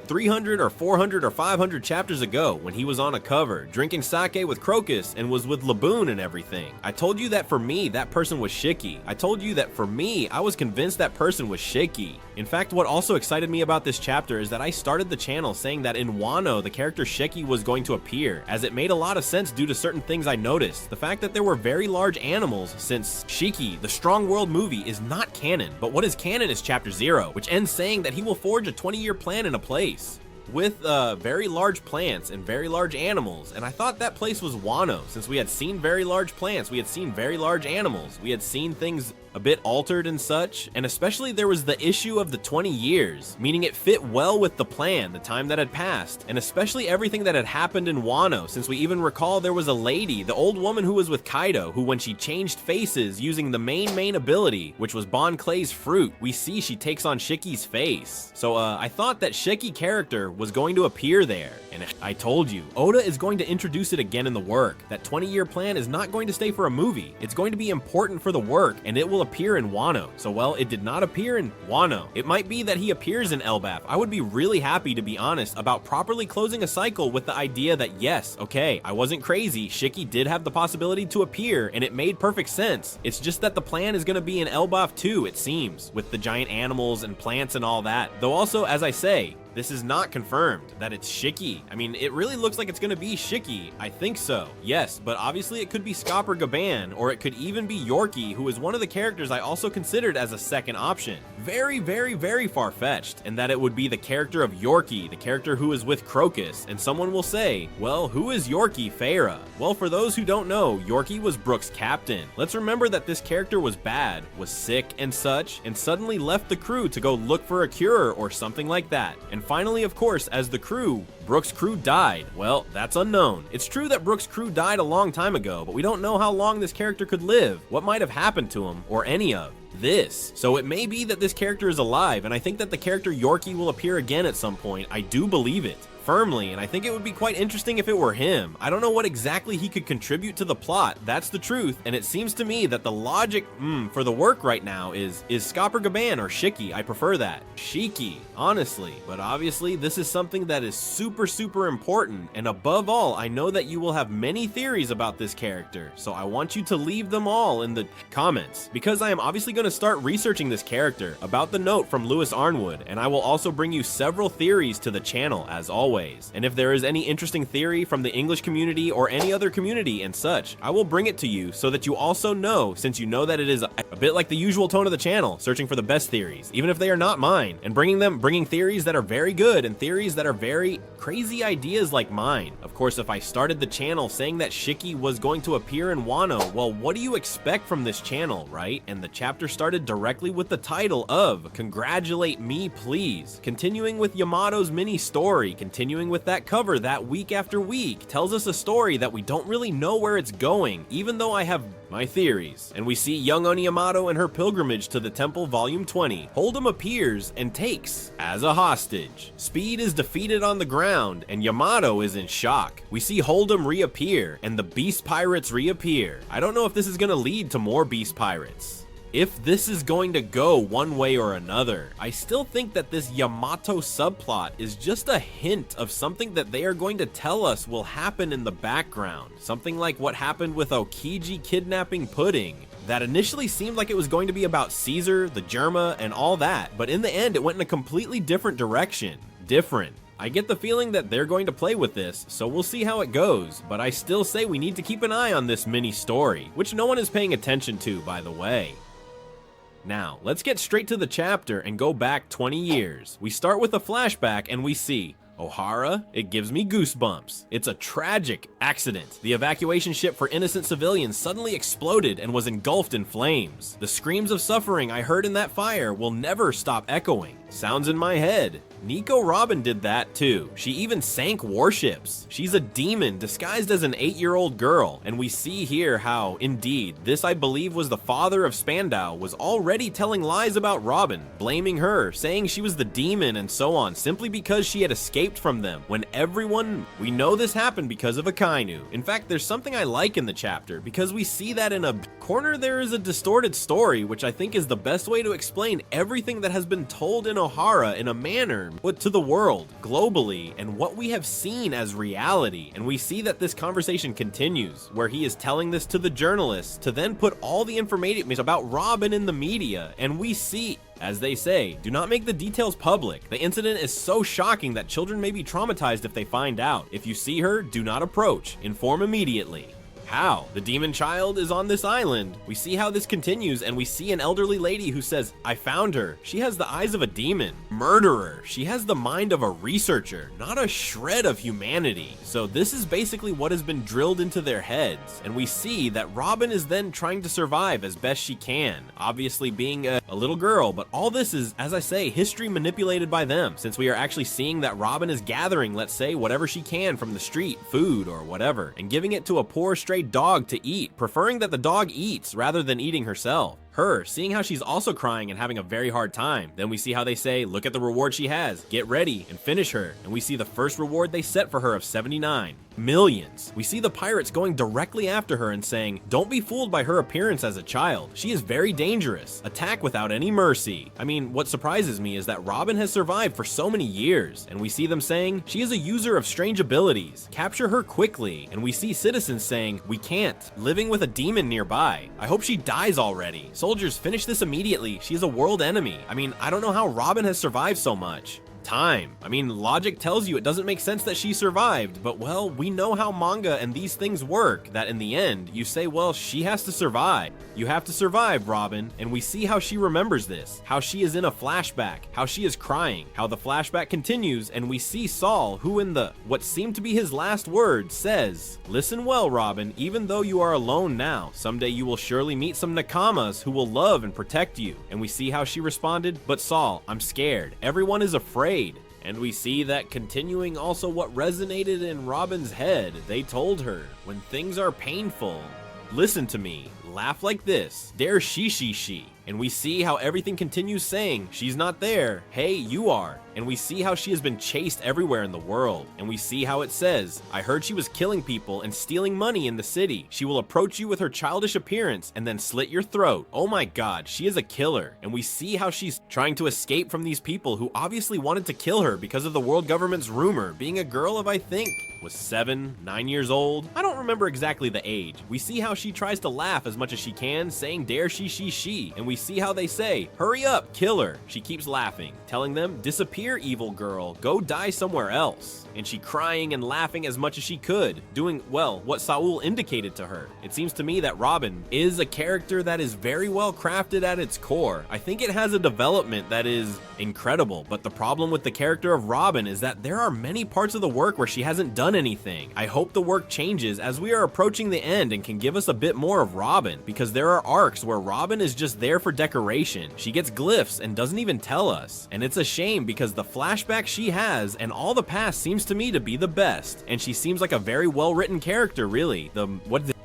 300 or 400 or 500 chapters ago, when he was on a cover, drinking sake with Crocus and was with Laboon and everything. I told you that for me, that person was Shiki. I told you that for me, I was convinced that person was Shiki. In fact, what also excited me about this chapter is that I started the channel saying that in Wano, the character Shiki was going to appear, as it made a lot of sense due to certain things I noticed. The fact that there were very large animals, since Shiki, the Strong World movie, is not canon, but what is canon is chapter 0, which ends saying that he will forge a 20-year plan in a place with very large plants and very large animals, and I thought that place was Wano, since we had seen very large plants, we had seen very large animals, we had seen things a bit altered and such, and especially there was the issue of the 20 years, meaning it fit well with the plan, the time that had passed, and especially everything that had happened in Wano, since we even recall there was a lady, the old woman who was with Kaido, who when she changed faces using the main ability, which was Bon Clay's fruit, we see she takes on Shiki's face. So I thought that Shiki character was going to appear there, and I told you, Oda is going to introduce it again in the work. That 20-year plan is not going to stay for a movie, it's going to be important for the work, and it will appear in Wano. So well, it did not appear in Wano. It might be that he appears in Elbaf. I would be really happy, to be honest, about properly closing a cycle with the idea that yes, okay, I wasn't crazy, Shiki did have the possibility to appear, and it made perfect sense. It's just that the plan is going to be in Elbaf too, it seems, with the giant animals and plants and all that. Though also, as I say, this is not confirmed that it's Shiki. I mean, it really looks like it's gonna be Shiki. I think so. Yes, but obviously it could be Scapper Gaban, or it could even be Yorkie, who is one of the characters I also considered as a second option. Very far-fetched, and that it would be the character of Yorkie, the character who is with Crocus, and someone will say, well, who is Yorkie Feyre? Well, for those who don't know, Yorkie was Brook's captain. Let's remember that this character was bad, was sick and such, and suddenly left the crew to go look for a cure or something like that. And finally, of course, as the crew, Brook's crew died. Well, that's unknown. It's true that Brook's crew died a long time ago, but we don't know how long this character could live, what might have happened to him, or any of this. So it may be that this character is alive, and I think that the character Yorkie will appear again at some point. I do believe it firmly, and I think it would be quite interesting if it were him. I don't know what exactly he could contribute to the plot, that's the truth, and it seems to me that the logic for the work right now is Scapper Gaban or Shiki. I prefer that. Shiki, honestly. But obviously this is something that is super important, and above all, I know that you will have many theories about this character, so I want you to leave them all in the comments, because I am obviously going to start researching this character, about the note from Lewis Arnwood, and I will also bring you several theories to the channel as always. always. And if there is any interesting theory from the English community or any other community and such, I will bring it to you so that you also know, since you know that it is a bit like the usual tone of the channel, searching for the best theories, even if they are not mine, and bringing theories that are very good and theories that are very crazy ideas like mine. Of course, if I started the channel saying that Shiki was going to appear in Wano, well, what do you expect from this channel, right? And the chapter started directly with the title of Congratulate Me Please. Continuing with Yamato's mini story, continuing with that cover that week after week, tells us a story that we don't really know where it's going, even though I have my theories. And we see young Oni Yamato and her pilgrimage to the temple, volume 20. Hold'em appears and takes as a hostage. Speed is defeated on the ground and Yamato is in shock. We see Hold'em reappear and the beast pirates reappear. I don't know if this is gonna lead to more beast pirates. If this is going to go one way or another, I still think that this Yamato subplot is just a hint of something that they are going to tell us will happen in the background. Something like what happened with Okiji kidnapping Pudding. That initially seemed like it was going to be about Caesar, the Germa, and all that, but in the end it went in a completely different direction. I get the feeling that they're going to play with this, so we'll see how it goes, but I still say we need to keep an eye on this mini story, which no one is paying attention to, by the way. Now, let's get straight to the chapter and go back 20 years. We start with a flashback and we see Ohara, it gives me goosebumps. It's a tragic accident. The evacuation ship for innocent civilians suddenly exploded and was engulfed in flames. The screams of suffering I heard in that fire will never stop echoing. Sounds in my head. Nico Robin did that too. She even sank warships. She's a demon disguised as an 8-year-old girl, and we see here how, indeed, this I believe was the father of Spandau was already telling lies about Robin, blaming her, saying she was the demon and so on, simply because she had escaped from them, when we know this happened because of Akainu. In fact, there's something I like in the chapter, because we see that in a corner there is a distorted story, which I think is the best way to explain everything that has been told in Ohara in a manner to the world, globally, and what we have seen as reality. And we see that this conversation continues, where he is telling this to the journalists to then put all the information about Robin in the media, and we see, as they say, do not make the details public. The incident is so shocking that children may be traumatized if they find out. If you see her, do not approach. Inform immediately. How? The demon child is on this island. We see how this continues, and we see an elderly lady who says, I found her. She has the eyes of a demon. Murderer. She has the mind of a researcher, not a shred of humanity. So this is basically what has been drilled into their heads. And we see that Robin is then trying to survive as best she can, obviously being a little girl, but all this is, as I say, history manipulated by them, since we are actually seeing that Robin is gathering, let's say, whatever she can from the street, food or whatever, and giving it to a poor stray dog to eat, preferring that the dog eats rather than eating herself. Her, seeing how she's also crying and having a very hard time. Then we see how they say, look at the reward she has, get ready and finish her. And we see the first reward they set for her of 79 millions. We see the pirates going directly after her and saying, don't be fooled by her appearance as a child. She is very dangerous. Attack without any mercy. I mean, what surprises me is that Robin has survived for so many years. And we see them saying, she is a user of strange abilities. Capture her quickly. And we see citizens saying, we can't. Living with a demon nearby. I hope she dies already. Soldiers, finish this immediately. She is a world enemy. I mean, I don't know how Robin has survived so much. Time. I mean, logic tells you it doesn't make sense that she survived, but well, we know how manga and these things work, that in the end, you say, well, she has to survive. You have to survive, Robin, and we see how she remembers this, how she is in a flashback, how she is crying, how the flashback continues, and we see Saul, who in what seemed to be his last words, says, listen well, Robin, even though you are alone now, someday you will surely meet some nakamas who will love and protect you. And we see how she responded, but Saul, I'm scared. Everyone is afraid. And we see that continuing also what resonated in Robin's head. They told her, when things are painful, listen to me, laugh like this, dare she. And we see how everything continues saying, she's not there, hey, you are. And we see how she has been chased everywhere in the world. And we see how it says, I heard she was killing people and stealing money in the city. She will approach you with her childish appearance and then slit your throat. Oh my god, she is a killer. And we see how she's trying to escape from these people who obviously wanted to kill her because of the world government's rumor. Being a girl of, I think, was 7, 9 years old. I don't remember exactly the age. We see how she tries to laugh as much much as she can, saying dare she, and we see how they say, hurry up, kill her. She keeps laughing, telling them, disappear, evil girl, go die somewhere else. And she crying and laughing as much as she could, doing, well, what Saul indicated to her. It seems to me that Robin is a character that is very well crafted at its core. I think it has a development that is incredible, but the problem with the character of Robin is that there are many parts of the work where she hasn't done anything. I hope the work changes as we are approaching the end and can give us a bit more of Robin, because there are arcs where Robin is just there for decoration. She gets glyphs and doesn't even tell us, and it's a shame because the flashback she has and all the past seems to me to be the best, and she seems like a very well written character, really.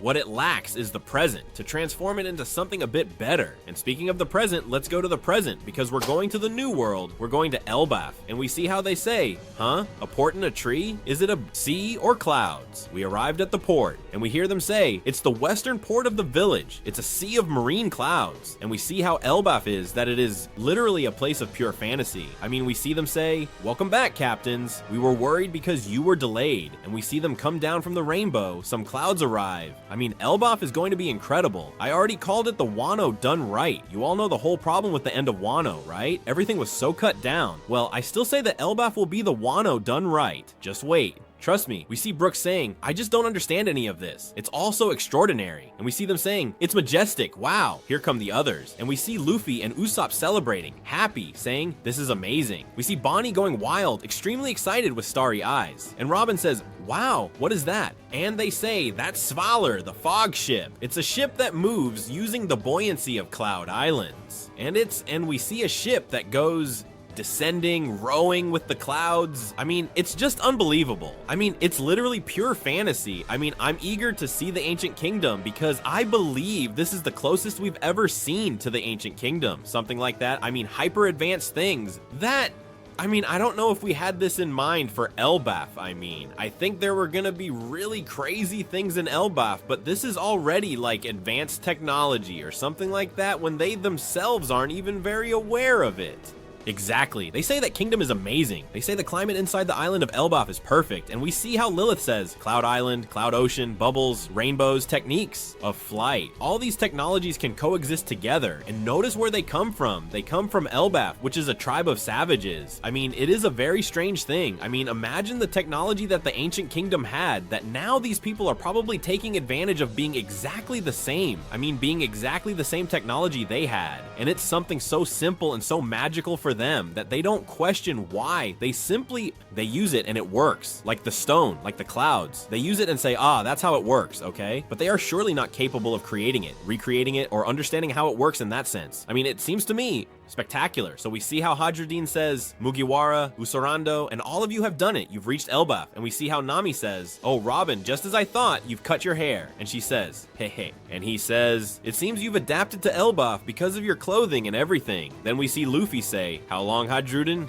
What it lacks is the present, to transform it into something a bit better. And speaking of the present, let's go to the present, because we're going to the new world. We're going to Elbaf, and we see how they say, huh? A port in a tree? Is it a sea or clouds? We arrived at the port, and we hear them say, it's the western port of the village. It's a sea of marine clouds. And we see how Elbaf is, that it is literally a place of pure fantasy. I mean, we see them say, welcome back, captains. We were worried because you were delayed. And we see them come down from the rainbow. Some clouds arrive. I mean, Elbaf is going to be incredible. I already called it the Wano done right. You all know the whole problem with the end of Wano, right? Everything was so cut down. Well, I still say that Elbaf will be the Wano done right. Just wait. Trust me, we see Brooke saying, I just don't understand any of this. It's all so extraordinary. And we see them saying, it's majestic, wow. Here come the others. And we see Luffy and Usopp celebrating, happy, saying, this is amazing. We see Bonnie going wild, extremely excited with starry eyes. And Robin says, wow, what is that? And they say, that's Svalar, the fog ship. It's a ship that moves using the buoyancy of Cloud Islands. And we see a ship that goes descending, rowing with the clouds. I mean, it's just unbelievable. I mean, it's literally pure fantasy. I mean, I'm eager to see the Ancient Kingdom because I believe this is the closest we've ever seen to the Ancient Kingdom. Something like that. I mean, hyper advanced things. I mean, I don't know if we had this in mind for Elbaf. I think there were gonna be really crazy things in Elbaf, but this is already like advanced technology or something like that when they themselves aren't even very aware of it. Exactly. They say that Kingdom is amazing. They say the climate inside the island of Elbaf is perfect, and we see how Lilith says Cloud Island, Cloud Ocean, bubbles, rainbows, techniques of flight. All these technologies can coexist together, and notice where they come from. They come from Elbaf, which is a tribe of savages. I mean, it is a very strange thing. I mean, imagine the technology that the Ancient Kingdom had, that now these people are probably taking advantage of being exactly the same. I mean, being exactly the same technology they had. And it's something so simple and so magical for them that they don't question why. They use it and it works. Like the stone, like the clouds. They use it and say, ah, that's how it works, okay? But they are surely not capable of creating it, recreating it, or understanding how it works in that sense. I mean, it seems to me spectacular. So we see how Hadruddin says, Mugiwara, Usorando, and all of you have done it. You've reached Elbaf. And we see how Nami says, oh, Robin, just as I thought, you've cut your hair. And she says, hey, hey. And he says, it seems you've adapted to Elbaf because of your clothing and everything. Then we see Luffy say, how long, Hadruddin?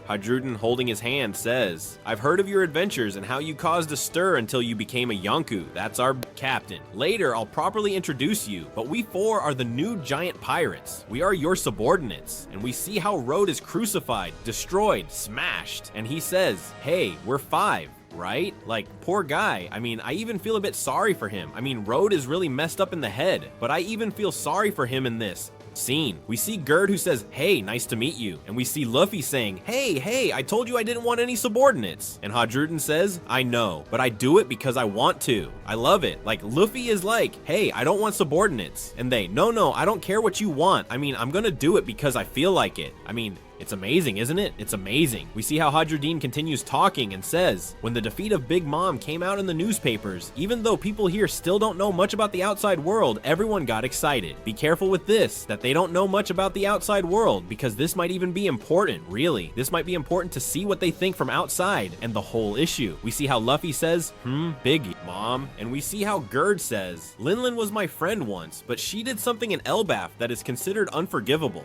Hadruddin, holding his hand, says, I've heard of your adventures and how you caused a stir until you became a Yonku. That's our captain. Later, I'll properly introduce you, but we four are the new giant pirates. We are your subordinates. And we see how Road is crucified, destroyed, smashed. And he says, hey, we're five. Right? Like, poor guy. I mean, I even feel a bit sorry for him. I mean, Road is really messed up in the head, but I even feel sorry for him in this scene. We see Gerd who says, hey, nice to meet you. And we see Luffy saying, hey, I told you I didn't want any subordinates. And Hadruddin says, I know, but I do it because I want to. I love it. Like, Luffy is like, hey, I don't want subordinates. And they, no, I don't care what you want. I mean, I'm gonna do it because I feel like it. I mean, it's amazing, isn't it? It's amazing. We see how Hadruddin continues talking and says, when the defeat of Big Mom came out in the newspapers, even though people here still don't know much about the outside world, everyone got excited. Be careful with this, that they don't know much about the outside world, because this might even be important, really. This might be important to see what they think from outside and the whole issue. We see how Luffy says, Big Mom. And we see how Gerd says, Linlin was my friend once, but she did something in Elbaf that is considered unforgivable.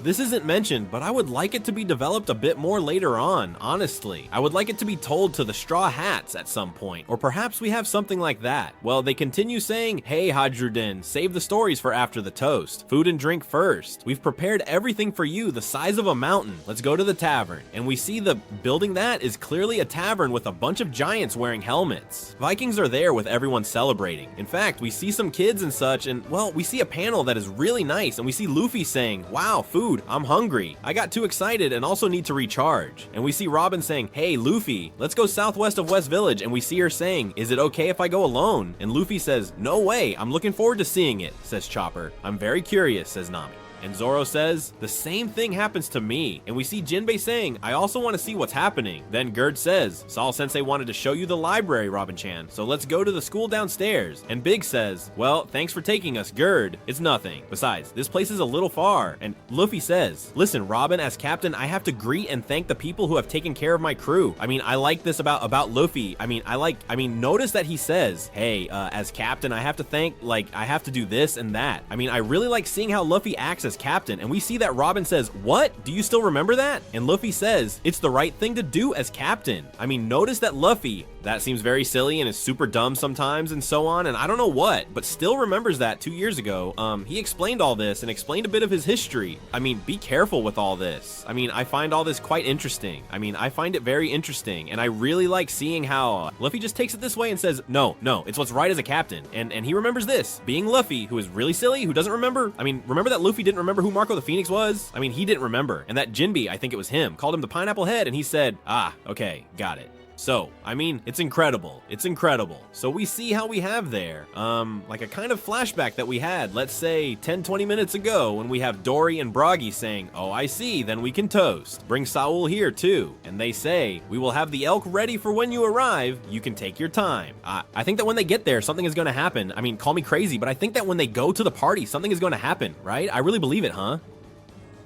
This isn't mentioned, but I would like it to be developed a bit more later on, honestly. I would like it to be told to the Straw Hats at some point, or perhaps we have something like that. Well, they continue saying, hey Hadrudin, save the stories for after the toast. Food and drink first. We've prepared everything for you the size of a mountain. Let's go to the tavern. And we see the building that is clearly a tavern with a bunch of giants wearing helmets. Vikings are there with everyone celebrating. In fact, we see some kids and such, and well, we see a panel that is really nice, and we see Luffy saying, wow, food, I'm hungry. I got too excited and also need to recharge. And we see Robin saying, hey Luffy, let's go southwest of West Village, and we see her saying, is it okay if I go alone? And Luffy says, no way, I'm looking forward to seeing it, says Chopper. I'm very curious, says Nami. And Zoro says, the same thing happens to me. And we see Jinbei saying, I also want to see what's happening. Then Gerd says, Saul Sensei wanted to show you the library, Robin-chan, so let's go to the school downstairs. And Big says, well, thanks for taking us, Gerd. It's nothing. Besides, this place is a little far. And Luffy says, listen, Robin, as captain, I have to greet and thank the people who have taken care of my crew. I mean, I like this about Luffy. I mean, notice that he says, hey, as captain, I have to thank, I have to do this and that. I mean, I really like seeing how Luffy acts as captain, and we see that Robin says, what? Do you still remember that? And Luffy says, it's the right thing to do as captain. I mean, notice that Luffy, that seems very silly and is super dumb sometimes and so on, and I don't know what, but still remembers that 2 years ago. He explained all this and explained a bit of his history. I mean, be careful with all this. I mean, I find all this quite interesting. I mean, I find it very interesting, and I really like seeing how Luffy just takes it this way and says, no, it's what's right as a captain, and he remembers this. Being Luffy, who is really silly, who doesn't remember, I mean, remember that Luffy didn't remember who Marco the Phoenix was? I mean, he didn't remember, and that Jinbe, I think it was him, called him the Pineapple Head, and he said, ah, okay, got it. So, I mean, it's incredible. It's incredible. So we see how we have there, like a kind of flashback that we had, let's say 10-20 minutes ago, when we have Dory and Bragi saying, oh, I see, then we can toast. Bring Saul here too. And they say, we will have the elk ready for when you arrive. You can take your time. I think that when they get there, something is going to happen. I mean, call me crazy, but I think that when they go to the party, something is going to happen, right? I really believe it, huh?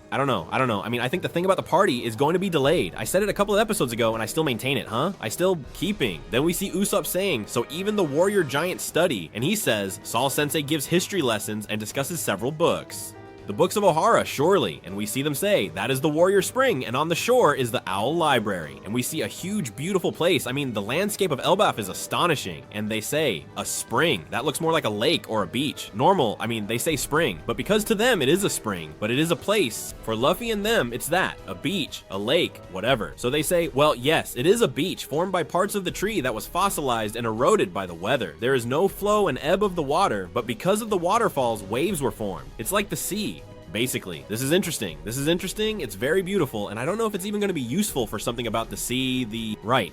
I don't know. I mean, I think the thing about the party is going to be delayed. I said it a couple of episodes ago and I still maintain it, huh? I still keeping. Then we see Usopp saying, so even the warrior giant study. And he says, Saul Sensei gives history lessons and discusses several books. The books of Ohara, surely, and we see them say, that is the Warrior Spring, and on the shore is the Owl Library. And we see a huge, beautiful place. I mean, the landscape of Elbaf is astonishing, and they say, a spring. That looks more like a lake or a beach. Normal, I mean, they say spring, but because to them it is a spring, but it is a place. For Luffy and them, it's that, a beach, a lake, whatever. So they say, well, yes, it is a beach formed by parts of the tree that was fossilized and eroded by the weather. There is no flow and ebb of the water, but because of the waterfalls, waves were formed. It's like the sea. Basically, this is interesting. It's very beautiful, and I don't know if it's even going to be useful for something about the sea,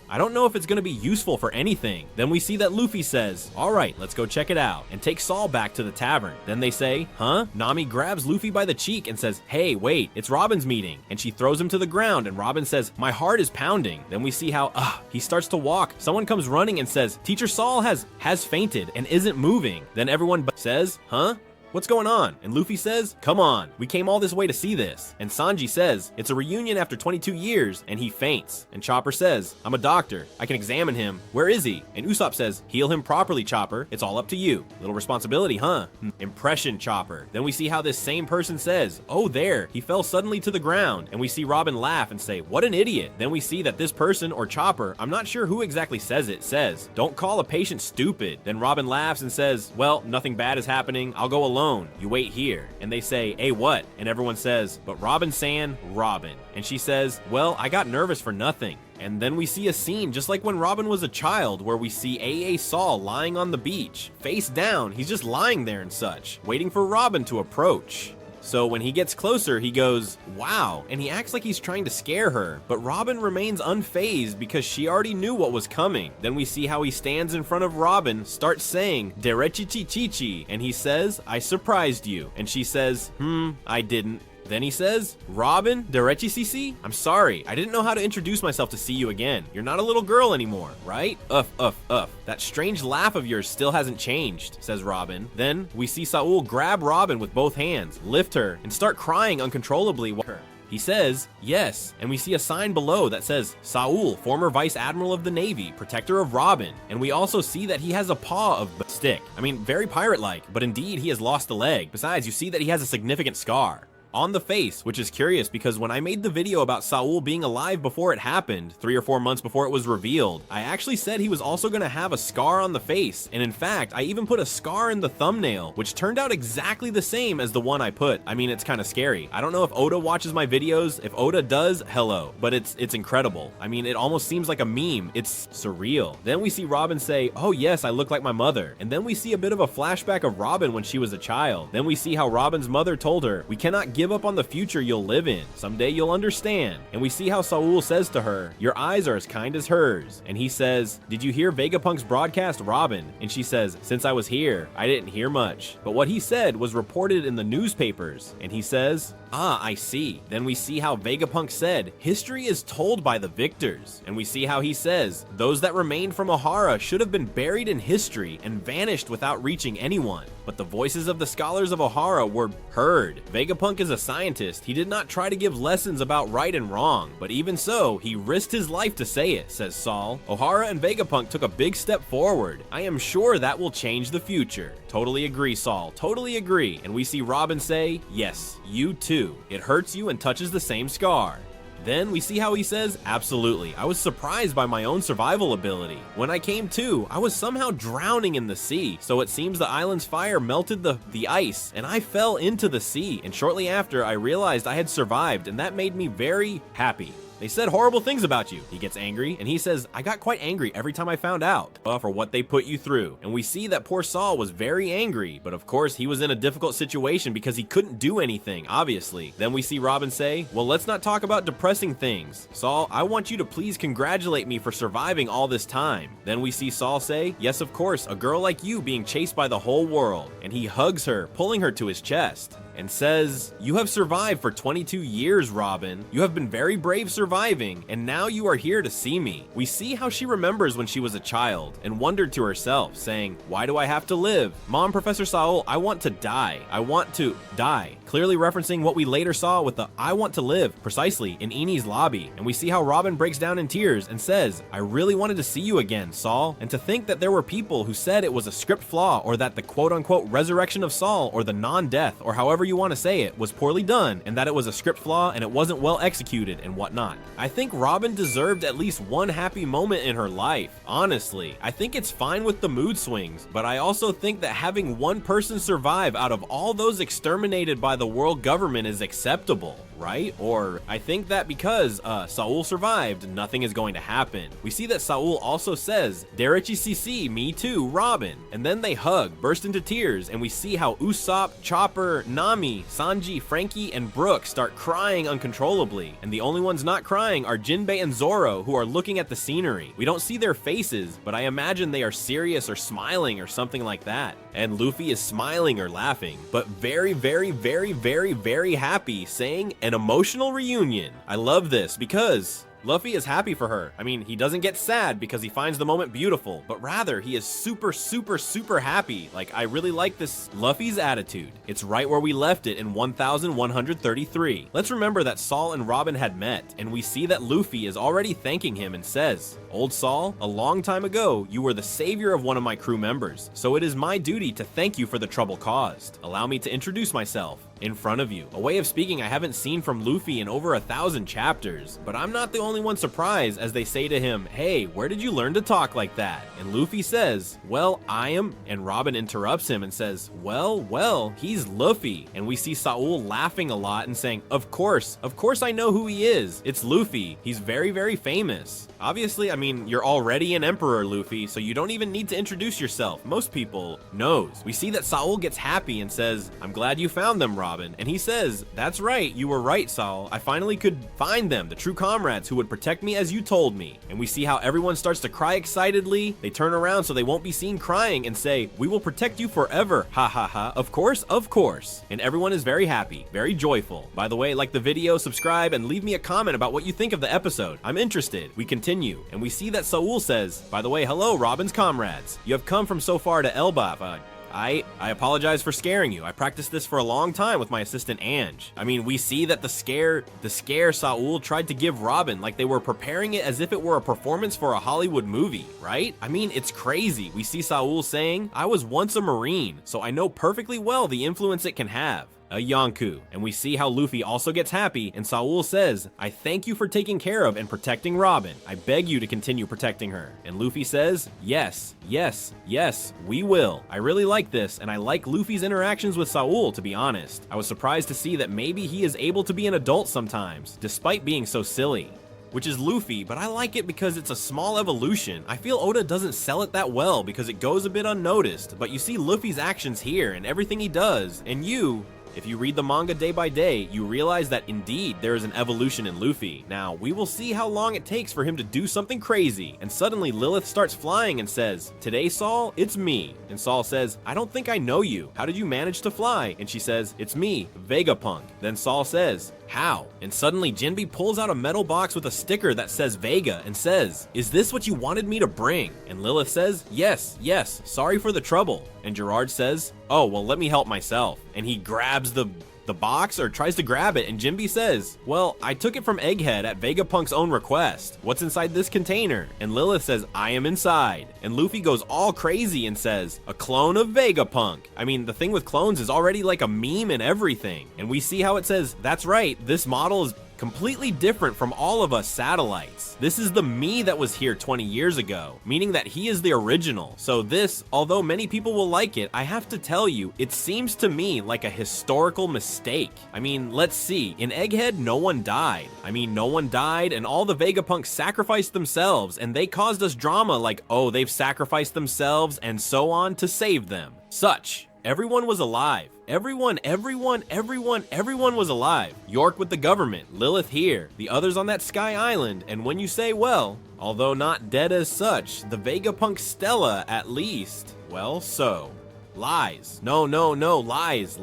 I don't know if it's going to be useful for anything. Then we see that Luffy says, all right, let's go check it out, and take Saul back to the tavern. Then they say, huh? Nami grabs Luffy by the cheek and says, hey, wait, it's Robin's meeting, and she throws him to the ground, and Robin says, my heart is pounding. Then we see how, he starts to walk. Someone comes running and says, Teacher Saul has fainted and isn't moving. Then everyone says, huh? What's going on? And Luffy says, come on, we came all this way to see this. And Sanji says, it's a reunion after 22 years, and he faints. And Chopper says, I'm a doctor, I can examine him. Where is he? And Usopp says, heal him properly, Chopper, it's all up to you. Little responsibility, huh? Impression, Chopper. Then we see how this same person says, oh there, he fell suddenly to the ground. And we see Robin laugh and say, what an idiot. Then we see that this person, or Chopper, I'm not sure who exactly says it, says, don't call a patient stupid. Then Robin laughs and says, well, nothing bad is happening, I'll go alone. You wait here. And they say, hey, what? And everyone says, but Robin-san, Robin. And she says, well, I got nervous for nothing. And then we see a scene just like when Robin was a child, where we see A.A. Saul lying on the beach, face down. He's just lying there and such, waiting for Robin to approach. So when he gets closer, he goes, wow, and he acts like he's trying to scare her, but Robin remains unfazed because she already knew what was coming. Then we see how he stands in front of Robin, starts saying, Derechichichichi, and he says, I surprised you. And she says, I didn't. Then he says, Robin, Derechi Sisi? I'm sorry, I didn't know how to introduce myself to see you again. You're not a little girl anymore, right? That strange laugh of yours still hasn't changed, says Robin. Then we see Saul grab Robin with both hands, lift her, and start crying uncontrollably. He says, yes, and we see a sign below that says, Saul, former Vice Admiral of the Navy, protector of Robin. And we also see that he has a paw of stick. I mean, very pirate-like, but indeed he has lost a leg. Besides, you see that he has a significant scar. on the face, which is curious because when I made the video about Saul being alive before it happened, 3 or 4 months before it was revealed, I actually said he was also going to have a scar on the face, and in fact, I even put a scar in the thumbnail, which turned out exactly the same as the one I put. I mean, it's kind of scary. I don't know if Oda watches my videos. If Oda does, hello, but it's incredible. I mean, it almost seems like a meme. It's surreal. Then we see Robin say, "Oh yes, I look like my mother," and then we see a bit of a flashback of Robin when she was a child. Then we see how Robin's mother told her, "We cannot give up on the future you'll live in. Someday you'll understand." And we see how Saul says to her, "Your eyes are as kind as hers." And he says, "Did you hear Vegapunk's broadcast, Robin?" And she says, "Since I was here, I didn't hear much. But what he said was reported in the newspapers." And he says, "Ah, I see." Then we see how Vegapunk said, "History is told by the victors." And we see how he says, "Those that remained from Ohara should have been buried in history and vanished without reaching anyone. But the voices of the scholars of Ohara were heard." Vegapunk is a scientist. He did not try to give lessons about right and wrong, but even so, he risked his life to say it, says Saul. Ohara and Vegapunk took a big step forward. I am sure that will change the future. Totally agree, Saul. Totally agree. And we see Robin say, "Yes, you too. It hurts you and touches the same scar." Then we see how he says, "Absolutely. I was surprised by my own survival ability. When I came to, I was somehow drowning in the sea. So it seems the island's fire melted the ice and I fell into the sea. And shortly after, I realized I had survived and that made me very happy. They said horrible things about you." He gets angry, and he says, "I got quite angry every time I found out for what they put you through." And we see that poor Saul was very angry, but of course he was in a difficult situation because he couldn't do anything, obviously. Then we see Robin say, "Well, let's not talk about depressing things. Saul, I want you to please congratulate me for surviving all this time." Then we see Saul say, "Yes, of course, a girl like you being chased by the whole world." And he hugs her, pulling her to his chest, and says, "You have survived for 22 years, Robin. You have been very brave surviving, and now you are here to see me." We see how she remembers when she was a child and wondered to herself, saying, "Why do I have to live? Mom, Professor Saul, I want to die. I want to die." Clearly referencing what we later saw with the "I want to live" precisely in Eni's lobby. And we see how Robin breaks down in tears and says, "I really wanted to see you again, Saul. And to think that there were people who said it was a script flaw or that the quote-unquote resurrection of Saul or the non-death or however you want to say it was poorly done and that it was a script flaw and it wasn't well executed and whatnot." I think Robin deserved at least one happy moment in her life. Honestly, I think it's fine with the mood swings, but I also think that having one person survive out of all those exterminated by the world government is acceptable, right? Or I think that because Saul survived, nothing is going to happen. We see that Saul also says, "Derechi Sisi, me too, Robin." And then they hug, burst into tears, and we see how Usopp, Chopper, Nami, Sanji, Frankie, and Brook start crying uncontrollably. And the only ones not crying are Jinbei and Zoro, who are looking at the scenery. We don't see their faces, but I imagine they are serious or smiling or something like that. And Luffy is smiling or laughing, but very, very, very, very, very happy, saying, "An emotional reunion." I love this because Luffy is happy for her. I mean, he doesn't get sad because he finds the moment beautiful, but rather he is super, super, super happy. Like, I really like this Luffy's attitude. It's right where we left it in 1133. Let's remember that Saul and Robin had met, and we see that Luffy is already thanking him and says, "Old Saul, a long time ago, you were the savior of one of my crew members, so it is my duty to thank you for the trouble caused. Allow me to introduce myself in front of you." A way of speaking I haven't seen from Luffy in over 1,000 chapters, but I'm not the only one surprised as they say to him, "Hey, where did you learn to talk like that?" And Luffy says, "Well, I am," and Robin interrupts him and says, well, he's Luffy." And we see Saul laughing a lot and saying, of course I know who he is. It's Luffy. He's very, very famous. Obviously, I mean, you're already an emperor, Luffy, so you don't even need to introduce yourself. Most people knows. We see that Saul gets happy and says, "I'm glad you found them, Robin." And he says, "That's right, you were right, Saul. I finally could find them, the true comrades who would protect me as you told me." And we see how everyone starts to cry excitedly. They turn around so they won't be seen crying and say, "We will protect you forever. Ha ha ha. Of course, of course." And everyone is very happy, very joyful. By the way, like the video, subscribe, and leave me a comment about what you think of the episode. I'm interested. We continue, and we see that Saul says, "By the way, hello, Robin's comrades. You have come from so far to Elbaf. I apologize for scaring you. I practiced this for a long time with my assistant Ange." I mean, we see that the scare Saul tried to give Robin, like they were preparing it as if it were a performance for a Hollywood movie, right? I mean, it's crazy. We see Saul saying, "I was once a Marine, so I know perfectly well the influence it can have." a Yonkou. And we see how Luffy also gets happy, and Saul says, I thank you for taking care of and protecting Robin. I beg you to continue protecting her. And Luffy says, yes, yes, yes, we will. I really like this, and I like Luffy's interactions with Saul, to be honest. I was surprised to see that maybe he is able to be an adult sometimes, despite being so silly. Which is Luffy, but I like it because it's a small evolution. I feel Oda doesn't sell it that well because it goes a bit unnoticed, but you see Luffy's actions here and everything he does, and if you read the manga day by day, you realize that indeed there is an evolution in Luffy. Now, we will see how long it takes for him to do something crazy, and suddenly Lilith starts flying and says, today Saul, it's me. And Saul says, I don't think I know you. How did you manage to fly? And she says, it's me, Vegapunk. Then Saul says, how? And suddenly Jinbe pulls out a metal box with a sticker that says Vega and says, is this what you wanted me to bring? And Lilith says, yes, yes, sorry for the trouble. And Gerard says, oh, well, let me help myself. And he grabs the box, or tries to grab it, and Jinbe says, well, I took it from Egghead at Vegapunk's own request. What's inside this container? And Lilith says, I am inside. And Luffy goes all crazy and says, a clone of Vegapunk. I mean, the thing with clones is already like a meme and everything. And we see how it says, that's right, this model is completely different from all of us satellites. This is the me that was here 20 years ago, meaning that he is the original. So this, although many people will like it, I have to tell you, it seems to me like a historical mistake. I mean, let's see, in Egghead, no one died. No one died, and all the Vegapunks sacrificed themselves, and they caused us drama like, oh, they've sacrificed themselves, and so on to save them. Everyone was alive. Everyone was alive. York with the government, Lilith here, the others on that Sky Island, and when you say, well, although not dead as such, the Vegapunk Stella at least, well, so. Lies. No, lies. The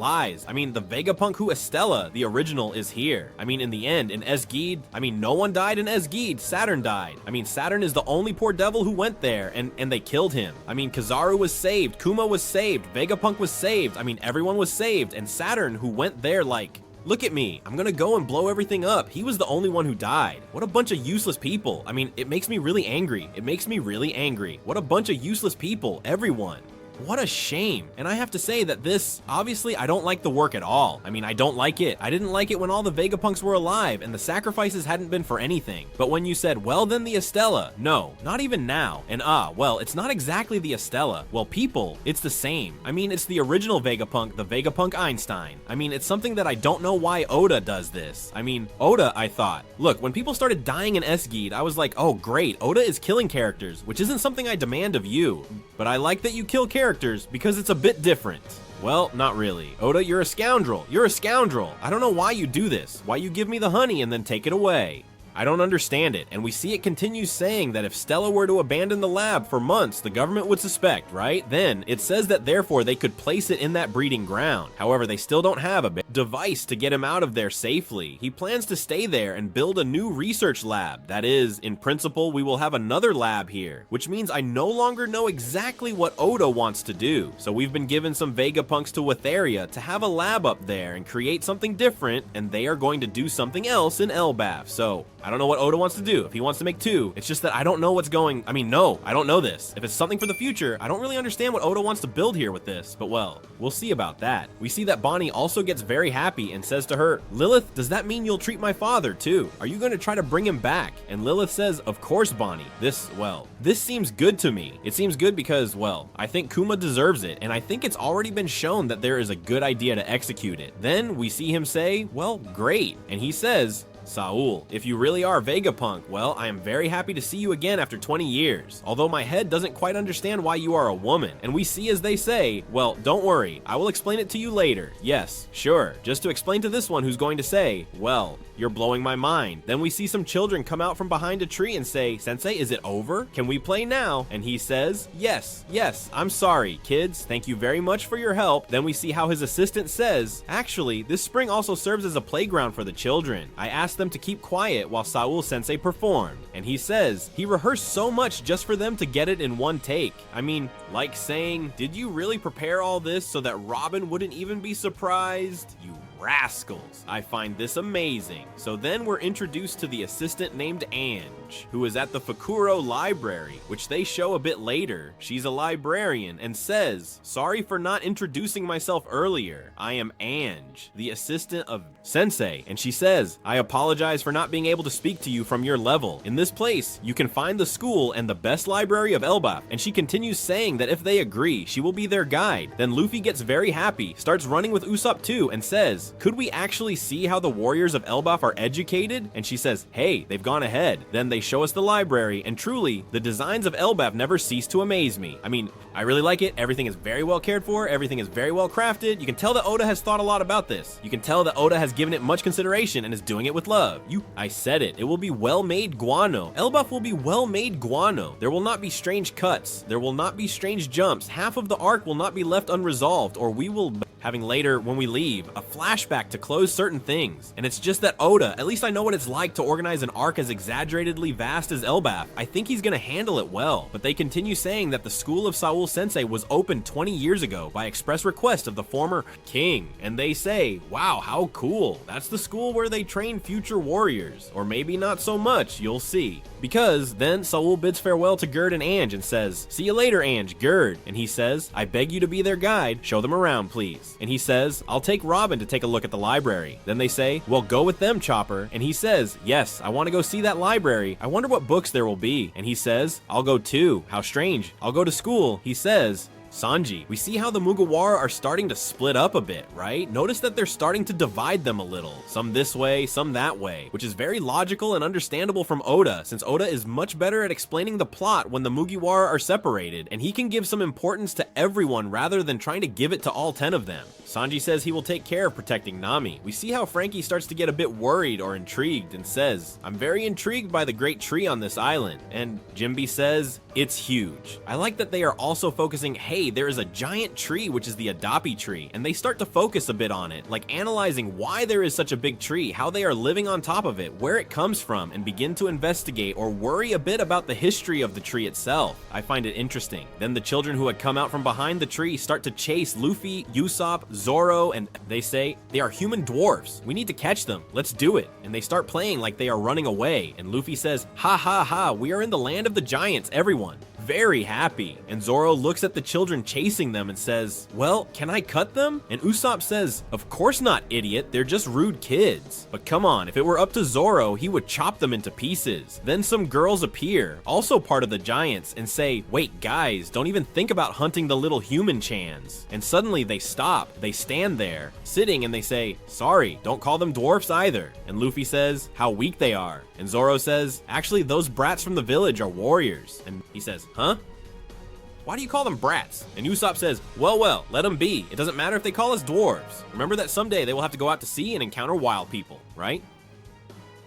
Vegapunk who Estella, the original, is here. In the end, in Esgid, no one died in Esgid, Saturn died. Saturn is the only poor devil who went there, and they killed him. Kizaru was saved, Kuma was saved, Vegapunk was saved, everyone was saved, and Saturn, who went there like, look at me, I'm gonna go and blow everything up. He was the only one who died. What a bunch of useless people. It makes me really angry. What a bunch of useless people, everyone. What a shame. And I have to say that this, obviously, I don't like the work at all. I don't like it. I didn't like it when all the Vegapunks were alive and the sacrifices hadn't been for anything. But when you said, well, then the Estella, no, not even now. And well, it's not exactly the Estella. Well, people, it's the same. It's the original Vegapunk, the Vegapunk Einstein. It's something that I don't know why Oda does this. Oda, I thought. Look, when people started dying in Esgid, I was like, oh, great, Oda is killing characters, which isn't something I demand of you. But I like that you kill characters because it's a bit different. Well, not really. Oda, you're a scoundrel. You're a scoundrel. I don't know why you do this. Why you give me the honey and then take it away. I don't understand it, and we see it continues saying that if Stella were to abandon the lab for months, the government would suspect, right? Then, it says that therefore they could place it in that breeding ground. However, they still don't have a device to get him out of there safely. He plans to stay there and build a new research lab. That is, in principle, we will have another lab here, which means I no longer know exactly what Oda wants to do. So we've been given some Vegapunks to Witheria to have a lab up there and create something different, and they are going to do something else in Elbaf. So, I don't know what Oda wants to do. If he wants to make two, it's just that I don't know what's going. No, I don't know this. If it's something for the future, I don't really understand what Oda wants to build here with this, but well, we'll see about that. We see that Bonnie also gets very happy and says to her, Lilith, does that mean you'll treat my father too? Are you going to try to bring him back? And Lilith says, of course, Bonnie. This seems good to me. It seems good because, well, I think Kuma deserves it, and I think it's already been shown that there is a good idea to execute it. Then we see him say, well, great. And he says, Saul, if you really are Vegapunk, well, I am very happy to see you again after 20 years. Although my head doesn't quite understand why you are a woman. And we see as they say, well, don't worry, I will explain it to you later. Yes, sure, just to explain to this one who's going to say, well, you're blowing my mind. Then we see some children come out from behind a tree and say, Sensei, is it over? Can we play now? And he says, yes, I'm sorry, kids. Thank you very much for your help. Then we see how his assistant says, actually, this spring also serves as a playground for the children. I asked them to keep quiet while Saul Sensei performed. And he says, he rehearsed so much just for them to get it in one take. Like saying, did you really prepare all this so that Robin wouldn't even be surprised? You Rascals. I find this amazing. So then we're introduced to the assistant named Ange, who is at the Fukuro library, which they show a bit later. She's a librarian and says, "Sorry for not introducing myself earlier. I am Ange, the assistant of Sensei." And she says, "I apologize for not being able to speak to you from your level. In this place, you can find the school and the best library of Elbaf." And she continues saying that if they agree, she will be their guide. Then Luffy gets very happy, starts running with Usopp too, and says, "Could we actually see how the warriors of Elbaf are educated?" And she says, "Hey, they've gone ahead." Then they show us the library, and truly, the designs of Elbaf never cease to amaze me. I mean, I really like it. Everything is very well cared for. Everything is very well crafted. You can tell that Oda has thought a lot about this. You can tell that Oda has given it much consideration and is doing it with love. I said it. It will be well-made guano. Elbaf will be well-made guano. There will not be strange cuts. There will not be strange jumps. Half of the arc will not be left unresolved, or we will having later, when we leave, a flashback to close certain things. And it's just that Oda, at least I know what it's like to organize an arc as exaggeratedly vast as Elbaf. I think he's gonna handle it well. But they continue saying that the school of Saul Sensei was opened 20 years ago by express request of the former king. And they say, wow, how cool. That's the school where they train future warriors. Or maybe not so much, you'll see. Because then Saul bids farewell to Gerd and Ange and says, "See you later, Ange, Gerd." And he says, "I beg you to be their guide. Show them around, please." And he says, "I'll take Robin to take a look at the library." Then they say, "Well, go with them, Chopper." And he says, "Yes, I want to go see that library. I wonder what books there will be." And he says, "I'll go too. How strange. I'll go to school." He says, Sanji. We see how the Mugiwara are starting to split up a bit, right? Notice that they're starting to divide them a little. Some this way, some that way, which is very logical and understandable from Oda, since Oda is much better at explaining the plot when the Mugiwara are separated, and he can give some importance to everyone rather than trying to give it to all 10 of them. Sanji says he will take care of protecting Nami. We see how Frankie starts to get a bit worried or intrigued and says, "I'm very intrigued by the great tree on this island." And Jinbe says, "It's huge." I like that they are also focusing, hey, there is a giant tree, which is the Adapi tree, and they start to focus a bit on it, like analyzing why there is such a big tree, how they are living on top of it, where it comes from, and begin to investigate or worry a bit about the history of the tree itself. I find it interesting. Then the children who had come out from behind the tree start to chase Luffy, Usopp, Zoro, and they say, "They are human dwarfs. We need to catch them. Let's do it." And they start playing like they are running away, and Luffy says, "Ha ha ha, we are in the land of the giants, everyone." Very happy. And Zoro looks at the children chasing them and says, "Well, can I cut them?" And Usopp says, "Of course not, idiot. They're just rude kids." But come on, if it were up to Zoro, he would chop them into pieces. Then some girls appear, also part of the giants, and say, "Wait, guys, don't even think about hunting the little human Chans." And suddenly they stop. They stand there, sitting, and they say, "Sorry, don't call them dwarfs either." And Luffy says, "How weak they are." And Zoro says, "Actually, those brats from the village are warriors." And he says, "Huh? Why do you call them brats?" And Usopp says, well, let them be. It doesn't matter if they call us dwarves. Remember that someday they will have to go out to sea and encounter wild people, right?"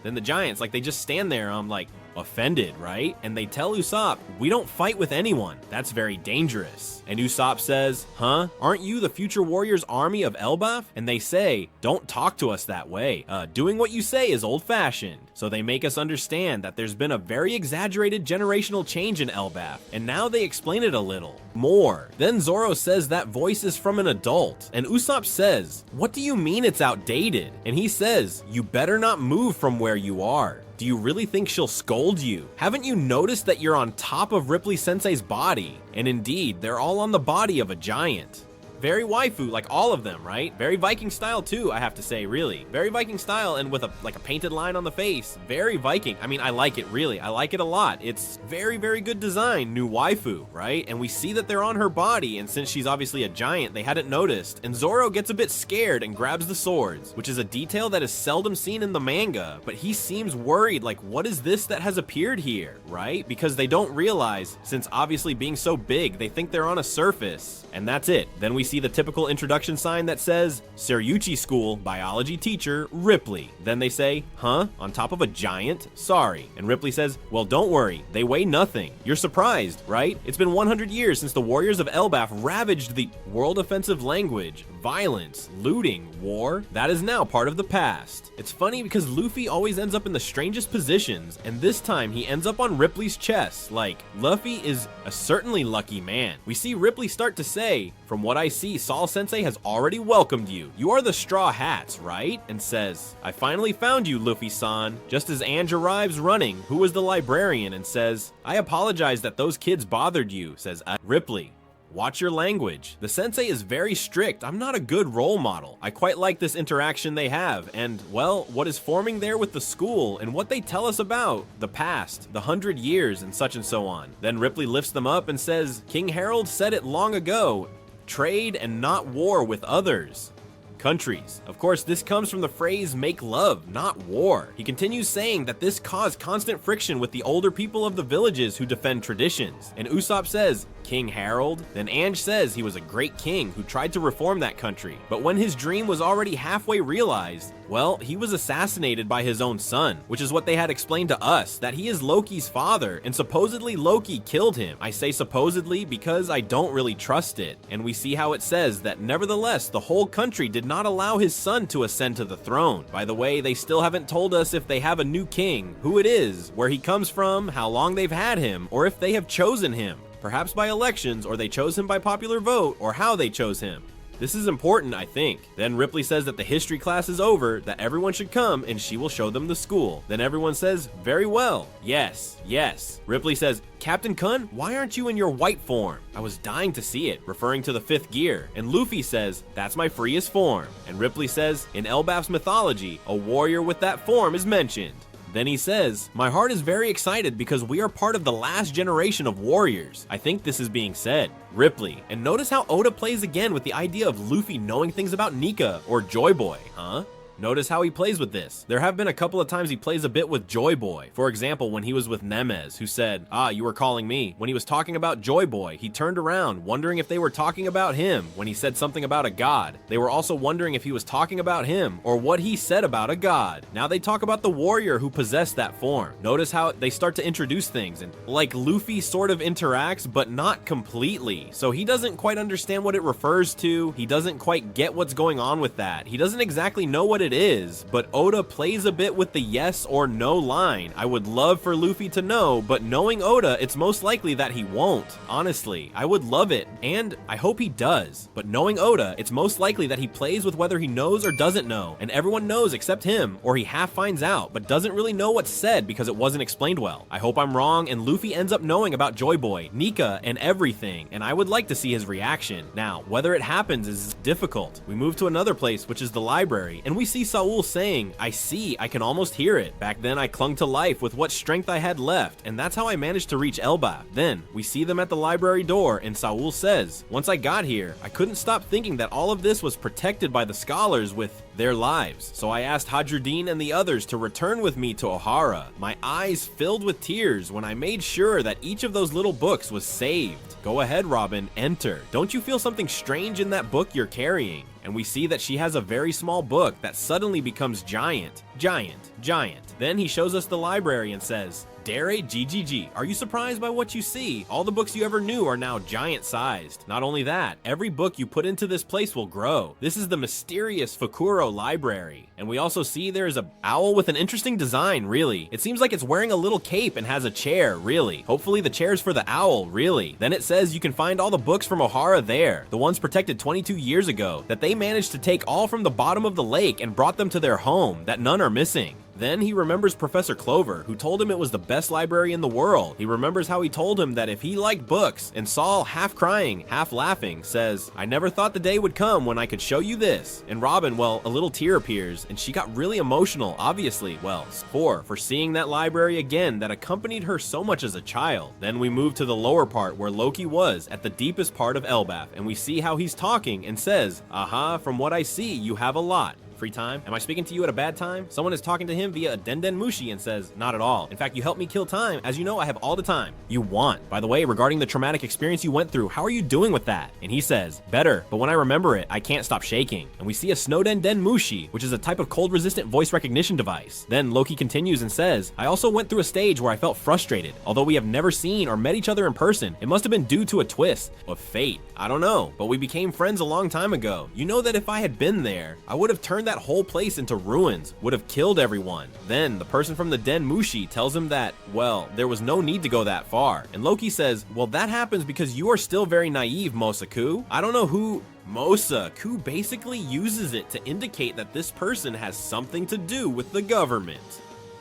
Then the giants, like, they just stand there, like, offended, right? And they tell Usopp, "We don't fight with anyone. That's very dangerous." And Usopp says, "Huh? Aren't you the future warriors army of Elbaf?" And they say, "Don't talk to us that way. Doing what you say is old-fashioned." So they make us understand that there's been a very exaggerated generational change in Elbaf, and now they explain it a little more. Then Zoro says that voice is from an adult, and Usopp says, "What do you mean it's outdated?" And he says, "You better not move from where you are. Do you really think she'll scold you? Haven't you noticed that you're on top of Ripley Sensei's body?" And indeed, they're all on the body of a giant. Very waifu, like all of them, right? Very Viking style too, I have to say, really. Very Viking style, and with a painted line on the face. Very Viking. I mean, I like it, really. I like it a lot. It's very, very good design, new waifu, right? And we see that they're on her body, and since she's obviously a giant, they hadn't noticed. And Zoro gets a bit scared and grabs the swords, which is a detail that is seldom seen in the manga, but he seems worried, like, what is this that has appeared here, right? Because they don't realize, since obviously being so big, they think they're on a surface. And that's it. Then we see the typical introduction sign that says, "Seryuchi School, Biology Teacher, Ripley." Then they say, "Huh? On top of a giant? Sorry." And Ripley says, "Well, don't worry. They weigh nothing. You're surprised, right? It's been 100 years since the warriors of Elbaf ravaged the world offensive language, violence, looting, war, that is now part of the past. It's funny because Luffy always ends up in the strangest positions, and this time he ends up on Ripley's chest. Like, Luffy is a certainly lucky man. We see Ripley start to say, "From what I see, Saul Sensei has already welcomed you. You are the Straw Hats, right?" And says, "I finally found you, Luffy-san." Just as Ange arrives running, who was the librarian, and says, "I apologize that those kids bothered you," says Ripley, "Watch your language. The sensei is very strict. I'm not a good role model." I quite like this interaction they have, and, well, what is forming there with the school, and what they tell us about the past, the 100 years, and such and so on. Then Ripley lifts them up and says, "King Harold said it long ago, trade and not war with others. Countries." Of course, this comes from the phrase "make love, not war." He continues saying that this caused constant friction with the older people of the villages who defend traditions. And Usopp says, "King Harold?" Then Ange says he was a great king who tried to reform that country. But when his dream was already halfway realized, well, he was assassinated by his own son, which is what they had explained to us, that he is Loki's father, and supposedly Loki killed him. I say supposedly because I don't really trust it. And we see how it says that nevertheless, the whole country did not allow his son to ascend to the throne. By the way, they still haven't told us if they have a new king, who it is, where he comes from, how long they've had him, or if they have chosen him. Perhaps by elections, or they chose him by popular vote, or how they chose him. This is important, I think. Then Ripley says that the history class is over, that everyone should come, and she will show them the school. Then everyone says, "Very well. Yes, yes." Ripley says, "Captain Kun, why aren't you in your white form? I was dying to see it," referring to the 5th gear. And Luffy says, "That's my freest form." And Ripley says, "In Elbaph's mythology, a warrior with that form is mentioned." Then he says, "My heart is very excited because we are part of the last generation of warriors." I think this is being said. Ripley. And notice how Oda plays again with the idea of Luffy knowing things about Nika or Joy Boy, huh? Notice how he plays with this. There have been a couple of times he plays a bit with Joy Boy. For example, when he was with Nemez, who said, "Ah, you were calling me." When he was talking about Joy Boy, he turned around, wondering if they were talking about him when he said something about a god. They were also wondering if he was talking about him or what he said about a god. Now they talk about the warrior who possessed that form. Notice how they start to introduce things, and like Luffy sort of interacts, but not completely. So he doesn't quite understand what it refers to. He doesn't quite get what's going on with that. He doesn't exactly know what it is, but Oda plays a bit with the yes or no line. I would love for Luffy to know, but knowing Oda, it's most likely that he won't. Honestly, I would love it, and I hope he does. But knowing Oda, it's most likely that he plays with whether he knows or doesn't know, and everyone knows except him, or he half finds out, but doesn't really know what's said because it wasn't explained well. I hope I'm wrong, and Luffy ends up knowing about Joy Boy, Nika, and everything, and I would like to see his reaction. Now, whether it happens is difficult. We move to another place, which is the library, and we see Saul saying, "I see, I can almost hear it. Back then I clung to life with what strength I had left, and that's how I managed to reach Elbaf." Then we see them at the library door, and Saul says, "Once I got here, I couldn't stop thinking that all of this was protected by the scholars with their lives. So I asked Hadruddin and the others to return with me to Ohara. My eyes filled with tears when I made sure that each of those little books was saved. Go ahead, Robin, enter. Don't you feel something strange in that book you're carrying?" And we see that she has a very small book that suddenly becomes giant, giant, giant. Then he shows us the library and says, "Dere GGG, are you surprised by what you see? All the books you ever knew are now giant-sized. Not only that, every book you put into this place will grow. This is the mysterious Fukuro library." And we also see there is an owl with an interesting design, really. It seems like it's wearing a little cape and has a chair, really. Hopefully the chair's for the owl, really. Then it says you can find all the books from Ohara there, the ones protected 22 years ago, that they managed to take all from the bottom of the lake and brought them to their home, that none are missing. Then he remembers Professor Clover, who told him it was the best library in the world. He remembers how he told him that if he liked books, and Saul, half crying, half laughing, says, "I never thought the day would come when I could show you this." And Robin, well, a little tear appears, and she got really emotional, obviously, well, for seeing that library again that accompanied her so much as a child. Then we move to the lower part where Loki was, at the deepest part of Elbaf, and we see how he's talking and says, "Aha, from what I see, you have a lot." Free time? Am I speaking to you at a bad time? Someone is talking to him via a Denden Mushi and says, not at all. In fact, you helped me kill time. As you know, I have all the time you want. By the way, regarding the traumatic experience you went through, how are you doing with that? And he says, better, but when I remember it, I can't stop shaking. And we see a Snow Denden Mushi, which is a type of cold-resistant voice recognition device. Then Loki continues and says, I also went through a stage where I felt frustrated. Although we have never seen or met each other in person, it must have been due to a twist of fate. I don't know, but we became friends a long time ago. You know that if I had been there, I would have turned that whole place into ruins, would have killed everyone. Then the person from the Den Mushi tells him that, well, there was no need to go that far. And Loki says, well, that happens because you are still very naive, Mosaku. I don't know who Mosaku basically uses it to indicate that this person has something to do with the government,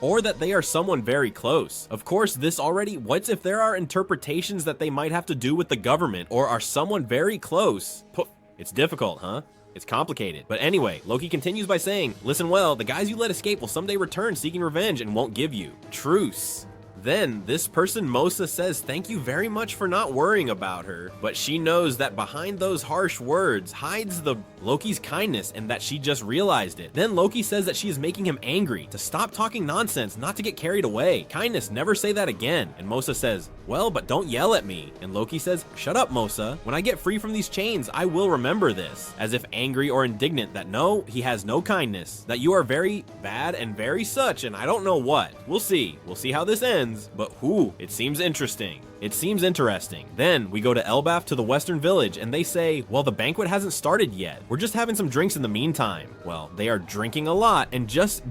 or that they are someone very close. Of course, this already, what if there are interpretations that they might have to do with the government or are someone very close? It's difficult, huh? It's complicated. But anyway, Loki continues by saying, listen well, the guys you let escape will someday return seeking revenge and won't give you. Truce. Then this person, Mosa, says thank you very much for not worrying about her, but she knows that behind those harsh words hides the Loki's kindness and that she just realized it. Then Loki says that she is making him angry, to stop talking nonsense, not to get carried away. Kindness, never say that again. And Mosa says, well, but don't yell at me. And Loki says, shut up, Mosa. When I get free from these chains, I will remember this. As if angry or indignant that no, he has no kindness, that you are very bad and very such, and I don't know what. We'll see. We'll see how this ends. But whoo, it seems interesting. It seems interesting. Then we go to Elbaf, to the western village, and they say, well, the banquet hasn't started yet. We're just having some drinks in the meantime. Well, they are drinking a lot, and just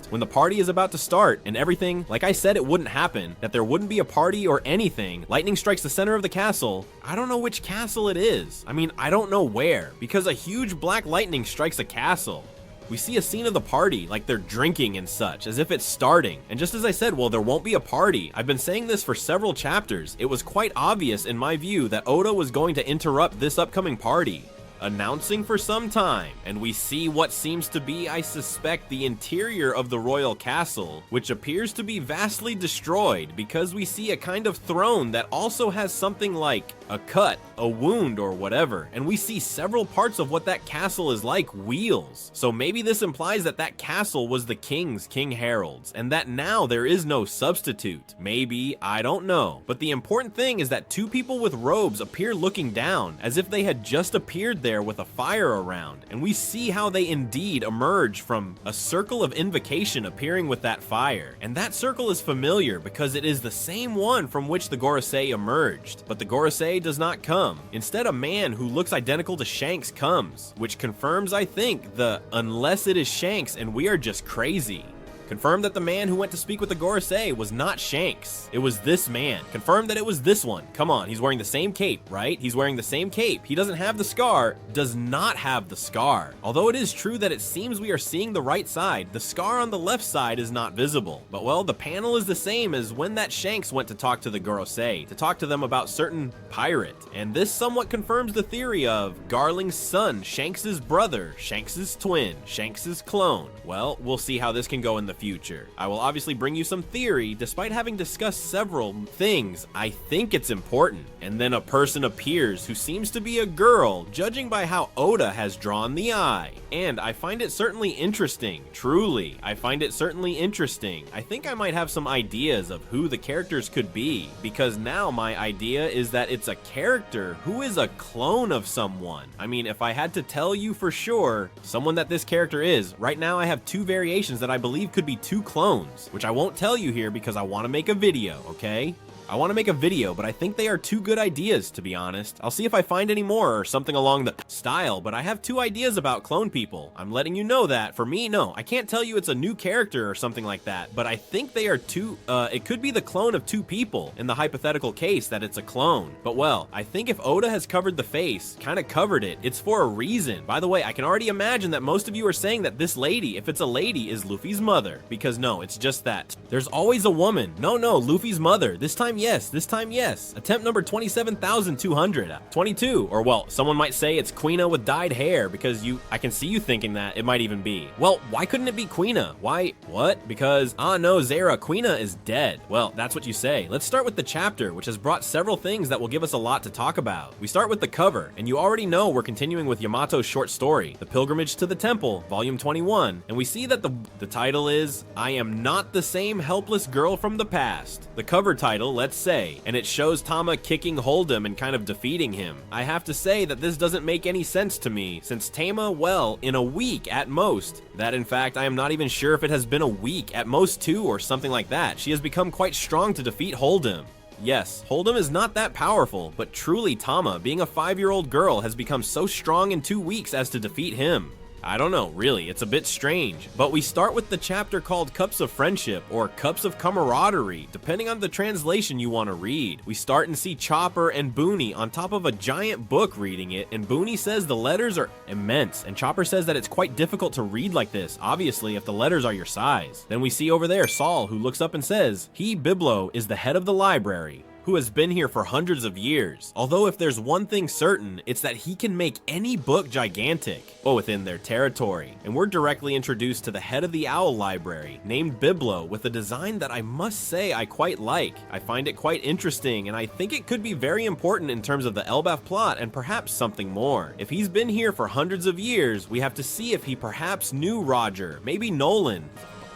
when the party is about to start and everything, like I said, it wouldn't happen, that there wouldn't be a party or anything, lightning strikes the center of the castle. I don't know which castle it is. I mean, I don't know where, because a huge black lightning strikes a castle. We see a scene of the party, like they're drinking and such, as if it's starting. And just as I said, well, there won't be a party. I've been saying this for several chapters. It was quite obvious in my view that Oda was going to interrupt this upcoming party, announcing for some time, and we see what seems to be, I suspect, the interior of the royal castle, which appears to be vastly destroyed because we see a kind of throne that also has something like a cut, a wound, or whatever, and we see several parts of what that castle is like wheels. So maybe this implies that that castle was the king's, King Harold's, and that now there is no substitute. Maybe, I don't know. But the important thing is that two people with robes appear looking down, as if they had just appeared there with a fire around, and we see how they indeed emerge from a circle of invocation appearing with that fire. And that circle is familiar because it is the same one from which the Gorosei emerged, but the Gorosei does not come. Instead, a man who looks identical to Shanks comes, which confirms, I think, the unless it is Shanks and we are just crazy. Confirmed that the man who went to speak with the Gorosei was not Shanks. It was this man. Confirmed that it was this one. Come on, he's wearing the same cape, right? He's wearing the same cape. He doesn't have the scar, does not have the scar. Although it is true that it seems we are seeing the right side, the scar on the left side is not visible. But well, the panel is the same as when that Shanks went to talk to the Gorosei, to talk to them about certain pirate. And this somewhat confirms the theory of Garling's son, Shanks's brother, Shanks's twin, Shanks's clone. Well, we'll see how this can go in the future. I will obviously bring you some theory, despite having discussed several things. I think it's important. And then a person appears who seems to be a girl, judging by how Oda has drawn the eye. And I find it certainly interesting. Truly, I find it certainly interesting. I think I might have some ideas of who the characters could be, because now my idea is that it's a character who is a clone of someone. I mean, if I had to tell you for sure someone that this character is, right now I have two variations that I believe could be two clones, which I won't tell you here because I want to make a video, okay? I want to make a video, but I think they are two good ideas, to be honest. I'll see if I find any more or something along the style, but I have two ideas about clone people. I'm letting you know that. For me, no, I can't tell you it's a new character or something like that, but I think they are two, it could be the clone of two people in the hypothetical case that it's a clone. But well, I think if Oda has covered the face, kind of covered it, it's for a reason. By the way, I can already imagine that most of you are saying that this lady, if it's a lady, is Luffy's mother, because no, it's just that. There's always a woman. No, Luffy's mother. This time time yes, this time yes. Attempt number 27,200. 22, or well, someone might say it's Queena with dyed hair, because I can see you thinking that it might even be. Well, why couldn't it be Queena? Why, what? Because, no, Zara, Queena is dead. Well, that's what you say. Let's start with the chapter, which has brought several things that will give us a lot to talk about. We start with the cover, and you already know we're continuing with Yamato's short story, The Pilgrimage to the Temple, volume 21, and we see that the title is, I Am Not the Same Helpless Girl from the Past. The cover title, let's say, and it shows Tama kicking Hold'em and kind of defeating him. I have to say that this doesn't make any sense to me, since Tama, well, in a week at most, that in fact I am not even sure if it has been a week, at most 2 or something like that, she has become quite strong to defeat Hold'em. Yes, Hold'em is not that powerful, but truly Tama, being a 5-year-old girl, has become so strong in 2 weeks as to defeat him. I don't know, really, it's a bit strange. But we start with the chapter called Cups of Friendship, or Cups of Camaraderie, depending on the translation you want to read. We start and see Chopper and Booney on top of a giant book reading it, and Booney says the letters are immense, and Chopper says that it's quite difficult to read like this, obviously, if the letters are your size. Then we see over there Saul, who looks up and says, he, Biblo, is the head of the library, who has been here for hundreds of years. Although if there's one thing certain, it's that he can make any book gigantic, but within their territory. And we're directly introduced to the head of the owl library, named Biblo, with a design that I must say I quite like. I find it quite interesting, and I think it could be very important in terms of the Elbaf plot and perhaps something more. If he's been here for hundreds of years, we have to see if he perhaps knew Roger, maybe Nolan.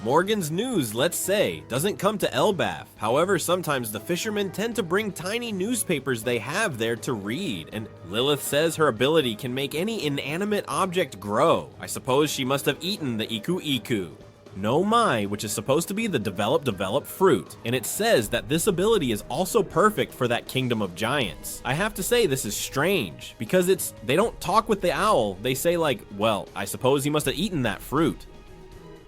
Morgan's news, let's say, doesn't come to Elbaf. However, sometimes the fishermen tend to bring tiny newspapers they have there to read, and Lilith says her ability can make any inanimate object grow. I suppose she must have eaten the Iku Iku. No Mai, which is supposed to be the develop fruit, and it says that this ability is also perfect for that kingdom of giants. I have to say this is strange, because they don't talk with the owl, they say like, well, I suppose he must have eaten that fruit.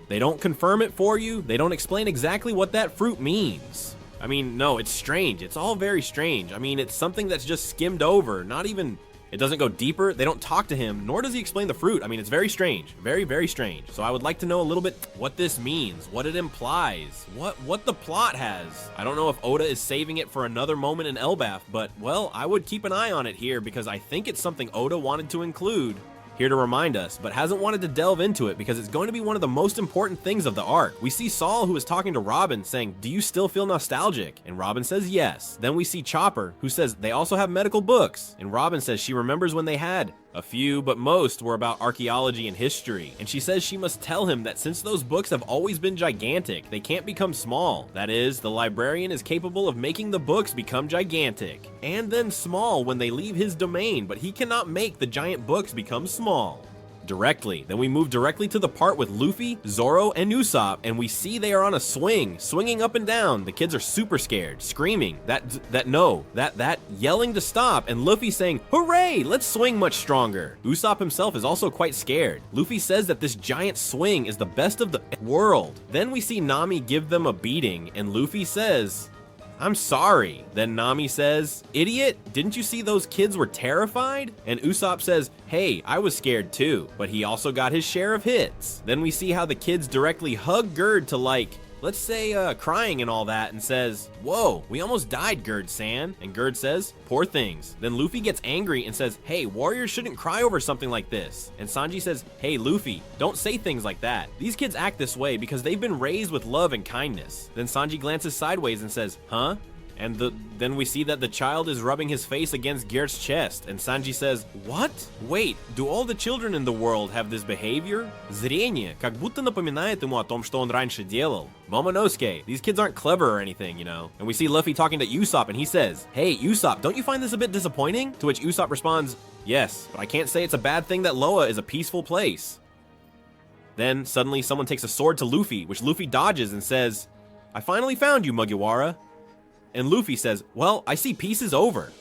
They don't confirm it for you, they don't explain exactly what that fruit means. I mean, no, it's strange, it's all very strange. I mean, it's something that's just skimmed over, not even, it doesn't go deeper, they don't talk to him, nor does he explain the fruit. I mean, it's very strange, very, very strange. So I would like to know a little bit what this means, what it implies, what the plot has. I don't know if Oda is saving it for another moment in Elbaf, but, well, I would keep an eye on it here because I think it's something Oda wanted to include here to remind us, but hasn't wanted to delve into it because it's going to be one of the most important things of the arc. We see Saul, who is talking to Robin, saying, do you still feel nostalgic? And Robin says yes. Then we see Chopper, who says they also have medical books, and Robin says she remembers when they had. A few, but most, were about archaeology and history, and she says she must tell him that since those books have always been gigantic, they can't become small. That is, the librarian is capable of making the books become gigantic, and then small when they leave his domain, but he cannot make the giant books become small. Directly. Then we move directly to the part with Luffy, Zoro, and Usopp, and we see they are on a swing, swinging up and down. The kids are super scared, screaming, that yelling to stop, and Luffy saying, hooray, let's swing much stronger. Usopp himself is also quite scared. Luffy says that this giant swing is the best of the world. Then we see Nami give them a beating, and Luffy says, I'm sorry. Then Nami says, idiot, didn't you see those kids were terrified? And Usopp says, hey, I was scared too, but he also got his share of hits. Then we see how the kids directly hug Gerd to like, let's say crying and all that, and says, whoa, we almost died, Gerd-san. And Gerd says, poor things. Then Luffy gets angry and says, hey, warriors shouldn't cry over something like this. And Sanji says, hey, Luffy, don't say things like that. These kids act this way because they've been raised with love and kindness. Then Sanji glances sideways and says, huh? And then we see that the child is rubbing his face against Gerd's chest, and Sanji says, what? Wait, do all the children in the world have this behavior? Зрение, как будто напоминает ему о том, что он раньше делал. Momonosuke, these kids aren't clever or anything, you know. And we see Luffy talking to Usopp, and he says, hey, Usopp, don't you find this a bit disappointing? To which Usopp responds, yes, but I can't say it's a bad thing that Loa is a peaceful place. Then, suddenly, someone takes a sword to Luffy, which Luffy dodges and says, I finally found you, Mugiwara. And Luffy says, well, I see peace is over.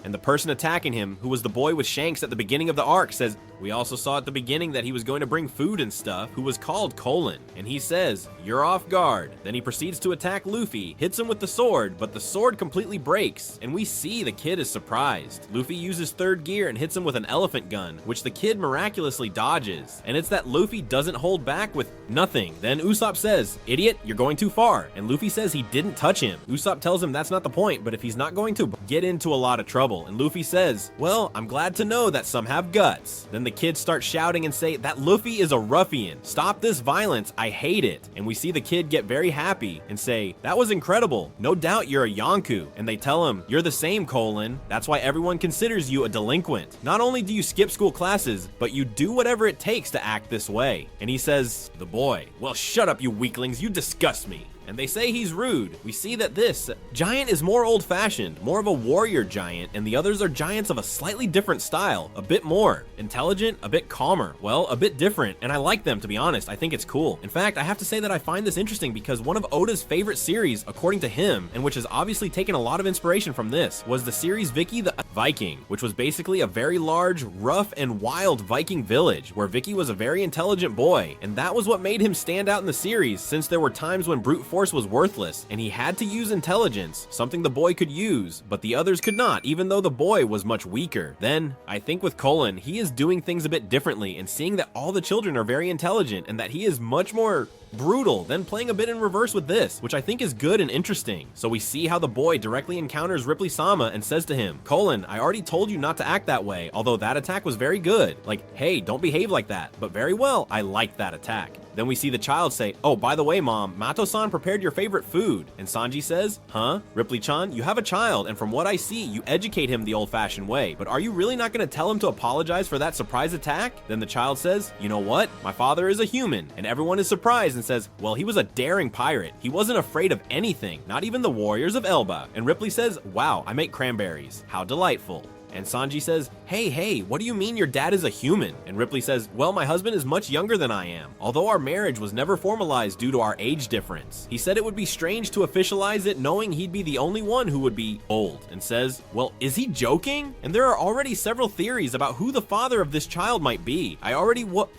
And the person attacking him, who was the boy with Shanks at the beginning of the arc, says, We also saw at the beginning that he was going to bring food and stuff, who was called Colon, and he says, "You're off guard." Then he proceeds to attack Luffy, hits him with the sword, but the sword completely breaks, and we see the kid is surprised. Luffy uses third gear and hits him with an elephant gun, which the kid miraculously dodges, and it's that Luffy doesn't hold back with nothing. Then Usopp says, "Idiot, you're going too far," and Luffy says he didn't touch him. Usopp tells him that's not the point, but if he's not going to get into a lot of trouble, and Luffy says, "Well, I'm glad to know that some have guts." Then the kids start shouting and say that Luffy is a ruffian. "Stop this violence, I hate it." And we see the kid get very happy and say, "That was incredible. No doubt you're a Yonku." And they tell him, "You're the same, Colon. That's why everyone considers you a delinquent. Not only do you skip school classes, but you do whatever it takes to act this way." And he says, the boy, "Well, shut up, you weaklings, you disgust me." And they say he's rude. We see that this giant is more old-fashioned, more of a warrior giant, and the others are giants of a slightly different style, a bit more intelligent, a bit calmer, well, a bit different, and I like them, to be honest. I think it's cool. In fact, I have to say that I find this interesting because one of Oda's favorite series, according to him, and which has obviously taken a lot of inspiration from this, was the series Vicky the Viking, which was basically a very large, rough, and wild Viking village, where Vicky was a very intelligent boy, and that was what made him stand out in the series, since there were times when brute force was worthless, and he had to use intelligence, something the boy could use, but the others could not, even though the boy was much weaker. Then, I think with Colon, he is doing things a bit differently, and seeing that all the children are very intelligent, and that he is much more brutal, then playing a bit in reverse with this, which I think is good and interesting. So we see how the boy directly encounters Ripley-sama and says to him, "Colon, I already told you not to act that way, although that attack was very good. Like, hey, don't behave like that, but very well, I liked that attack." Then we see the child say, "Oh, by the way, Mom, Mato-san prepared your favorite food." And Sanji says, "Huh? Ripley-chan, you have a child, and from what I see, you educate him the old-fashioned way, but are you really not going to tell him to apologize for that surprise attack?" Then the child says, "You know what? My father is a human," and everyone is surprised and says, "Well, he was a daring pirate. He wasn't afraid of anything, not even the warriors of Elbaf." And Ripley says, "Wow, I make cranberries. How delightful." And Sanji says, hey, what do you mean your dad is a human?" And Ripley says, "Well, my husband is much younger than I am. Although our marriage was never formalized due to our age difference. He said it would be strange to officialize it knowing he'd be the only one who would be old." And says, "Well, is he joking?" And there are already several theories about who the father of this child might be. I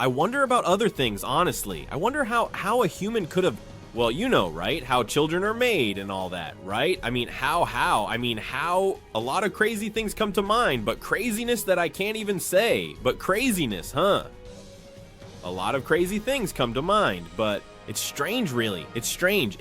wonder about other things, honestly. I wonder how a human could have, well, you know, right? How children are made and all that, right? I mean, how? I mean, how? A lot of crazy things come to mind, but craziness that I can't even say. But craziness, huh? A lot of crazy things come to mind, but it's strange, really. It's strange.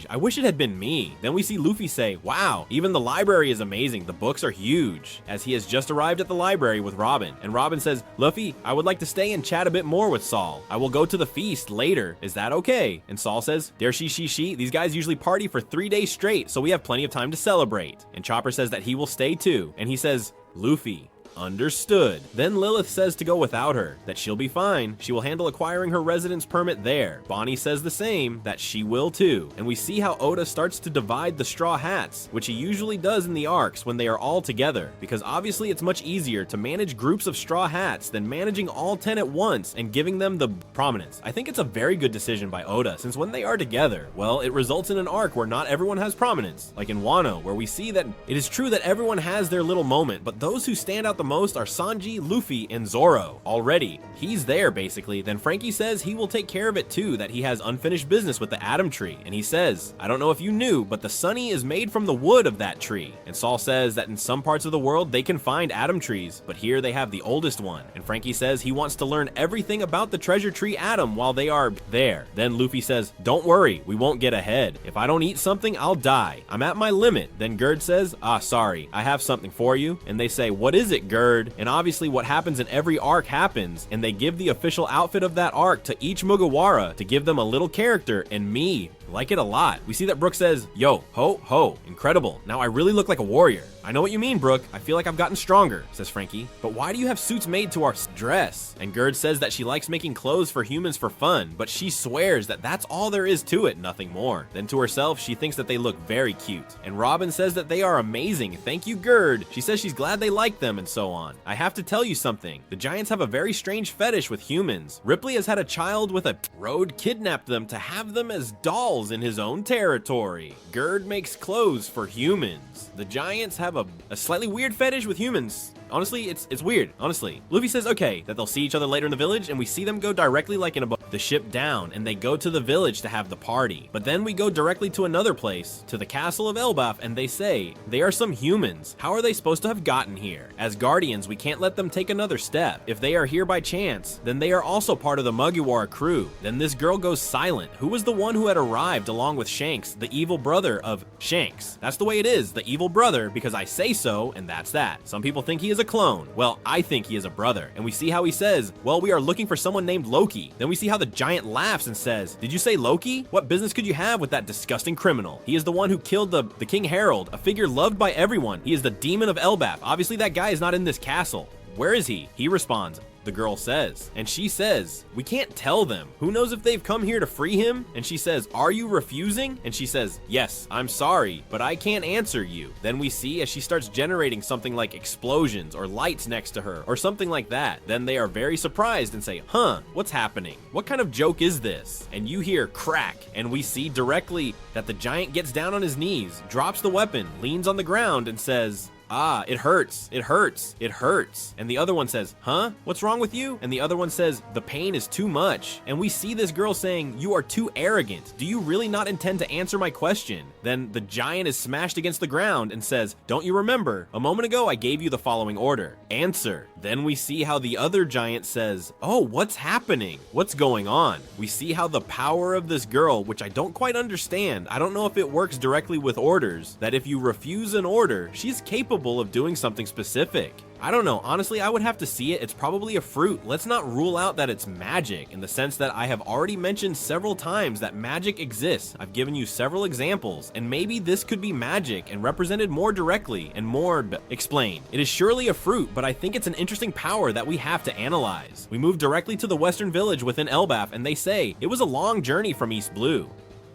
I wish it had been me. Then we see Luffy say, "Wow, even the library is amazing. The books are huge," as he has just arrived at the library with Robin. And Robin says, "Luffy, I would like to stay and chat a bit more with Saul. I will go to the feast later. Is that okay?" And Saul says, "There she. These guys usually party for 3 days straight, so we have plenty of time to celebrate." And Chopper says that he will stay too. And he says, "Luffy, understood." Then Lilith says to go without her, that she'll be fine. She will handle acquiring her residence permit there. Bonnie says the same, that she will too. And we see how Oda starts to divide the straw hats, which he usually does in the arcs when they are all together, because obviously it's much easier to manage groups of straw hats than managing all 10 at once and giving them the prominence. I think it's a very good decision by Oda, since when they are together, well, it results in an arc where not everyone has prominence, like in Wano, where we see that it is true that everyone has their little moment, but those who stand out the most are Sanji, Luffy, and Zoro. Already, he's there basically. Then Frankie says he will take care of it too, that he has unfinished business with the Atom Tree. And he says, "I don't know if you knew, but the Sunny is made from the wood of that tree." And Saul says that in some parts of the world they can find Atom Trees, but here they have the oldest one. And Frankie says he wants to learn everything about the treasure tree Atom while they are there. Then Luffy says, "Don't worry, we won't get ahead. If I don't eat something, I'll die. I'm at my limit." Then Gerd says, "Sorry, I have something for you." And they say, "What is it, Gerd?" And obviously what happens in every arc happens, and they give the official outfit of that arc to each Mugiwara to give them a little character, and me like it a lot. We see that Brook says, "Yo, ho, incredible. Now I really look like a warrior." "I know what you mean, Brook. I feel like I've gotten stronger," says Frankie. "But why do you have suits made to our dress?" And Gerd says that she likes making clothes for humans for fun, but she swears that that's all there is to it, nothing more. Then to herself, she thinks that they look very cute. And Robin says that they are amazing. Thank you, Gerd. She says she's glad they like them and so on. "I have to tell you something. The Giants have a very strange fetish with humans. Ripley has had a child with a road kidnapped them to have them as dolls walls in his own territory. Gerd makes clothes for humans. The giants have a slightly weird fetish with humans. Honestly, it's weird, honestly. Luffy says, okay, that they'll see each other later in the village, and we see them go directly like in the ship down, and they go to the village to have the party. But then we go directly to another place, to the castle of Elbaf, and they say, they are some humans. How are they supposed to have gotten here? As guardians, we can't let them take another step. If they are here by chance, then they are also part of the Mugiwara crew. Then this girl goes silent. Who was the one who had arrived along with Shanks, the evil brother of Shanks? That's the way it is, the evil brother, because I say so, and that's that. Some people think he is a clone. Well, I think he is a brother. And we see how he says, well, we are looking for someone named Loki. Then we see how the giant laughs and says, did you say Loki? What business could you have with that disgusting criminal? He is the one who killed the King Herald, a figure loved by everyone. He is the demon of Elbaf. Obviously that guy is not in this castle. Where is he? He responds, the girl says. And she says, we can't tell them. Who knows if they've come here to free him? And she says, are you refusing? And she says, yes, I'm sorry, but I can't answer you. Then we see as she starts generating something like explosions or lights next to her or something like that. Then they are very surprised and say, huh, what's happening? What kind of joke is this? And you hear crack, and we see directly that the giant gets down on his knees, drops the weapon, leans on the ground and says, ah, it hurts, it hurts, it hurts. And the other one says, huh? What's wrong with you? And the other one says, the pain is too much. And we see this girl saying, you are too arrogant. Do you really not intend to answer my question? Then the giant is smashed against the ground and says, don't you remember? A moment ago, I gave you the following order. Answer. Then we see how the other giant says, oh, what's happening? What's going on? We see how the power of this girl, which I don't quite understand, I don't know if it works directly with orders, that if you refuse an order, she's capable of doing something specific. I don't know, honestly, I would have to see it. It's probably a fruit. Let's not rule out that it's magic in the sense that I have already mentioned several times that magic exists. I've given you several examples, and maybe this could be magic and represented more directly and more explained. It is surely a fruit, but I think it's an interesting power that we have to analyze. We move directly to the western village within Elbaf, and they say, it was a long journey from East Blue.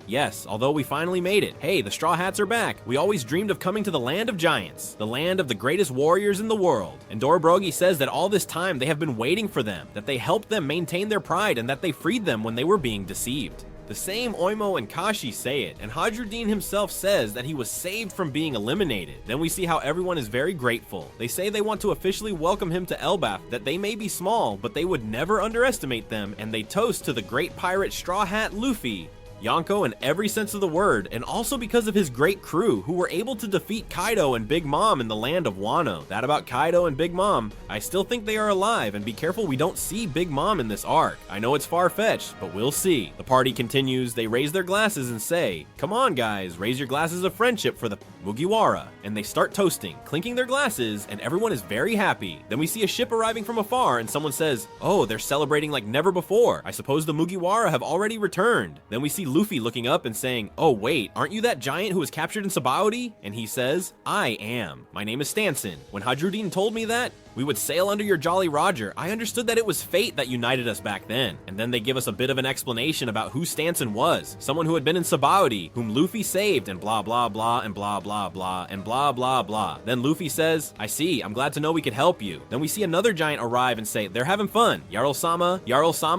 Yes, although we finally made it. Hey, the Straw Hats are back. We always dreamed of coming to the land of giants, the land of the greatest warriors in the world. And Dorobrogi says that all this time they have been waiting for them, that they helped them maintain their pride and that they freed them when they were being deceived. The same Oimo and Kashi say it, and Hadruddin himself says that he was saved from being eliminated. Then we see how everyone is very grateful. They say they want to officially welcome him to Elbaf, that they may be small, but they would never underestimate them, and they toast to the great pirate Straw Hat Luffy, Yonko in every sense of the word, and also because of his great crew who were able to defeat Kaido and Big Mom in the land of Wano. That about Kaido and Big Mom, I still think they are alive, and be careful we don't see Big Mom in this arc. I know it's far-fetched, but we'll see. The party continues, they raise their glasses and say, come on guys, raise your glasses of friendship for the Mugiwara. And they start toasting, clinking their glasses, and everyone is very happy. Then we see a ship arriving from afar and someone says, oh, they're celebrating like never before. I suppose the Mugiwara have already returned. Then we see Luffy looking up and saying, oh wait, aren't you that giant who was captured in Sabaody? And he says, I am. My name is Stanson. When Hadruddin told me that we would sail under your Jolly Roger, I understood that it was fate that united us back then. And then they give us a bit of an explanation about who Stanson was. Someone who had been in Sabaody, whom Luffy saved, and blah blah blah and blah blah blah and blah blah blah. Then Luffy says, I see, I'm glad to know we could help you. Then we see another giant arrive and say, they're having fun. Jarl-sama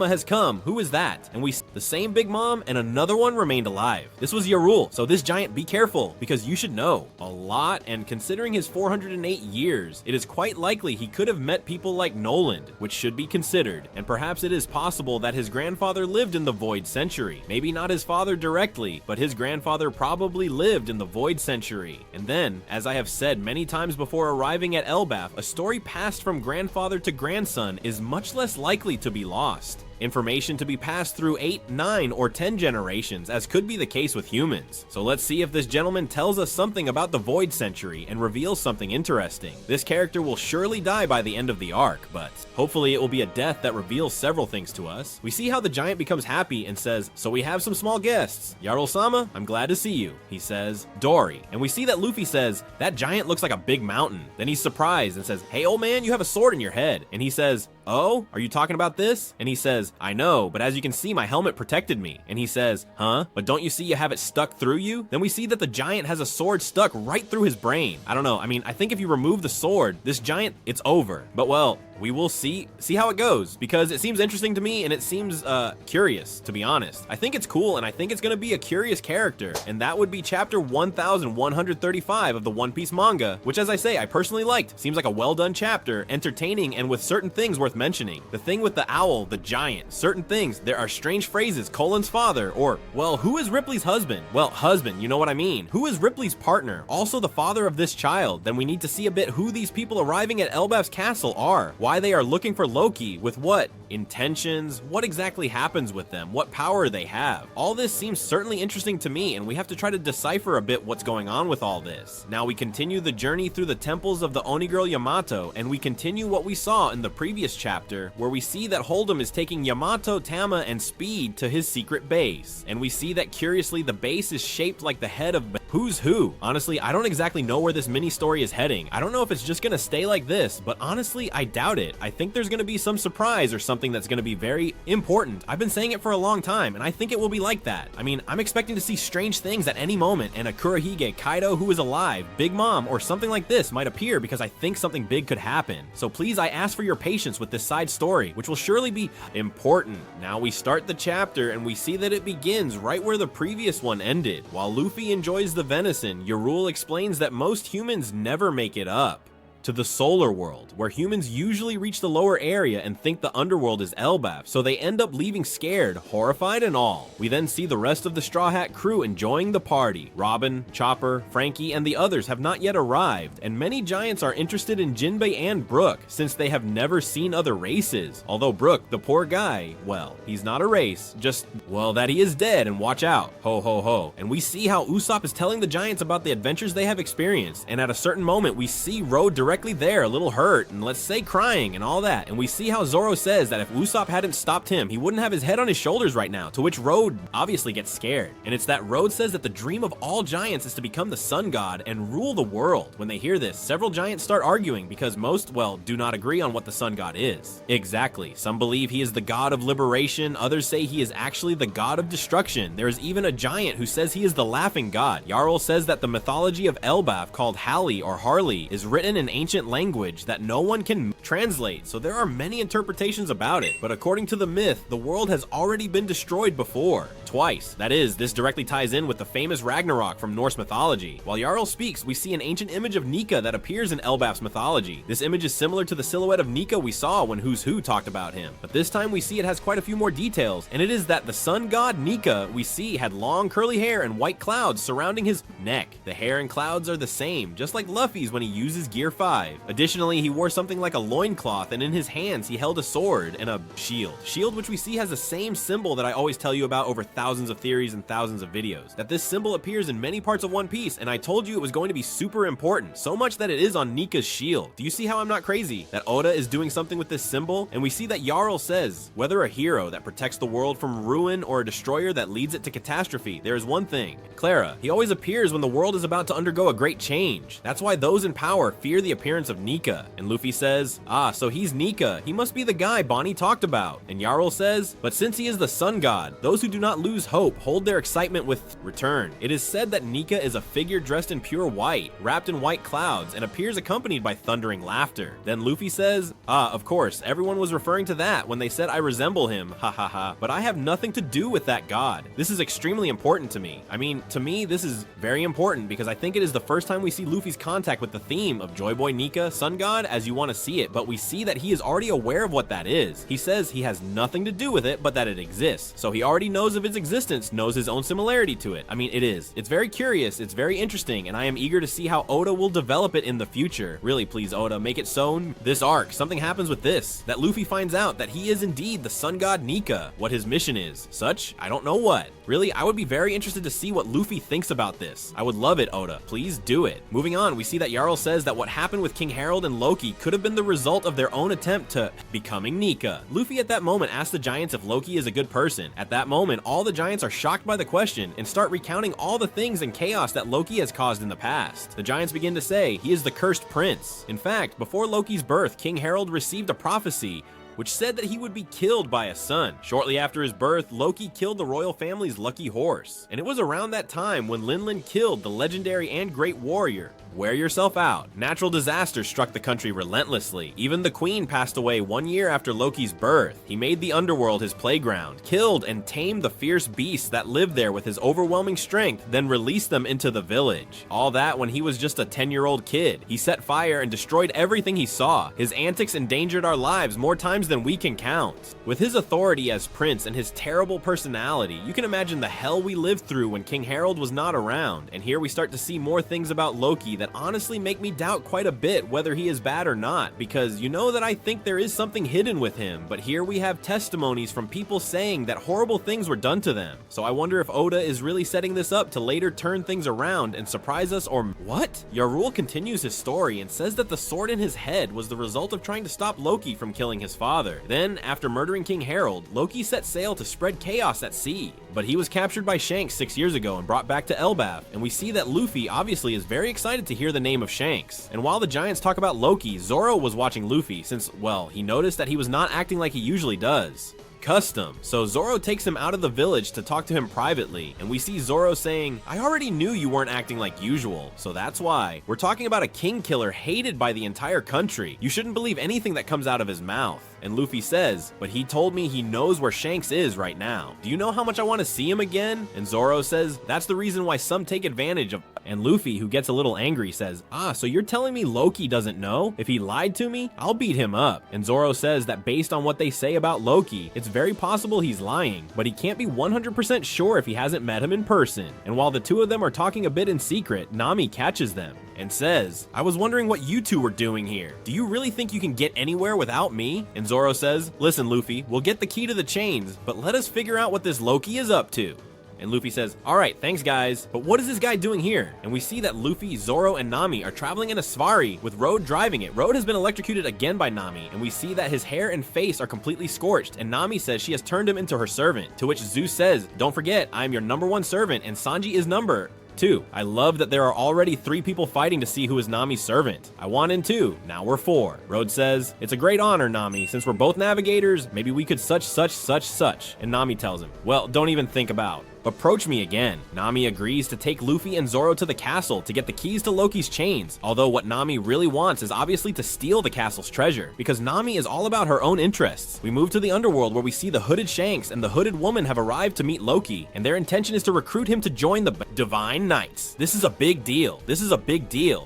has come. Who is that? And we see the same Big Mom and another one remained alive. This was Yarul. So this giant, be careful, because you should know a lot, and considering his 408 years, it is quite likely he could have met people like Noland, which should be considered, and perhaps it is possible that his grandfather lived in the Void Century. Maybe not his father directly, but his grandfather probably lived in the Void Century. And then, as I have said many times before arriving at Elbaf, a story passed from grandfather to grandson is much less likely to be lost. Information to be passed through 8, 9, or 10 generations, as could be the case with humans. So let's see if this gentleman tells us something about the Void Century and reveals something interesting. This character will surely die by the end of the arc, but hopefully it will be a death that reveals several things to us. We see how the giant becomes happy and says, so we have some small guests. Jarl-sama, I'm glad to see you. He says, Dory. And we see that Luffy says, that giant looks like a big mountain. Then he's surprised and says, hey old man, you have a sword in your head. And he says, oh, are you talking about this? And he says, I know, but as you can see, my helmet protected me. And he says, huh? But don't you see you have it stuck through you? Then we see that the giant has a sword stuck right through his brain. I don't know, I mean, I think if you remove the sword, this giant, it's over. But well, we will see how it goes, because it seems interesting to me and it seems curious, to be honest. I think it's cool, and I think it's gonna be a curious character, and that would be chapter 1135 of the One Piece manga, which, as I say, I personally liked. Seems like a well done chapter, entertaining, and with certain things worth mentioning. The thing with the owl, the giant, certain things, there are strange phrases, Colin's father, or, well, who is Ripley's husband? Well, husband, you know what I mean. Who is Ripley's partner? Also the father of this child. Then we need to see a bit who these people arriving at Elbaf's castle are, why they are looking for Loki, with what intentions, what exactly happens with them, what power they have. All this seems certainly interesting to me, and we have to try to decipher a bit what's going on with all this. Now we continue the journey through the temples of the Oni Girl Yamato, and we continue what we saw in the previous chapter, where we see that Hold'em is taking Yamato, Tama, and Speed to his secret base, and we see that curiously the base is shaped like the head of Who's Who. Honestly, I don't exactly know where this mini story is heading. I don't know if it's just gonna stay like this, but honestly, I doubt it. I think there's gonna be some surprise or something that's gonna be very important. I've been saying it for a long time, and I think it will be like that. I mean, I'm expecting to see strange things at any moment, and a Kurahige, Kaido who is alive, Big Mom, or something like this might appear, because I think something big could happen. So please, I ask for your patience with this side story, which will surely be important. Now we start the chapter, and we see that it begins right where the previous one ended. While Luffy enjoys the venison, Yrule explains that most humans never make it up to the solar world, where humans usually reach the lower area and think the underworld is Elbaf, so they end up leaving scared, horrified and all. We then see the rest of the Straw Hat crew enjoying the party. Robin, Chopper, Frankie, and the others have not yet arrived, and many giants are interested in Jinbei and Brook, since they have never seen other races. Although Brook, the poor guy, well, he's not a race, just, well, that he is dead and watch out. Ho ho ho. And we see how Usopp is telling the giants about the adventures they have experienced, and at a certain moment we see Road directly there, a little hurt, and let's say crying and all that, and we see how Zoro says that if Usopp hadn't stopped him, he wouldn't have his head on his shoulders right now, to which Road obviously gets scared. And it's that Road says that the dream of all giants is to become the sun god and rule the world. When they hear this, several giants start arguing, because most, well, do not agree on what the sun god is. Exactly. Some believe he is the god of liberation, others say he is actually the god of destruction. There is even a giant who says he is the laughing god. Jarl says that the mythology of Elbaf, called Hallie or Harley, is written in ancient language that no one can translate, so there are many interpretations about it. But according to the myth, the world has already been destroyed before. Twice. That is, this directly ties in with the famous Ragnarok from Norse mythology. While Jarl speaks, we see an ancient image of Nika that appears in Elbaf's mythology. This image is similar to the silhouette of Nika we saw when Who's Who talked about him, but this time we see it has quite a few more details, and it is that the sun god Nika we see had long curly hair and white clouds surrounding his neck. The hair and clouds are the same, just like Luffy's when he uses Gear 5. Additionally, he wore something like a loincloth, and in his hands he held a sword and a shield. Shield which we see has the same symbol that I always tell you about over thousands of theories and thousands of videos. That this symbol appears in many parts of One Piece, and I told you it was going to be super important, so much that it is on Nika's shield. Do you see how I'm not crazy? That Oda is doing something with this symbol? And we see that Jarl says, whether a hero that protects the world from ruin or a destroyer that leads it to catastrophe, there is one thing. Clara, he always appears when the world is about to undergo a great change. That's why those in power fear the appearance of Nika. And Luffy says, ah, so he's Nika. He must be the guy Bonnie talked about. And Jarl says, but since he is the sun god, those who do not lose hope hold their excitement with return. It is said that Nika is a figure dressed in pure white, wrapped in white clouds, and appears accompanied by thundering laughter. Then Luffy says, ah, of course, everyone was referring to that when they said I resemble him, ha ha ha, but I have nothing to do with that god. This is extremely important to me. I mean, to me, this is very important because I think it is the first time we see Luffy's contact with the theme of Joy Boy Nika, sun god, as you want to see it, but we see that he is already aware of what that is. He says he has nothing to do with it, but that it exists. So he already knows of its existence, knows his own similarity to it. I mean, it is. It's very curious, it's very interesting, and I am eager to see how Oda will develop it in the future. Really, please, Oda, make it so. This arc, something happens with this, that Luffy finds out that he is indeed the sun god Nika, what his mission is. Such, I don't know what. Really, I would be very interested to see what Luffy thinks about this. I would love it, Oda. Please do it. Moving on, we see that Jarl says that what happened with King Harold and Loki could have been the result of their own attempt to becoming Nika. Luffy at that moment asks the giants if Loki is a good person. At that moment, all the giants are shocked by the question and start recounting all the things and chaos that Loki has caused in the past. The giants begin to say he is the cursed prince. In fact, before Loki's birth, King Harold received a prophecy which said that he would be killed by a son. Shortly after his birth, Loki killed the royal family's lucky horse. And it was around that time when Linlin killed the legendary and great warrior, wear yourself out. Natural disasters struck the country relentlessly. Even the queen passed away 1 year after Loki's birth. He made the underworld his playground, killed and tamed the fierce beasts that lived there with his overwhelming strength, then released them into the village. All that when he was just a 10-year-old kid. He set fire and destroyed everything he saw. His antics endangered our lives more times than we can count. With his authority as prince and his terrible personality, you can imagine the hell we lived through when King Harold was not around. And here we start to see more things about Loki that honestly make me doubt quite a bit whether he is bad or not, because you know that I think there is something hidden with him, but here we have testimonies from people saying that horrible things were done to them. So I wonder if Oda is really setting this up to later turn things around and surprise us, or what? Yarul continues his story and says that the sword in his head was the result of trying to stop Loki from killing his father. Then, after murdering King Harold, Loki set sail to spread chaos at sea. But he was captured by Shanks 6 years ago and brought back to Elbaf, and we see that Luffy obviously is very excited to hear the name of Shanks. And while the giants talk about Loki, Zoro was watching Luffy since, well, he noticed that he was not acting like he usually does. Custom. So Zoro takes him out of the village to talk to him privately, and we see Zoro saying, I already knew you weren't acting like usual, so that's why. We're talking about a king killer hated by the entire country. You shouldn't believe anything that comes out of his mouth. And Luffy says, but he told me he knows where Shanks is right now. Do you know how much I want to see him again? And Zoro says, that's the reason why some take advantage of. And Luffy, who gets a little angry, says, so you're telling me Loki doesn't know? If he lied to me, I'll beat him up. And Zoro says that based on what they say about Loki, it's very possible he's lying, but he can't be 100% sure if he hasn't met him in person. And while the two of them are talking a bit in secret, Nami catches them and says, I was wondering what you two were doing here. Do you really think you can get anywhere without me? And Zoro says, listen Luffy, we'll get the key to the chains, but let us figure out what this Loki is up to. And Luffy says, alright, thanks guys, but what is this guy doing here? And we see that Luffy, Zoro, and Nami are traveling in a Safari with Road driving it. Road has been electrocuted again by Nami, and we see that his hair and face are completely scorched, and Nami says she has turned him into her servant, to which Zeus says, don't forget, I am your #1 servant, and Sanji is number 2. I love that there are already 3 people fighting to see who is Nami's servant. I want in 2, now we're 4. Road says, it's a great honor, Nami, since we're both navigators, maybe we could such. And Nami tells him, well, don't even think about. Approach me again. Nami agrees to take Luffy and Zoro to the castle to get the keys to Loki's chains, although what Nami really wants is obviously to steal the castle's treasure, because Nami is all about her own interests. We move to the underworld where we see the hooded Shanks and the hooded woman have arrived to meet Loki, and their intention is to recruit him to join the Divine Knights. This is a big deal.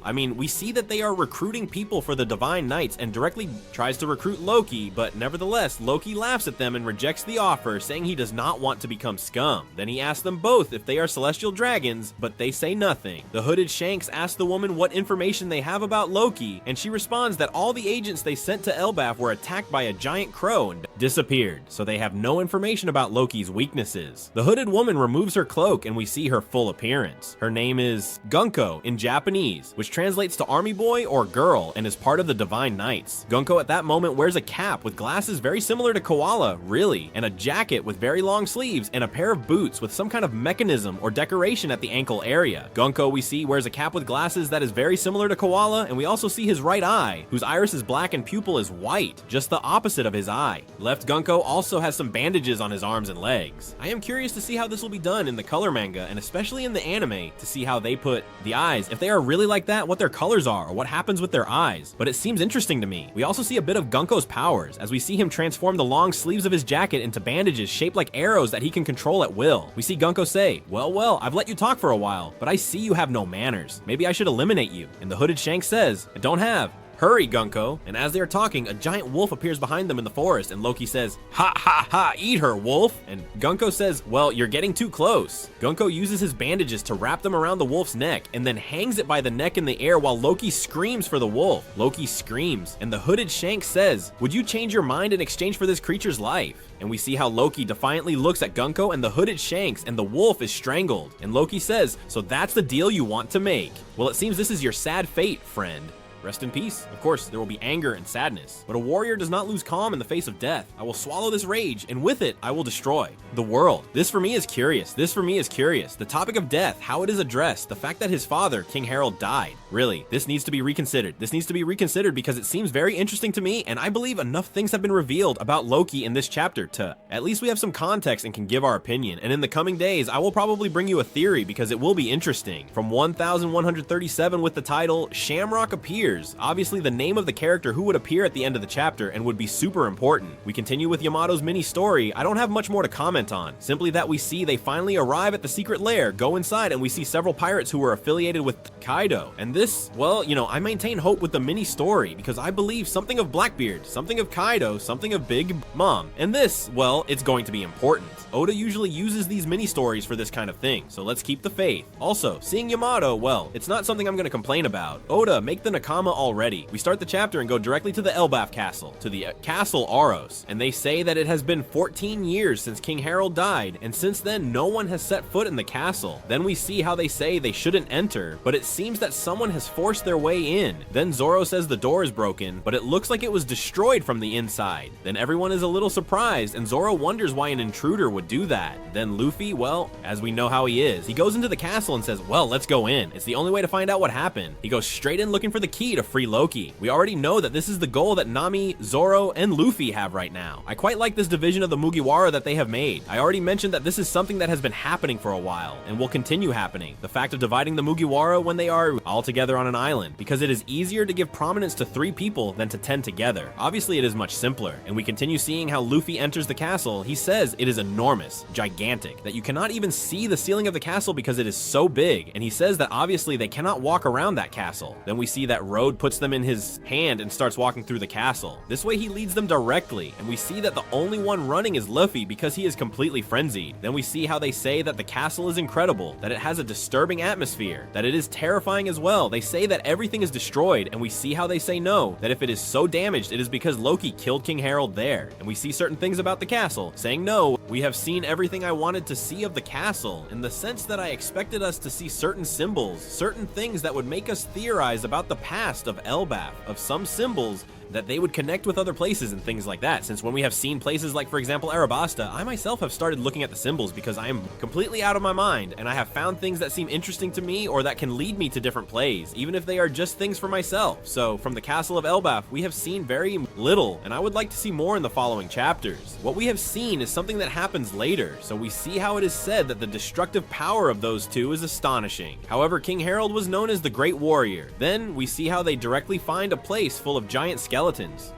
I mean, we see that they are recruiting people for the Divine Knights and directly tries to recruit Loki, but nevertheless, Loki laughs at them and rejects the offer, saying he does not want to become scum. Then he asks them both if they are celestial dragons, but they say nothing. The hooded Shanks asks the woman what information they have about Loki, and she responds that all the agents they sent to Elbaf were attacked by a giant crow and disappeared, so they have no information about Loki's weaknesses. The hooded woman removes her cloak and we see her full appearance. Her name is Gunko in Japanese, which translates to army boy or girl, and is part of the Divine Knights. Gunko at that moment wears a cap with glasses very similar to Koala, really, and a jacket with very long sleeves and a pair of boots with some kind of mechanism or decoration at the ankle area. Gunko, we see, wears a cap with glasses that is very similar to Koala, and we also see his right eye, whose iris is black and pupil is white, just the opposite of his eye. Left Gunko also has some bandages on his arms and legs. I am curious to see how this will be done in the color manga, and especially in the anime, to see how they put the eyes, if they are really like that, what their colors are, or what happens with their eyes. But it seems interesting to me. We also see a bit of Gunko's powers, as we see him transform the long sleeves of his jacket into bandages shaped like arrows that he can control at will. We see Gunko say, well, I've let you talk for a while, but I see you have no manners. Maybe I should eliminate you. And the hooded Shanks says, I don't have. Hurry, Gunko. And as they are talking, a giant wolf appears behind them in the forest, and Loki says, ha ha ha, eat her, wolf. And Gunko says, well, you're getting too close. Gunko uses his bandages to wrap them around the wolf's neck, and then hangs it by the neck in the air while Loki screams for the wolf. Loki screams, and the hooded Shanks says, would you change your mind in exchange for this creature's life? And we see how Loki defiantly looks at Gunko and the hooded Shanks, and the wolf is strangled. And Loki says, so that's the deal you want to make? Well, it seems this is your sad fate, friend. Rest in peace. Of course, there will be anger and sadness, but a warrior does not lose calm in the face of death. I will swallow this rage, and with it, I will destroy the world. This for me is curious. The topic of death, how it is addressed, the fact that his father, King Harold, died. Really, this needs to be reconsidered. Because it seems very interesting to me, and I believe enough things have been revealed about Loki in this chapter to at least we have some context and can give our opinion. And in the coming days, I will probably bring you a theory because it will be interesting. From 1137 with the title, Shamrock Appears. Obviously the name of the character who would appear at the end of the chapter and would be super important. We continue with Yamato's mini story. I don't have much more to comment on. Simply that we see they finally arrive at the secret lair, go inside, and we see several pirates who were affiliated with Kaido. And this, well, I maintain hope with the mini story because I believe something of Blackbeard, something of Kaido, something of Big Mom. And this, well, it's going to be important. Oda usually uses these mini stories for this kind of thing, so let's keep the faith. Also, seeing Yamato, well, it's not something I'm going to complain about. Oda, make the Nakama already. We start the chapter and go directly to the Elbaf castle, to the Castle Aros, and they say that it has been 14 years since King Harold died, and since then no one has set foot in the castle. Then we see how they say they shouldn't enter, but it seems that someone has forced their way in. Then Zoro says the door is broken, but it looks like it was destroyed from the inside. Then everyone is a little surprised, and Zoro wonders why an intruder would do that. Then Luffy, well, as we know how he is, he goes into the castle and says, well, let's go in. It's the only way to find out what happened. He goes straight in looking for the key to free Loki. We already know that this is the goal that Nami, Zoro, and Luffy have right now. I quite like this division of the Mugiwara that they have made. I already mentioned that this is something that has been happening for a while and will continue happening. The fact of dividing the Mugiwara when they are all together on an island, because it is easier to give prominence to 3 people than to 10 together. Obviously it is much simpler, and we continue seeing how Luffy enters the castle. He says it is enormous, gigantic, that you cannot even see the ceiling of the castle because it is so big, and he says that obviously they cannot walk around that castle. Then we see that Road puts them in his hand and starts walking through the castle. This way he leads them directly, and we see that the only one running is Luffy because he is completely frenzied. Then we see how they say that the castle is incredible, that it has a disturbing atmosphere, that it is terrifying as well. They say that everything is destroyed, and we see how they say no, that if it is so damaged, it is because Loki killed King Harold there. And we see certain things about the castle, saying no, we have seen everything I wanted to see of the castle, in the sense that I expected us to see certain symbols, certain things that would make us theorize about the past of Elbaf, of some symbols that they would connect with other places and things like that. Since when we have seen places like, for example, Arabasta, I myself have started looking at the symbols because I am completely out of my mind, and I have found things that seem interesting to me or that can lead me to different plays, even if they are just things for myself. So from the Castle of Elbaf, we have seen very little, and I would like to see more in the following chapters. What we have seen is something that happens later, so we see how it is said that the destructive power of those two is astonishing. However, King Harold was known as the Great Warrior. Then we see how they directly find a place full of giant skeletons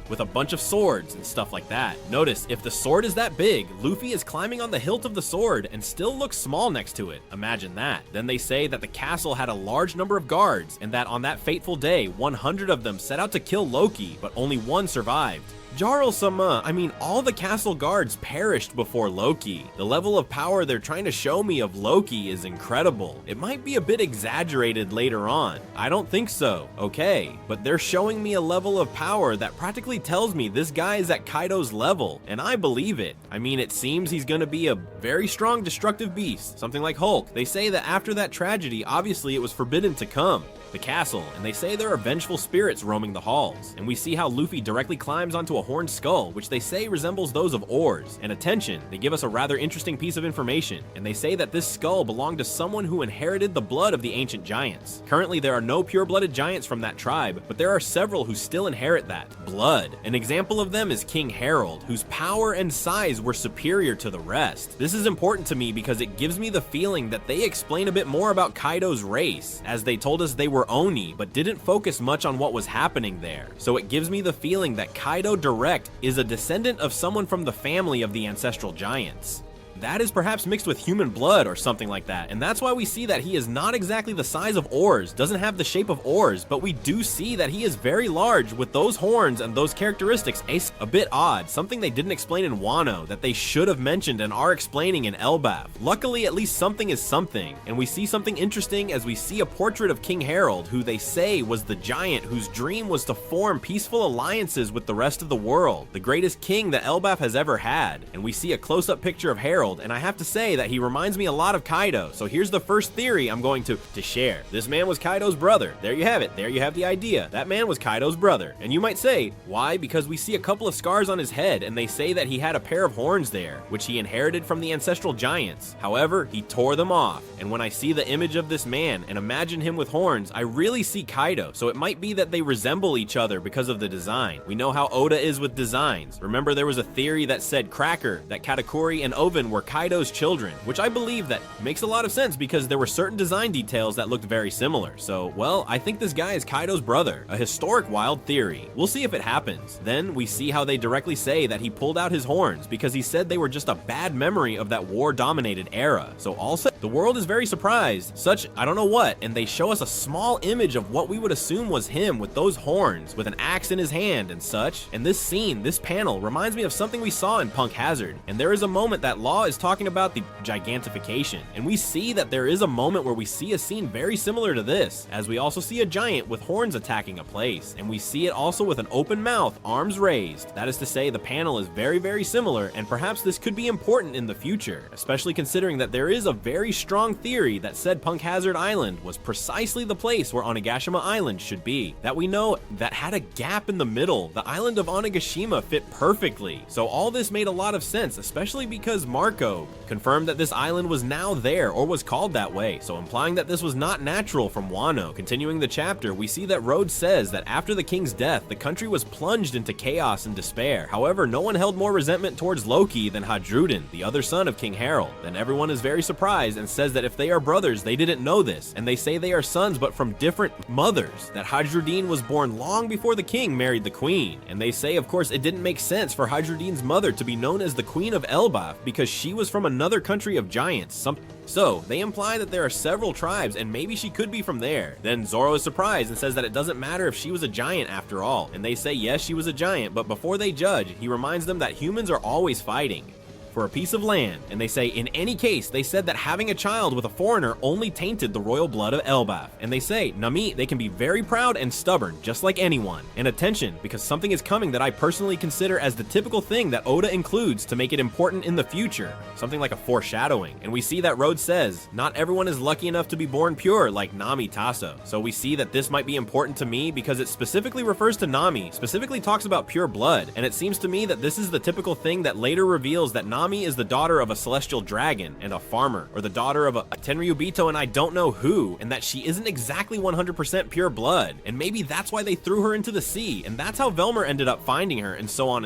with a bunch of swords and stuff like that. Notice, if the sword is that big, Luffy is climbing on the hilt of the sword and still looks small next to it. Imagine that. Then they say that the castle had a large number of guards, and that on that fateful day, 100 of them set out to kill Loki, but only one survived. Jarl-sama, I mean, all the castle guards perished before Loki. The level of power they're trying to show me of Loki is incredible. It might be a bit exaggerated later on. I don't think so, okay, but they're showing me a level of power that practically tells me this guy is at Kaido's level, and I believe it. I mean, it seems he's gonna be a very strong destructive beast, something like Hulk. They say that after that tragedy, obviously it was forbidden to come. The castle, and they say there are vengeful spirits roaming the halls, and we see how Luffy directly climbs onto a horned skull, which they say resembles those of oars. And attention, they give us a rather interesting piece of information, and they say that this skull belonged to someone who inherited the blood of the ancient giants. Currently there are no pure-blooded giants from that tribe, but there are several who still inherit that blood. An example of them is King Harold, whose power and size were superior to the rest. This is important to me because it gives me the feeling that they explain a bit more about Kaido's race, as they told us they were Oni, but didn't focus much on what was happening there. So it gives me the feeling that Kaido Direct is a descendant of someone from the family of the ancestral giants. That is perhaps mixed with human blood or something like that, and that's why we see that he is not exactly the size of oars, doesn't have the shape of oars, but we do see that he is very large with those horns and those characteristics. A bit odd, something they didn't explain in Wano that they should have mentioned and are explaining in Elbaf. Luckily, at least something is something, and we see something interesting as we see a portrait of King Harold, who they say was the giant whose dream was to form peaceful alliances with the rest of the world, the greatest king that Elbaf has ever had. And we see a close-up picture of Harold world, and I have to say that he reminds me a lot of Kaido. So here's the first theory I'm going to share. This man was Kaido's brother. There you have it. There you have the idea. That man was Kaido's brother. And you might say, why? Because we see a couple of scars on his head, and they say that he had a pair of horns there, which he inherited from the ancestral giants. However, he tore them off. And when I see the image of this man and imagine him with horns, I really see Kaido. So it might be that they resemble each other because of the design. We know how Oda is with designs. Remember, there was a theory that said Cracker, that Katakuri and Oven were Kaido's children, which I believe that makes a lot of sense because there were certain design details that looked very similar. So, well, I think this guy is Kaido's brother. A historic wild theory. We'll see if it happens. Then we see how they directly say that he pulled out his horns because he said they were just a bad memory of that war-dominated era. So also, the world is very surprised. Such, I don't know what, and they show us a small image of what we would assume was him with those horns, with an axe in his hand and such. And this scene, this panel, reminds me of something we saw in Punk Hazard. And there is a moment that Law is talking about the gigantification. And we see that there is a moment where we see a scene very similar to this, as we also see a giant with horns attacking a place. And we see it also with an open mouth, arms raised. That is to say, the panel is very, very similar, and perhaps this could be important in the future, especially considering that there is a very strong theory that said Punk Hazard Island was precisely the place where Onigashima Island should be. That we know that had a gap in the middle. The island of Onigashima fit perfectly. So all this made a lot of sense, especially because Marco confirmed that this island was now there, or was called that way, so implying that this was not natural from Wano. Continuing the chapter, we see that Rhodes says that after the king's death, the country was plunged into chaos and despair. However, no one held more resentment towards Loki than Hadrudin, the other son of King Harold. Then everyone is very surprised and says that if they are brothers, they didn't know this, and they say they are sons but from different mothers, that Hadrudin was born long before the king married the queen. And they say, of course, it didn't make sense for Hadrudin's mother to be known as the Queen of Elbaf because she was from another country of giants. So they imply that there are several tribes and maybe she could be from there. Then Zoro is surprised and says that it doesn't matter if she was a giant after all. And they say yes, she was a giant, but before they judge, he reminds them that humans are always fighting for a piece of land, and they say in any case, they said that having a child with a foreigner only tainted the royal blood of Elbaf. And they say, Nami, they can be very proud and stubborn, just like anyone. And attention, because something is coming that I personally consider as the typical thing that Oda includes to make it important in the future. Something like a foreshadowing. And we see that Rhodes says, not everyone is lucky enough to be born pure like Nami Tasso. So we see that this might be important to me because it specifically refers to Nami, specifically talks about pure blood. And it seems to me that this is the typical thing that later reveals that Nami is the daughter of a celestial dragon and a farmer, or the daughter of a Tenryubito and I don't know who, and that she isn't exactly 100% pure blood, and maybe that's why they threw her into the sea, and that's how Velmer ended up finding her, and so on,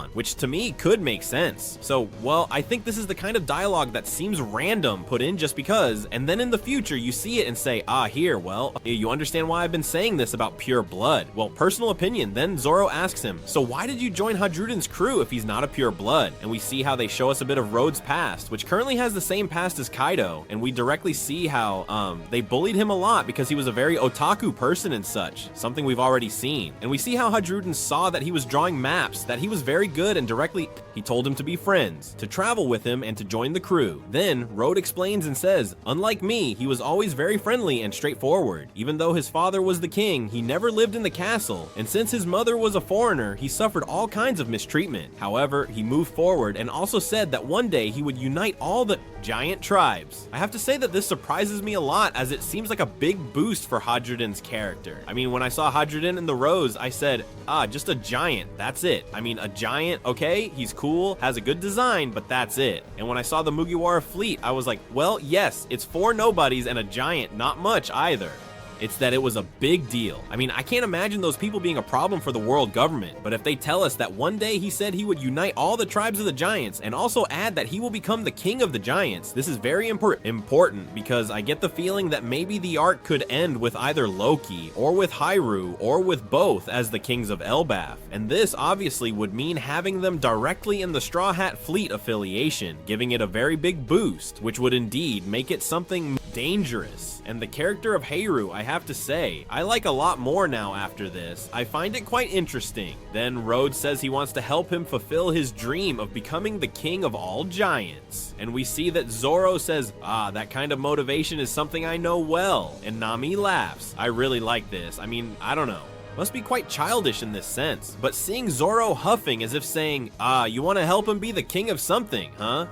which to me could make sense. So, well, I think this is the kind of dialogue that seems random put in just because, and then in the future you see it and say, ah, here, well, you understand why I've been saying this about pure blood. Well, personal opinion. Then Zoro asks him, so why did you join Hadrudin's crew if he's not a pure blood? And we see how they show us a bit of Rhodes' past, which currently has the same past as Kaido, and we directly see how they bullied him a lot because he was a very otaku person and such, something we've already seen. And we see how Hadrudin saw that he was drawing maps, that he was very good, and directly he told him to be friends, to travel with him, and to join the crew. Then Rhodes explains and says, unlike me, he was always very friendly and straightforward. Even though his father was the king, he never lived in the castle, and since his mother was a foreigner, he suffered all kinds of mistreatment. However, he moved forward and also said that one day he would unite all the giant tribes. I have to say that this surprises me a lot, as it seems like a big boost for Hadrudin's character. I mean, when I saw Hadrudin in the Rose, I said, ah, just a giant, that's it. I mean, a giant, okay, he's cool, has a good design, but that's it. And when I saw the Mugiwara fleet, I was like, well, yes, it's 4 nobodies and a giant, not much either. It's that it was a big deal. I mean, I can't imagine those people being a problem for the world government, but if they tell us that one day he said he would unite all the tribes of the giants and also add that he will become the king of the giants, this is very important because I get the feeling that maybe the arc could end with either Loki or with Hairu or with both as the kings of Elbaf. And this obviously would mean having them directly in the Straw Hat Fleet affiliation, giving it a very big boost, which would indeed make it something dangerous. And the character of Heiru, I have to say, I like a lot more now after this. I find it quite interesting. Then Rhodes says he wants to help him fulfill his dream of becoming the king of all giants. And we see that Zoro says, ah, that kind of motivation is something I know well. And Nami laughs. I really like this. I mean, I don't know. Must be quite childish in this sense. But seeing Zoro huffing as if saying, ah, you want to help him be the king of something, huh?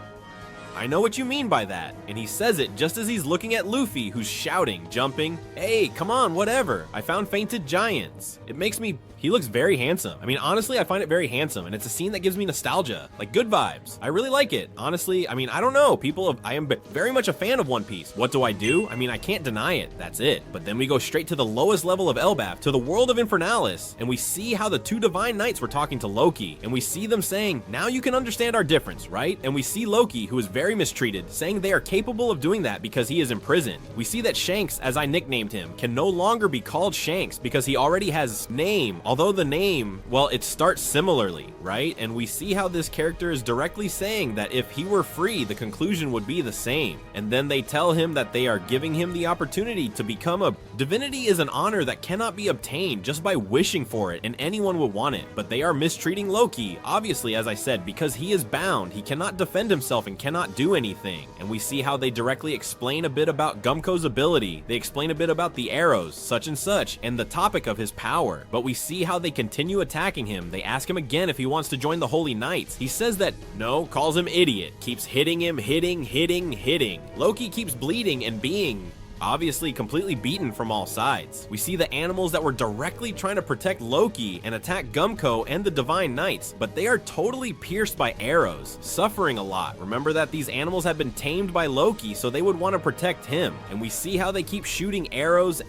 I know what you mean by that. And he says it just as he's looking at Luffy, who's shouting, jumping, hey, come on, whatever. I found fainted giants. It makes me... He looks very handsome. I mean, honestly, I find it very handsome, and it's a scene that gives me nostalgia, like good vibes. I really like it. Honestly, I mean, I don't know. I am very much a fan of One Piece. What do? I mean, I can't deny it. That's it. But then we go straight to the lowest level of Elbaf, to the world of Infernalis, and we see how the two Divine Knights were talking to Loki, and we see them saying, now you can understand our difference, right? And we see Loki, who is very mistreated, saying they are capable of doing that because he is imprisoned. We see that Shanks, as I nicknamed him, can no longer be called Shanks because he already has name. Although the name, well, it starts similarly, right? And we see how this character is directly saying that if he were free, the conclusion would be the same. And then they tell him that they are giving him the opportunity to become a... Divinity is an honor that cannot be obtained just by wishing for it, and anyone would want it. But they are mistreating Loki, obviously, as I said, because he is bound. He cannot defend himself and cannot do anything. And we see how they directly explain a bit about Gumko's ability. They explain a bit about the arrows, such and such, and the topic of his power. But we see how they continue attacking him. They ask him again if he wants to join the Holy Knights. He says that no, calls him idiot, keeps hitting him, hitting. Loki keeps bleeding and being obviously completely beaten from all sides. We see the animals that were directly trying to protect Loki and attack Gumko and the Divine Knights, but they are totally pierced by arrows, suffering a lot. Remember that these animals have been tamed by Loki, so they would want to protect him. And we see how they keep shooting arrows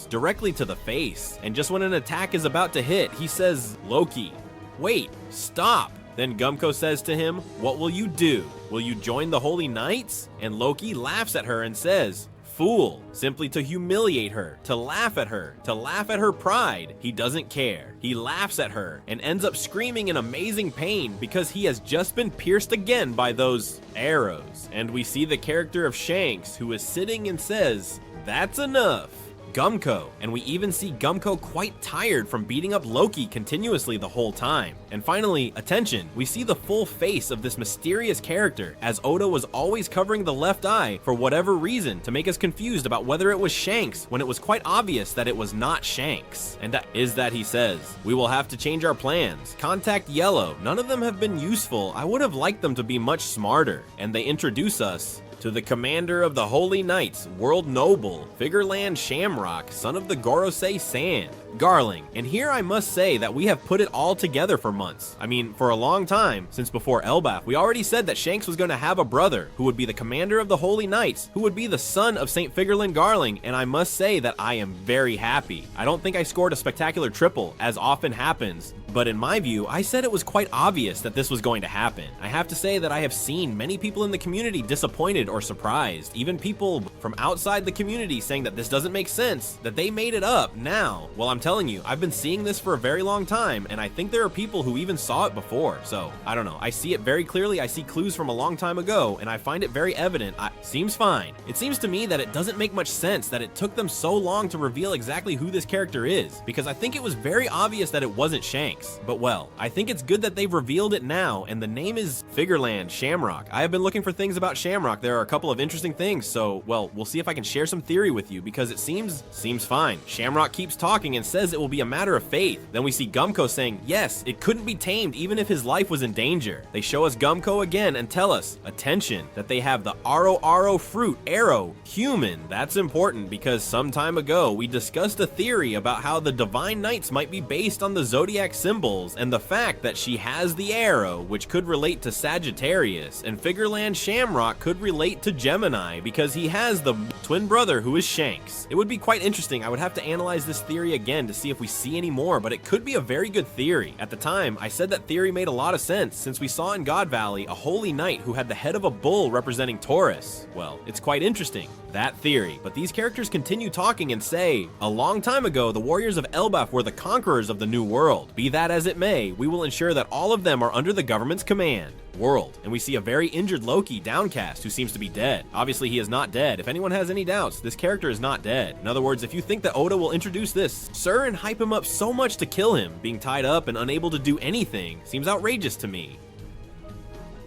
directly to the face. And just when an attack is about to hit, he says, Loki, wait, stop. Then Gumko says to him, what will you do? Will you join the Holy Knights? And Loki laughs at her and says, fool, simply to humiliate her, to laugh at her pride. He doesn't care. He laughs at her and ends up screaming in amazing pain because he has just been pierced again by those arrows. And we see the character of Shanks, who is sitting and says, that's enough. Gumko, and we even see Gumko quite tired from beating up Loki continuously the whole time. And finally, attention, we see the full face of this mysterious character, as Oda was always covering the left eye for whatever reason to make us confused about whether it was Shanks when it was quite obvious that it was not Shanks. And that is that he says, we will have to change our plans. Contact Yellow, none of them have been useful. I would have liked them to be much smarter. And they introduce us to the commander of the Holy Knights, World Noble, Figureland Shamrock, son of the Gorosei Sand, Garling. And here I must say that we have put it all together for months. I mean, for a long time, since before Elbaf, we already said that Shanks was going to have a brother who would be the commander of the Holy Knights, who would be the son of St. Figureland Garling, and I must say that I am very happy. I don't think I scored a spectacular triple, as often happens, but in my view, I said it was quite obvious that this was going to happen. I have to say that I have seen many people in the community disappointed or surprised, even people from outside the community saying that this doesn't make sense, that they made it up now. Well, I'm telling you, I've been seeing this for a very long time, and I think there are people who even saw it before, so I don't know. I see it very clearly. I see clues from a long time ago, and I find it very evident. Seems fine. It seems to me that it doesn't make much sense that it took them so long to reveal exactly who this character is, because I think it was very obvious that it wasn't Shanks. But well, I think it's good that they've revealed it now, and the name is Figureland Shamrock. I have been looking for things about Shamrock. There are a couple of interesting things, so well, we'll see if I can share some theory with you, because it seems fine. Shamrock keeps talking and says it will be a matter of faith. Then we see Gumko saying, yes, it couldn't be tamed even if his life was in danger. They show us Gumko again and tell us, attention, that they have the Aro fruit, arrow, human. That's important because some time ago we discussed a theory about how the Divine Knights might be based on the zodiac symbols and the fact that she has the arrow, which could relate to Sagittarius, and Figureland Shamrock could relate to Gemini because he has the twin brother who is Shanks. It would be quite interesting. I would have to analyze this theory again to see if we see any more, but it could be a very good theory. At the time, I said that theory made a lot of sense since we saw in God Valley a holy knight who had the head of a bull representing Taurus. Well, it's quite interesting, that theory. But these characters continue talking and say, a long time ago, the warriors of Elbaf were the conquerors of the New World. Be that as it may, we will ensure that all of them are under the government's command. World. And we see a very injured Loki, Downcast, who seems to be dead. Obviously, he is not dead. If anyone has any doubts, this character is not dead. In other words, if you think that Oda will introduce this Sir and hype him up so much to kill him, being tied up and unable to do anything, seems outrageous to me.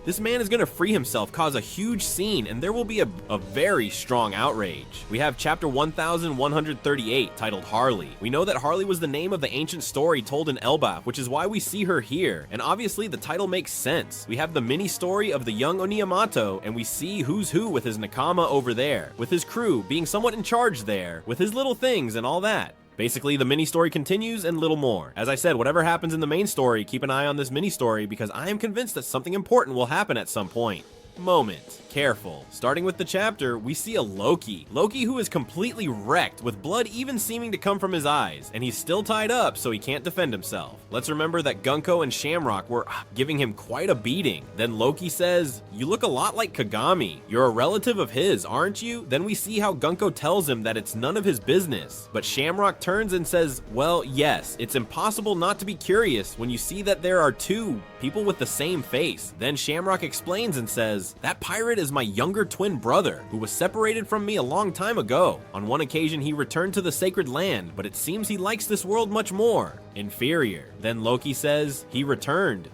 This man is gonna free himself, cause a huge scene, and there will be a very strong outrage. We have chapter 1138 titled Harley. We know that Harley was the name of the ancient story told in Elbaf, which is why we see her here, and obviously the title makes sense. We have the mini story of the young Oniamato, and we see who's who with his Nakama over there, with his crew being somewhat in charge there, with his little things and all that. Basically, the mini story continues and little more. As I said, whatever happens in the main story, keep an eye on this mini story because I am convinced that something important will happen at some point. Moment. Careful. Starting with the chapter, we see a Loki. Loki who is completely wrecked, with blood even seeming to come from his eyes, and he's still tied up so he can't defend himself. Let's remember that Gunko and Shamrock were giving him quite a beating. Then Loki says, "You look a lot like Kagami. You're a relative of his, aren't you?" Then we see how Gunko tells him that it's none of his business. But Shamrock turns and says, "Well, yes, it's impossible not to be curious when you see that there are two people with the same face." Then Shamrock explains and says, "That pirate is my younger twin brother, who was separated from me a long time ago. On one occasion he returned to the sacred land, but it seems he likes this world much more. Inferior." Then Loki says, "He returned.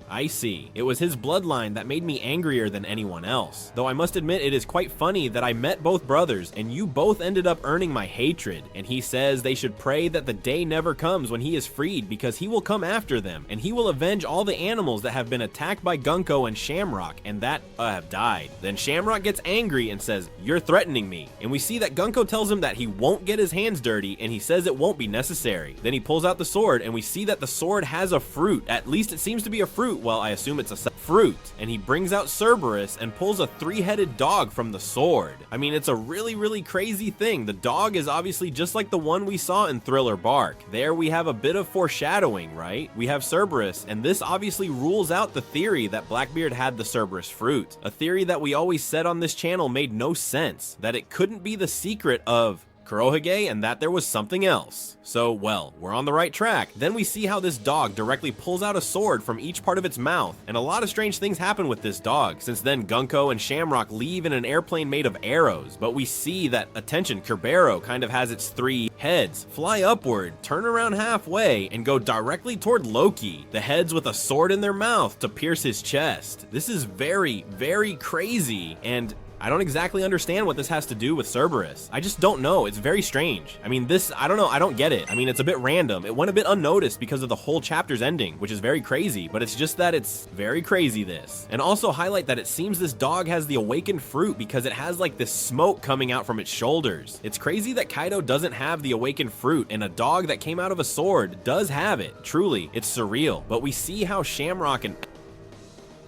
I see. It was his bloodline that made me angrier than anyone else. Though I must admit it is quite funny that I met both brothers, and you both ended up earning my hatred." And he says they should pray that the day never comes when he is freed, because he will come after them, and he will avenge all the animals that have been attacked by Gunko and Shamrock, and that have died. Then Shamrock gets angry and says, "You're threatening me." And we see that Gunko tells him that he won't get his hands dirty, and he says it won't be necessary. Then he pulls out the sword, and we see that the sword has a fruit. At least it seems to be a fruit. Well, I assume it's a fruit. And he brings out Cerberus and pulls a three-headed dog from the sword. I mean, it's a really crazy thing. The dog is obviously just like the one we saw in Thriller Bark. There we have a bit of foreshadowing, right? We have Cerberus, and this obviously rules out the theory that Blackbeard had the Cerberus fruit. A theory that we always said on this channel made no sense, that it couldn't be the secret of Kurohige and that there was something else. So, well, we're on the right track. Then we see how this dog directly pulls out a sword from each part of its mouth, and a lot of strange things happen with this dog. Since then, Gunko and Shamrock leave in an airplane made of arrows, but we see that, attention, Kerbero kind of has its three heads, fly upward, turn around halfway, and go directly toward Loki, the heads with a sword in their mouth to pierce his chest. This is very crazy, and I don't exactly understand what this has to do with Cerberus. I just don't know. It's very strange. I mean, I don't know. I don't get it. I mean, it's a bit random. It went a bit unnoticed because of the whole chapter's ending, which is very crazy, but it's just that it's very crazy, this. And also highlight that it seems this dog has the awakened fruit because it has like this smoke coming out from its shoulders. It's crazy that Kaido doesn't have the awakened fruit, and a dog that came out of a sword does have it. Truly, it's surreal. But we see how Shamrock and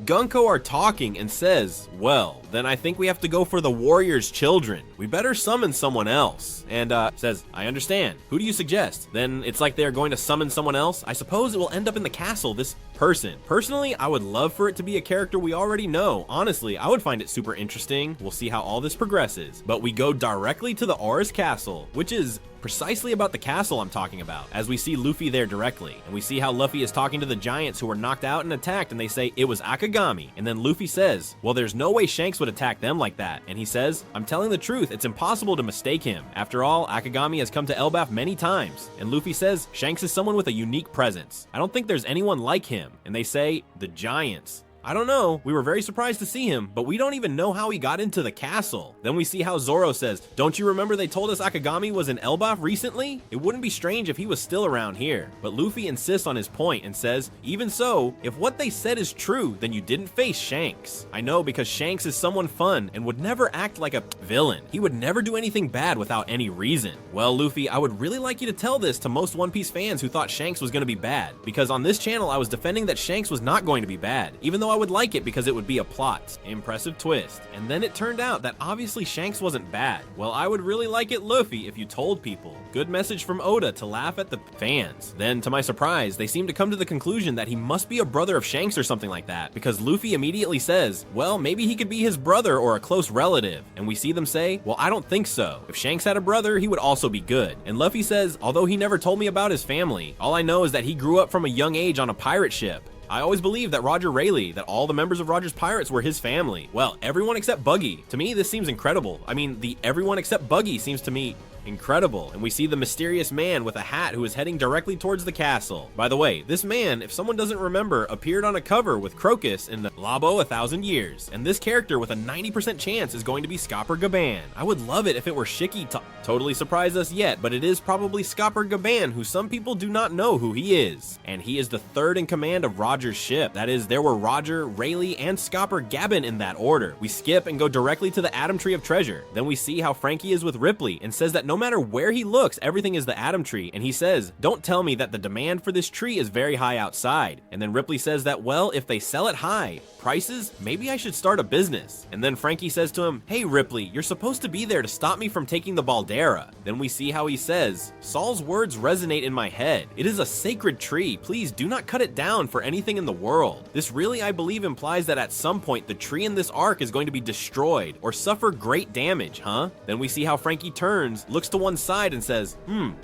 Gunko are talking and says, "Well, then I think we have to go for the warrior's children. We better summon someone else." And says, "I understand. Who do you suggest?" Then it's like they're going to summon someone else. I suppose it will end up in the castle, this person. Personally, I would love for it to be a character we already know. Honestly, I would find it super interesting. We'll see how all this progresses. But we go directly to the Aura's castle, which is precisely about the castle I'm talking about, as we see Luffy there directly, and we see how Luffy is talking to the giants who were knocked out and attacked, and they say it was Akagami, and then Luffy says, "Well, there's no way Shanks would attack them like that," and he says, "I'm telling the truth, it's impossible to mistake him. After all, Akagami has come to Elbaf many times," and Luffy says, "Shanks is someone with a unique presence. I don't think there's anyone like him," and they say, "The giants." I don't know, we were very surprised to see him, but we don't even know how he got into the castle. Then we see how Zoro says, "Don't you remember they told us Akagami was in Elbaf recently? It wouldn't be strange if he was still around here." But Luffy insists on his point and says, "Even so, if what they said is true, then you didn't face Shanks. I know, because Shanks is someone fun and would never act like a villain. He would never do anything bad without any reason." Well, Luffy, I would really like you to tell this to most One Piece fans who thought Shanks was going to be bad, because on this channel I was defending that Shanks was not going to be bad, even though I would like it because it would be a plot. Impressive twist. And then it turned out that obviously Shanks wasn't bad. Well, I would really like it, Luffy, if you told people. Good message from Oda to laugh at the fans. Then, to my surprise, they seem to come to the conclusion that he must be a brother of Shanks or something like that, because Luffy immediately says, "Well, maybe he could be his brother or a close relative." And we see them say, "Well, I don't think so. If Shanks had a brother, he would also be good." And Luffy says, "Although he never told me about his family, all I know is that he grew up from a young age on a pirate ship. I always believed that Roger Rayleigh, that all the members of Roger's Pirates were his family." Well, everyone except Buggy. To me, this seems incredible. I mean, the everyone except Buggy seems to me Incredible. And we see the mysterious man with a hat who is heading directly towards the castle. By the way, this man, if someone doesn't remember, appeared on a cover with Crocus in the Labo 1,000 Years. And this character with a 90% chance is going to be Scapper Gaban. I would love it if it were Shiki. Totally surprised us yet, but it is probably Scapper Gaban, who some people do not know who he is. And he is the third in command of Roger's ship. That is, there were Roger, Rayleigh, and Scapper Gaban in that order. We skip and go directly to the Atom Tree of Treasure. Then we see how Frankie is with Ripley and says that no matter where he looks, everything is the Atom Tree. And he says, don't tell me that the demand for this tree is very high outside. And then Ripley says that, well, if they sell it high, prices, maybe I should start a business. And then Frankie says to him, hey Ripley, you're supposed to be there to stop me from taking the Baldera. Then we see how he says, Saul's words resonate in my head. It is a sacred tree. Please do not cut it down for anything in the world. This really, I believe, implies that at some point the tree in this arc is going to be destroyed or suffer great damage, huh? Then we see how Frankie turns, looks to one side and says,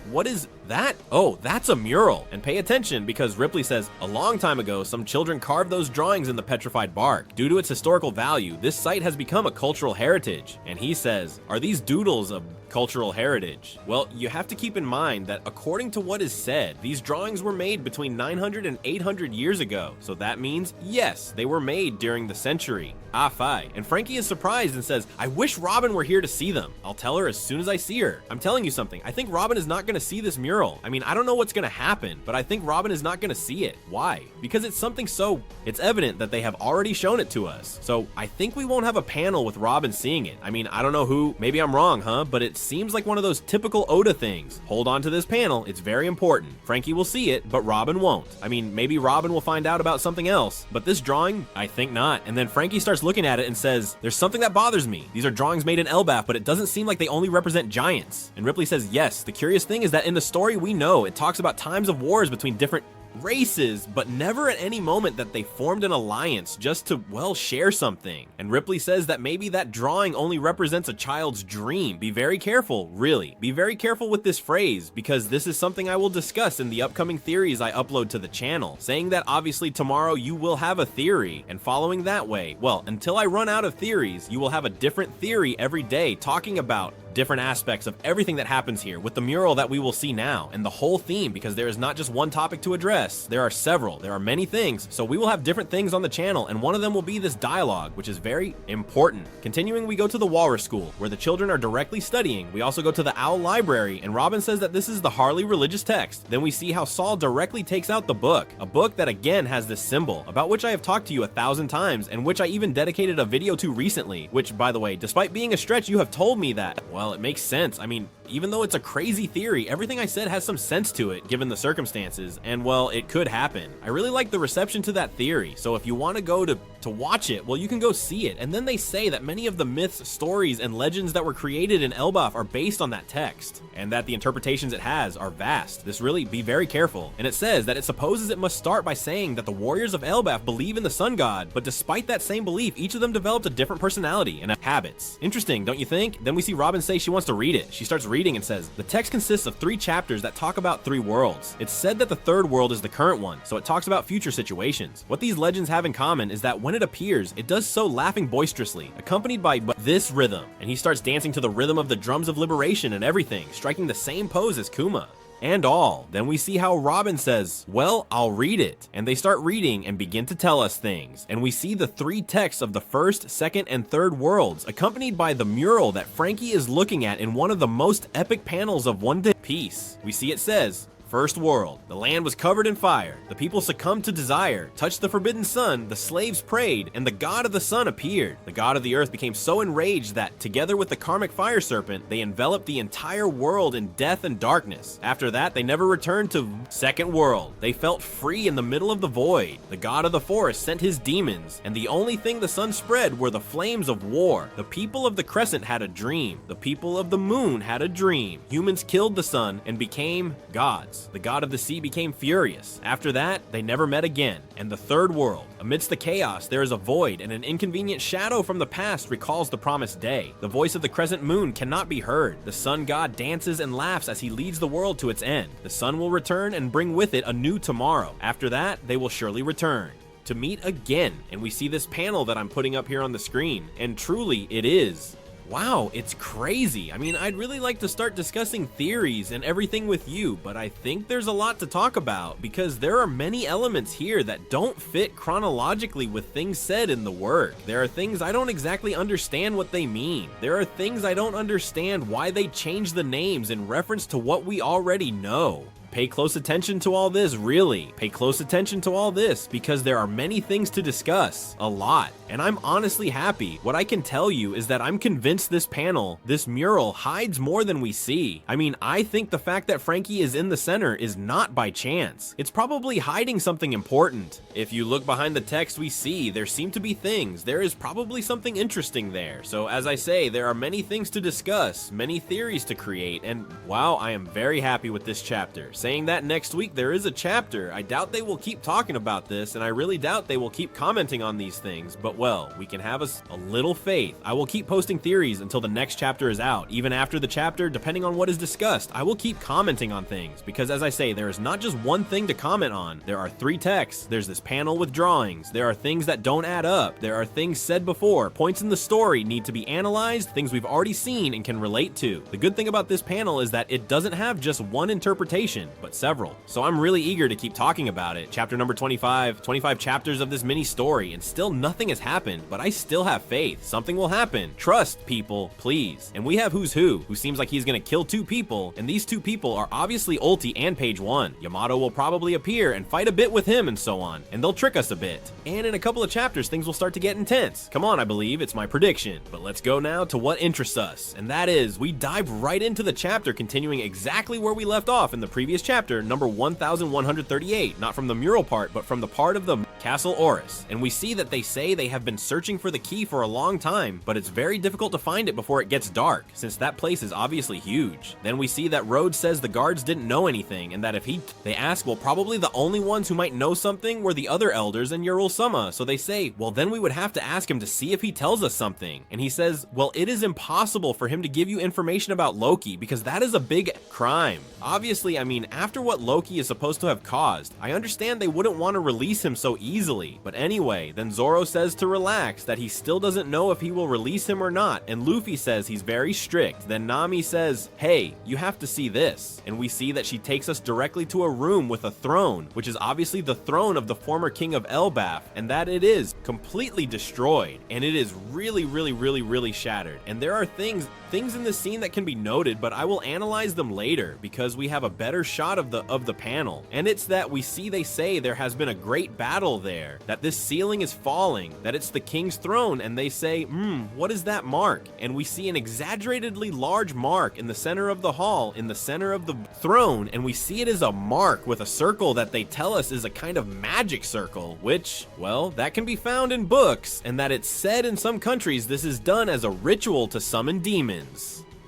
what is that? Oh, that's a mural. And pay attention because Ripley says, a long time ago, some children carved those drawings in the petrified bark. Due to its historical value, this site has become a cultural heritage. And he says, are these doodles of cultural heritage? Well, you have to keep in mind that according to what is said, these drawings were made between 900 and 800 years ago. So that means, yes, they were made during the century. Afai. And Frankie is surprised and says, I wish Robin were here to see them. I'll tell her as soon as I see her. I'm telling you something. I think Robin is not going to see this mural. I mean, I don't know what's going to happen, but I think Robin is not going to see it. Why? Because it's something so, it's evident that they have already shown it to us. So I think we won't have a panel with Robin seeing it. I mean, I don't know who, maybe I'm wrong, huh? But it seems like one of those typical Oda things. Hold on to this panel. It's very important. Frankie will see it, but Robin won't. I mean, maybe Robin will find out about something else, but this drawing, I think not. And then Frankie starts looking at it and says, there's something that bothers me. These are drawings made in Elbaf, but it doesn't seem like they only represent giants. And Ripley says, yes, the curious thing is that in the story we know, it talks about times of wars between different races, but never at any moment that they formed an alliance just to, well, share something. And Ripley says that maybe that drawing only represents a child's dream. Be very careful, really. Be very careful with this phrase, because this is something I will discuss in the upcoming theories I upload to the channel, saying that obviously tomorrow you will have a theory, and following that way, well, until I run out of theories, you will have a different theory every day talking about different aspects of everything that happens here with the mural that we will see now and the whole theme, because there is not just one topic to address. There are several. There are many things. So we will have different things on the channel, and one of them will be this dialogue, which is very important. Continuing, we go to the Walrus School, where the children are directly studying. We also go to the Owl Library, and Robin says that this is the Harley religious text. Then we see how Saul directly takes out the book, a book that again has this symbol, about which I have talked to you 1,000 times, and which I even dedicated a video to recently, which, by the way, despite being a stretch, you have told me that. Well, it makes sense. I mean, even though it's a crazy theory, everything I said has some sense to it, given the circumstances, and well, it could happen. I really like the reception to that theory, so if you want to go to watch it, well, you can go see it. And then they say that many of the myths, stories, and legends that were created in Elbaf are based on that text, and that the interpretations it has are vast. This really, be very careful. And it says that it supposes it must start by saying that the warriors of Elbaf believe in the sun god, but despite that same belief, each of them developed a different personality and habits. Interesting, don't you think? Then we see Robin say she wants to read it. She starts reading and says, the text consists of 3 chapters that talk about 3 worlds. It's said that the 3rd world is the current one, so it talks about future situations. What these legends have in common is that when it appears, it does so laughing boisterously, accompanied by this rhythm. And he starts dancing to the rhythm of the drums of liberation and everything, striking the same pose as Kuma. And all. Then we see how Robin says, well, I'll read it. And they start reading and begin to tell us things. And we see the 3 texts of the 1st, 2nd, and 3rd worlds, accompanied by the mural that Frankie is looking at in one of the most epic panels of One Piece. We see it says, First world. The land was covered in fire. The people succumbed to desire, touched the forbidden sun, the slaves prayed, and the god of the sun appeared. The god of the earth became so enraged that, together with the karmic fire serpent, they enveloped the entire world in death and darkness. After that, they never returned to second world. They felt free in the middle of the void. The god of the forest sent his demons, and the only thing the sun spread were the flames of war. The people of the crescent had a dream. The people of the moon had a dream. Humans killed the sun and became gods. The god of the sea became furious. After that, they never met again. And the third world. Amidst the chaos, there is a void, and an inconvenient shadow from the past recalls the promised day. The voice of the crescent moon cannot be heard. The sun god dances and laughs as he leads the world to its end. The sun will return and bring with it a new tomorrow. After that, they will surely return to meet again. And we see this panel that I'm putting up here on the screen, and truly it is Wow, it's crazy. I mean, I'd really like to start discussing theories and everything with you, but I think there's a lot to talk about because there are many elements here that don't fit chronologically with things said in the work. There are things I don't exactly understand what they mean. There are things I don't understand why they changed the names in reference to what we already know. Pay close attention to all this, really. Pay close attention to all this because there are many things to discuss, a lot. And I'm honestly happy. What I can tell you is that I'm convinced this panel, this mural, hides more than we see. I mean, I think the fact that Frankie is in the center is not by chance. It's probably hiding something important. If you look behind the text we see, there seem to be things. There is probably something interesting there. So as I say, there are many things to discuss, many theories to create, and wow, I am very happy with this chapter. Saying that next week there is a chapter, I doubt they will keep talking about this, and I really doubt they will keep commenting on these things, but well, we can have a little faith. I will keep posting theories until the next chapter is out. Even after the chapter, depending on what is discussed, I will keep commenting on things, because as I say, there is not just one thing to comment on. There are 3 texts, there's this panel with drawings, there are things that don't add up, there are things said before, points in the story need to be analyzed, things we've already seen and can relate to. The good thing about this panel is that it doesn't have just one interpretation, but several. So I'm really eager to keep talking about it. Chapter number 25 chapters of this mini story, and still nothing has happened, but I still have faith. Something will happen. Trust, people, please. And we have Who's Who seems like he's gonna kill 2 people, and these 2 people are obviously Ulti and Page 1. Yamato will probably appear and fight a bit with him and so on, and they'll trick us a bit. And in a couple of chapters, things will start to get intense. Come on, I believe, it's my prediction. But let's go now to what interests us, and that is, we dive right into the chapter continuing exactly where we left off in the previous chapter, number 1138, not from the mural part, but from the part of the Castle Oris. And we see that they say they have been searching for the key for a long time, but it's very difficult to find it before it gets dark, since that place is obviously huge. Then we see that Rhodes says the guards didn't know anything, and that if they ask, well, probably the only ones who might know something were the other elders and Urul-sama. So they say, well, then we would have to ask him to see if he tells us something. And he says, well, it is impossible for him to give you information about Loki, because that is a big crime. Obviously, I mean, after what Loki is supposed to have caused, I understand they wouldn't want to release him so easily. But anyway, then Zoro says to relax, that he still doesn't know if he will release him or not, and Luffy says he's very strict. Then Nami says, hey, you have to see this. And we see that she takes us directly to a room with a throne, which is obviously the throne of the former king of Elbaf, and that it is completely destroyed, and it is really shattered. And there are things in this scene that can be noted, but I will analyze them later because we have a better shot of the panel. And it's that we see they say there has been a great battle there, that this ceiling is falling, that it's the king's throne, and they say, what is that mark? And we see an exaggeratedly large mark in the center of the hall, in the center of the throne, and we see it as a mark with a circle that they tell us is a kind of magic circle, which, well, that can be found in books, and that it's said in some countries this is done as a ritual to summon demons.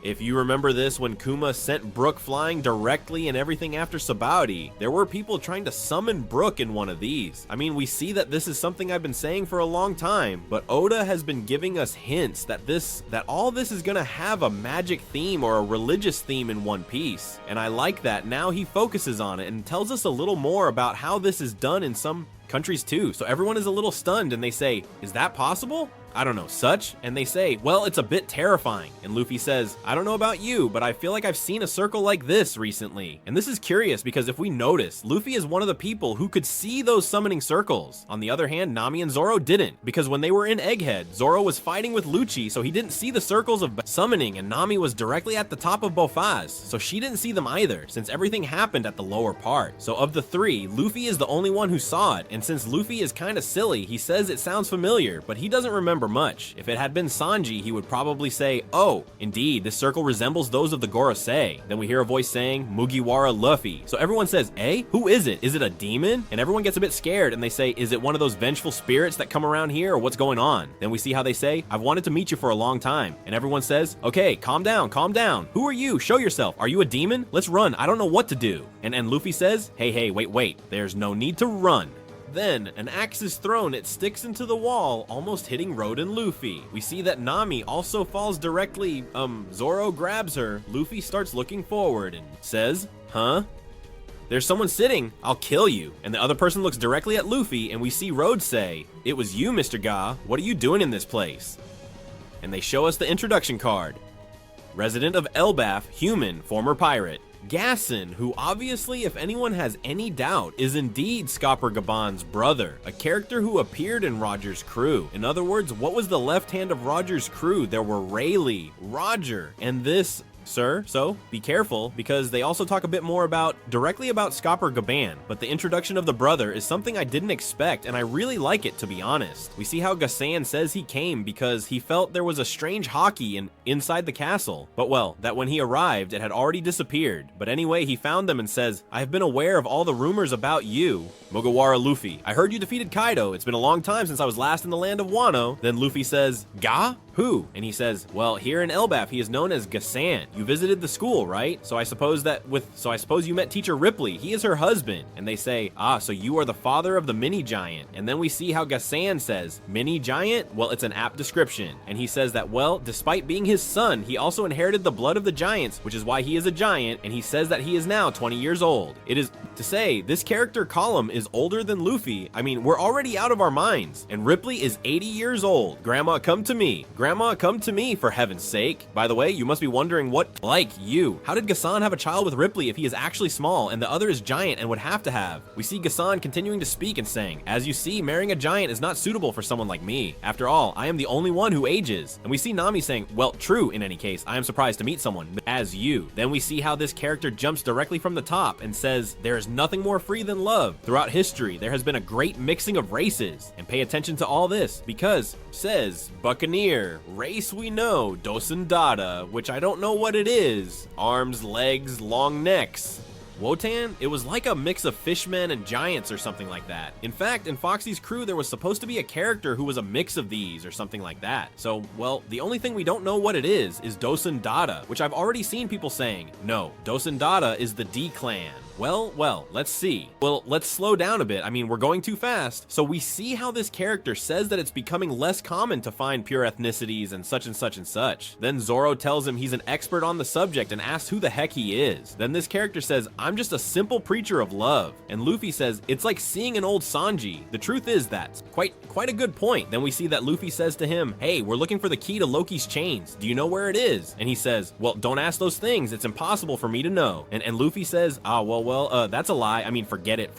If you remember this, when Kuma sent Brook flying directly and everything after Sabaody, there were people trying to summon Brook in one of these. I mean, we see that this is something I've been saying for a long time, but Oda has been giving us hints that all this is gonna have a magic theme or a religious theme in One Piece. And I like that now he focuses on it and tells us a little more about how this is done in some countries too. So everyone is a little stunned and they say, is that possible? I don't know, such? And they say, well, it's a bit terrifying. And Luffy says, I don't know about you, but I feel like I've seen a circle like this recently. And this is curious because if we notice, Luffy is one of the people who could see those summoning circles. On the other hand, Nami and Zoro didn't, because when they were in Egghead, Zoro was fighting with Lucci, so he didn't see the circles of summoning, and Nami was directly at the top of Bofaz, so she didn't see them either, since everything happened at the lower part. So of the 3, Luffy is the only one who saw it, and since Luffy is kinda silly, he says it sounds familiar, but he doesn't remember much. If it had been Sanji, he would probably say, oh, indeed, this circle resembles those of the Gorosei. Then we hear a voice saying, Mugiwara Luffy. So everyone says, eh? Who is it? Is it a demon? And everyone gets a bit scared and they say, is it one of those vengeful spirits that come around here, or what's going on? Then we see how they say, I've wanted to meet you for a long time. And everyone says, okay, calm down, calm down. Who are you? Show yourself. Are you a demon? Let's run. I don't know what to do. And Luffy says, hey, wait. There's no need to run. Then, an axe is thrown, it sticks into the wall, almost hitting Road and Luffy. We see that Nami also falls directly, Zoro grabs her, Luffy starts looking forward and says, huh? There's someone sitting, I'll kill you. And the other person looks directly at Luffy, and we see Road say, it was you, Mr. Ga, what are you doing in this place? and they show us the introduction card. Resident of Elbaf, human, former pirate. Gaban, who obviously, if anyone has any doubt, is indeed Scapper Gaban's brother, a character who appeared in Roger's crew. In other words, what was the left hand of Roger's crew? There were Rayleigh, Roger, and this sir, so be careful, because they also talk a bit more directly about Scapper Gaban, but the introduction of the brother is something I didn't expect, and I really like it, to be honest. We see how Gaban says he came because he felt there was a strange hockey inside the castle, but well, that when he arrived, it had already disappeared. But anyway, he found them and says, I have been aware of all the rumors about you. Mugiwara Luffy, I heard you defeated Kaido. It's been a long time since I was last in the land of Wano. Then Luffy says, Ga? Who? And he says, well, here in Elbaf, he is known as Gaban. You visited the school, right? So I suppose you met teacher Ripley. He is her husband. And they say, so you are the father of the mini giant. And then we see how Gaban says, mini giant? Well, it's an apt description. And he says that, well, despite being his son, he also inherited the blood of the giants, which is why he is a giant. And he says that he is now 20 years old. It is to say, this character column is older than Luffy. I mean, we're already out of our minds. And Ripley is 80 years old. Grandma, come to me. Grandma, come to me, for heaven's sake. By the way, you must be wondering how did Gaban have a child with Ripley if he is actually small and the other is giant and would have to have? We see Gaban continuing to speak and saying, as you see, marrying a giant is not suitable for someone like me. After all, I am the only one who ages. And we see Nami saying, well, true, in any case, I am surprised to meet someone as you. Then we see how this character jumps directly from the top and says, there is nothing more free than love. Throughout history, there has been a great mixing of races. And pay attention to all this, because, says, Buccaneer, race we know, Dosen Dada, which I don't know what it is. Arms, legs, long necks. Wotan? It was like a mix of fishmen and giants or something like that. In fact, in Foxy's crew, there was supposed to be a character who was a mix of these or something like that. So, well, the only thing we don't know what it is Dosen Dada, which I've already seen people saying, no, Dosen Dada is the D-clan. Well, let's see. Well, let's slow down a bit. I mean, we're going too fast. So we see how this character says that it's becoming less common to find pure ethnicities and such and such and such. Then Zoro tells him he's an expert on the subject and asks who the heck he is. Then this character says, I'm just a simple preacher of love. And Luffy says, it's like seeing an old Sanji. The truth is that's quite a good point. Then we see that Luffy says to him, hey, we're looking for the key to Loki's chains. Do you know where it is? And he says, well, don't ask those things. It's impossible for me to know. And Luffy says, that's a lie. I mean, forget it.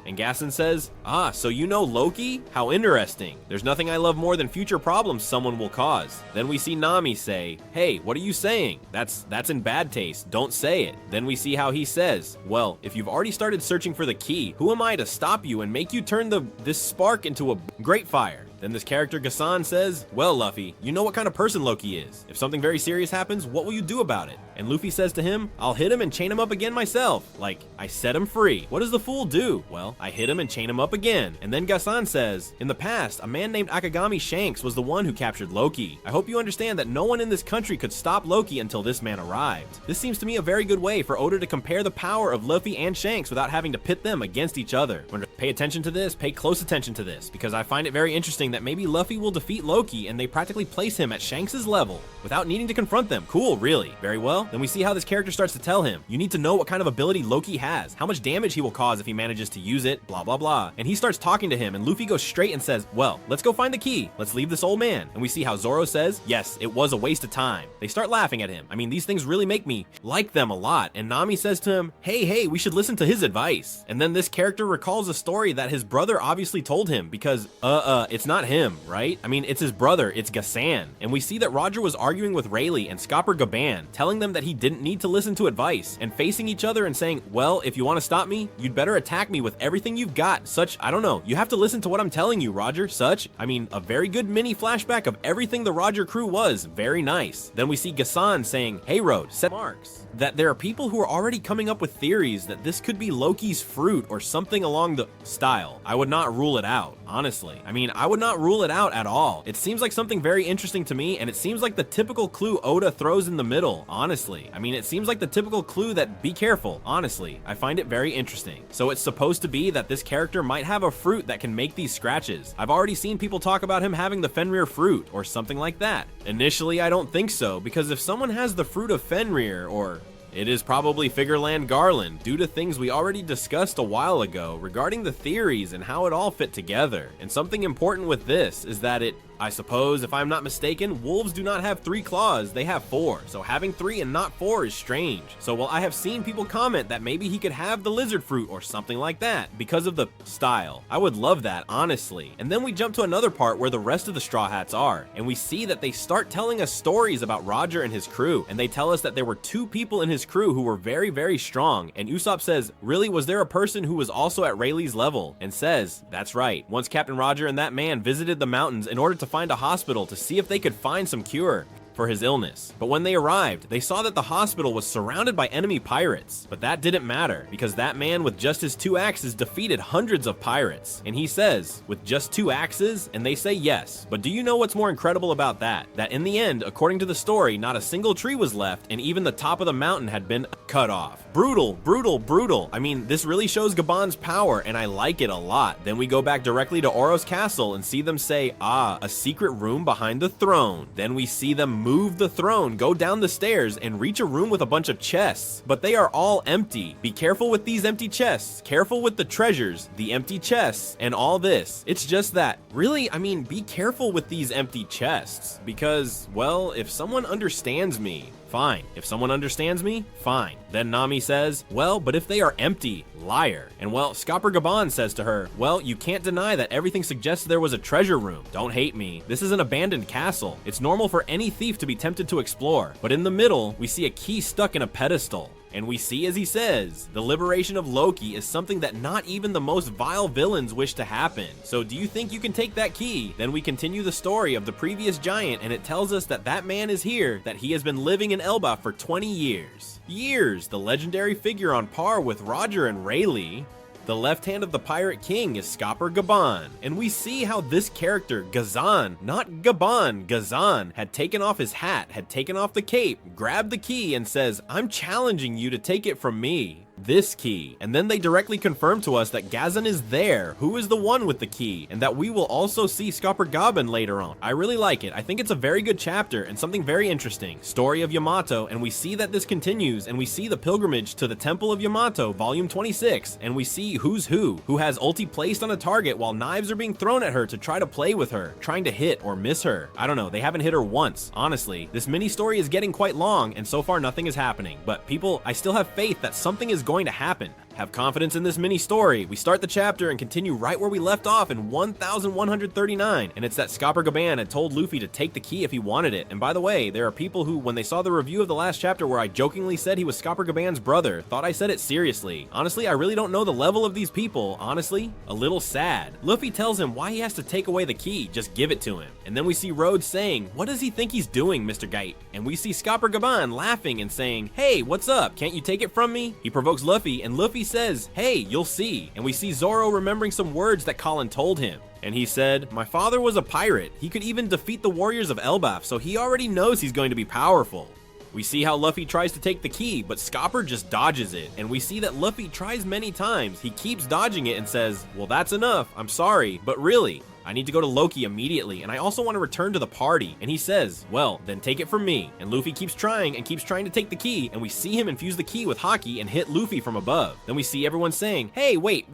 And Gaban says, so you know Loki? How interesting. There's nothing I love more than future problems someone will cause. Then we see Nami say, hey, what are you saying? That's in bad taste. Don't say it. Then we see how he says, well, if you've already started searching for the key, who am I to stop you and make you turn this spark into a great fire? Then this character Gaban says, well, Luffy, you know what kind of person Loki is. If something very serious happens, what will you do about it? And Luffy says to him, I'll hit him and chain him up again myself. Like, I set him free. What does the fool do? Well, I hit him and chain him up again. And then Gaban says, in the past, a man named Akagami Shanks was the one who captured Loki. I hope you understand that no one in this country could stop Loki until this man arrived. This seems to me a very good way for Oda to compare the power of Luffy and Shanks without having to pit them against each other. When pay attention to this, pay close attention to this, because I find it very interesting that maybe Luffy will defeat Loki and they practically place him at Shanks' level without needing to confront them. Cool, really. Very well. Then we see how this character starts to tell him, you need to know what kind of ability Loki has, how much damage he will cause if he manages to use it, blah, blah, blah. And he starts talking to him and Luffy goes straight and says, well, let's go find the key. Let's leave this old man. And we see how Zoro says, yes, it was a waste of time. They start laughing at him. I mean, these things really make me like them a lot. And Nami says to him, hey, we should listen to his advice. And then this character recalls a story that his brother obviously told him because, it's not him, right? I mean, it's his brother, it's Gaban. And we see that Roger was arguing with Rayleigh and Scapper Gaban, telling them that he didn't need to listen to advice, and facing each other and saying, well, if you want to stop me, you'd better attack me with everything you've got. Such, I don't know, you have to listen to what I'm telling you, Roger. Such, I mean, a very good mini flashback of everything the Roger crew was. Very nice. Then we see Gaban saying, hey, Road, set marks. That there are people who are already coming up with theories that this could be Loki's fruit or something along the style. I would not rule it out, honestly. I mean, I would not rule it out at all. It seems like something very interesting to me, and it seems like the typical clue Oda throws in the middle, honestly. I mean, it seems like the typical clue that be careful, honestly. I find it very interesting. So it's supposed to be that this character might have a fruit that can make these scratches. I've already seen people talk about him having the Fenrir fruit or something like that. Initially, I don't think so, because if someone has the fruit of Fenrir, or it is probably Figureland Garland, due to things we already discussed a while ago regarding the theories and how it all fit together. And something important with this is that it I suppose, if I'm not mistaken, wolves do not have 3 claws, they have 4, so having 3 and not 4 is strange. So while I have seen people comment that maybe he could have the lizard fruit or something like that because of the style, I would love that, honestly. And then we jump to another part where the rest of the Straw Hats are, and we see that they start telling us stories about Roger and his crew, and they tell us that there were 2 people in his crew who were very, very strong, and Usopp says, really, was there a person who was also at Rayleigh's level? And says, that's right, once Captain Roger and that man visited the mountains in order to find a hospital to see if they could find some cure for his illness. But when they arrived, they saw that the hospital was surrounded by enemy pirates. But that didn't matter, because that man with just his 2 axes defeated hundreds of pirates. And he says, with just 2 axes? And they say yes. But do you know what's more incredible about that? That in the end, according to the story, not a single tree was left, and even the top of the mountain had been cut off. Brutal, brutal, brutal. I mean, this really shows Gaban's power, and I like it a lot. Then we go back directly to Oro's castle and see them say, ah, a secret room behind the throne. Then we see them move the throne, go down the stairs, and reach a room with a bunch of chests. But they are all empty. Be careful with these empty chests. Careful with the treasures, the empty chests, and all this. It's just that, really, I mean, be careful with these empty chests. Because, well, if someone understands me, fine. If someone understands me, fine. Then Nami says, well, but if they are empty, liar. And well, Scapper Gaban says to her, well, you can't deny that everything suggests there was a treasure room. Don't hate me. This is an abandoned castle. It's normal for any thief to be tempted to explore. But in the middle, we see a key stuck in a pedestal. And we see, as he says, the liberation of Loki is something that not even the most vile villains wish to happen. So do you think you can take that key? Then we continue the story of the previous giant, and it tells us that that man is here, that he has been living in Elbaf for 20 years. The legendary figure on par with Roger and Rayleigh. The left hand of the Pirate King is Scapper Gaban, and we see how this character, Gazan, not Gaban, Gazan, had taken off his hat, had taken off the cape, grabbed the key, and says, I'm challenging you to take it from me. This key. And then they directly confirm to us that Gazan is there, who is the one with the key, and that we will also see Scapper Gaban later on. I really like it. I think it's a very good chapter and something very interesting. Story of Yamato, and we see that this continues, and we see the pilgrimage to the Temple of Yamato, volume 26, and we see who's who has ulti placed on a target while knives are being thrown at her to try to play with her, trying to hit or miss her. I don't know, they haven't hit her once. Honestly, this mini story is getting quite long, and so far nothing is happening. But people, I still have faith that something is going to happen. Have confidence in this mini story. We start the chapter and continue right where we left off in 1139, and it's that Scapper Gaban had told Luffy to take the key if he wanted it. And by the way, there are people who, when they saw the review of the last chapter where I jokingly said he was Scapper Gaban's brother, thought I said it seriously. Honestly, I really don't know the level of these people. Honestly, a little sad. Luffy tells him why he has to take away the key, just give it to him. And then we see Rhodes saying, what does he think he's doing, Mr. Gate? And we see Scapper Gaban laughing and saying, hey, what's up? Can't you take it from me? He provokes Luffy, and Luffy says, hey, you'll see. And we see Zoro remembering some words that Colin told him. And he said, my father was a pirate. He could even defeat the warriors of Elbaf, so he already knows he's going to be powerful. We see how Luffy tries to take the key, but Scapper just dodges it. And we see that Luffy tries many times. He keeps dodging it and says, well, that's enough. I'm sorry, but really, I need to go to Loki immediately, and I also want to return to the party. And he says, well, then take it from me. And Luffy keeps trying to take the key, and we see him infuse the key with Haki and hit Luffy from above. Then we see everyone saying, hey, wait.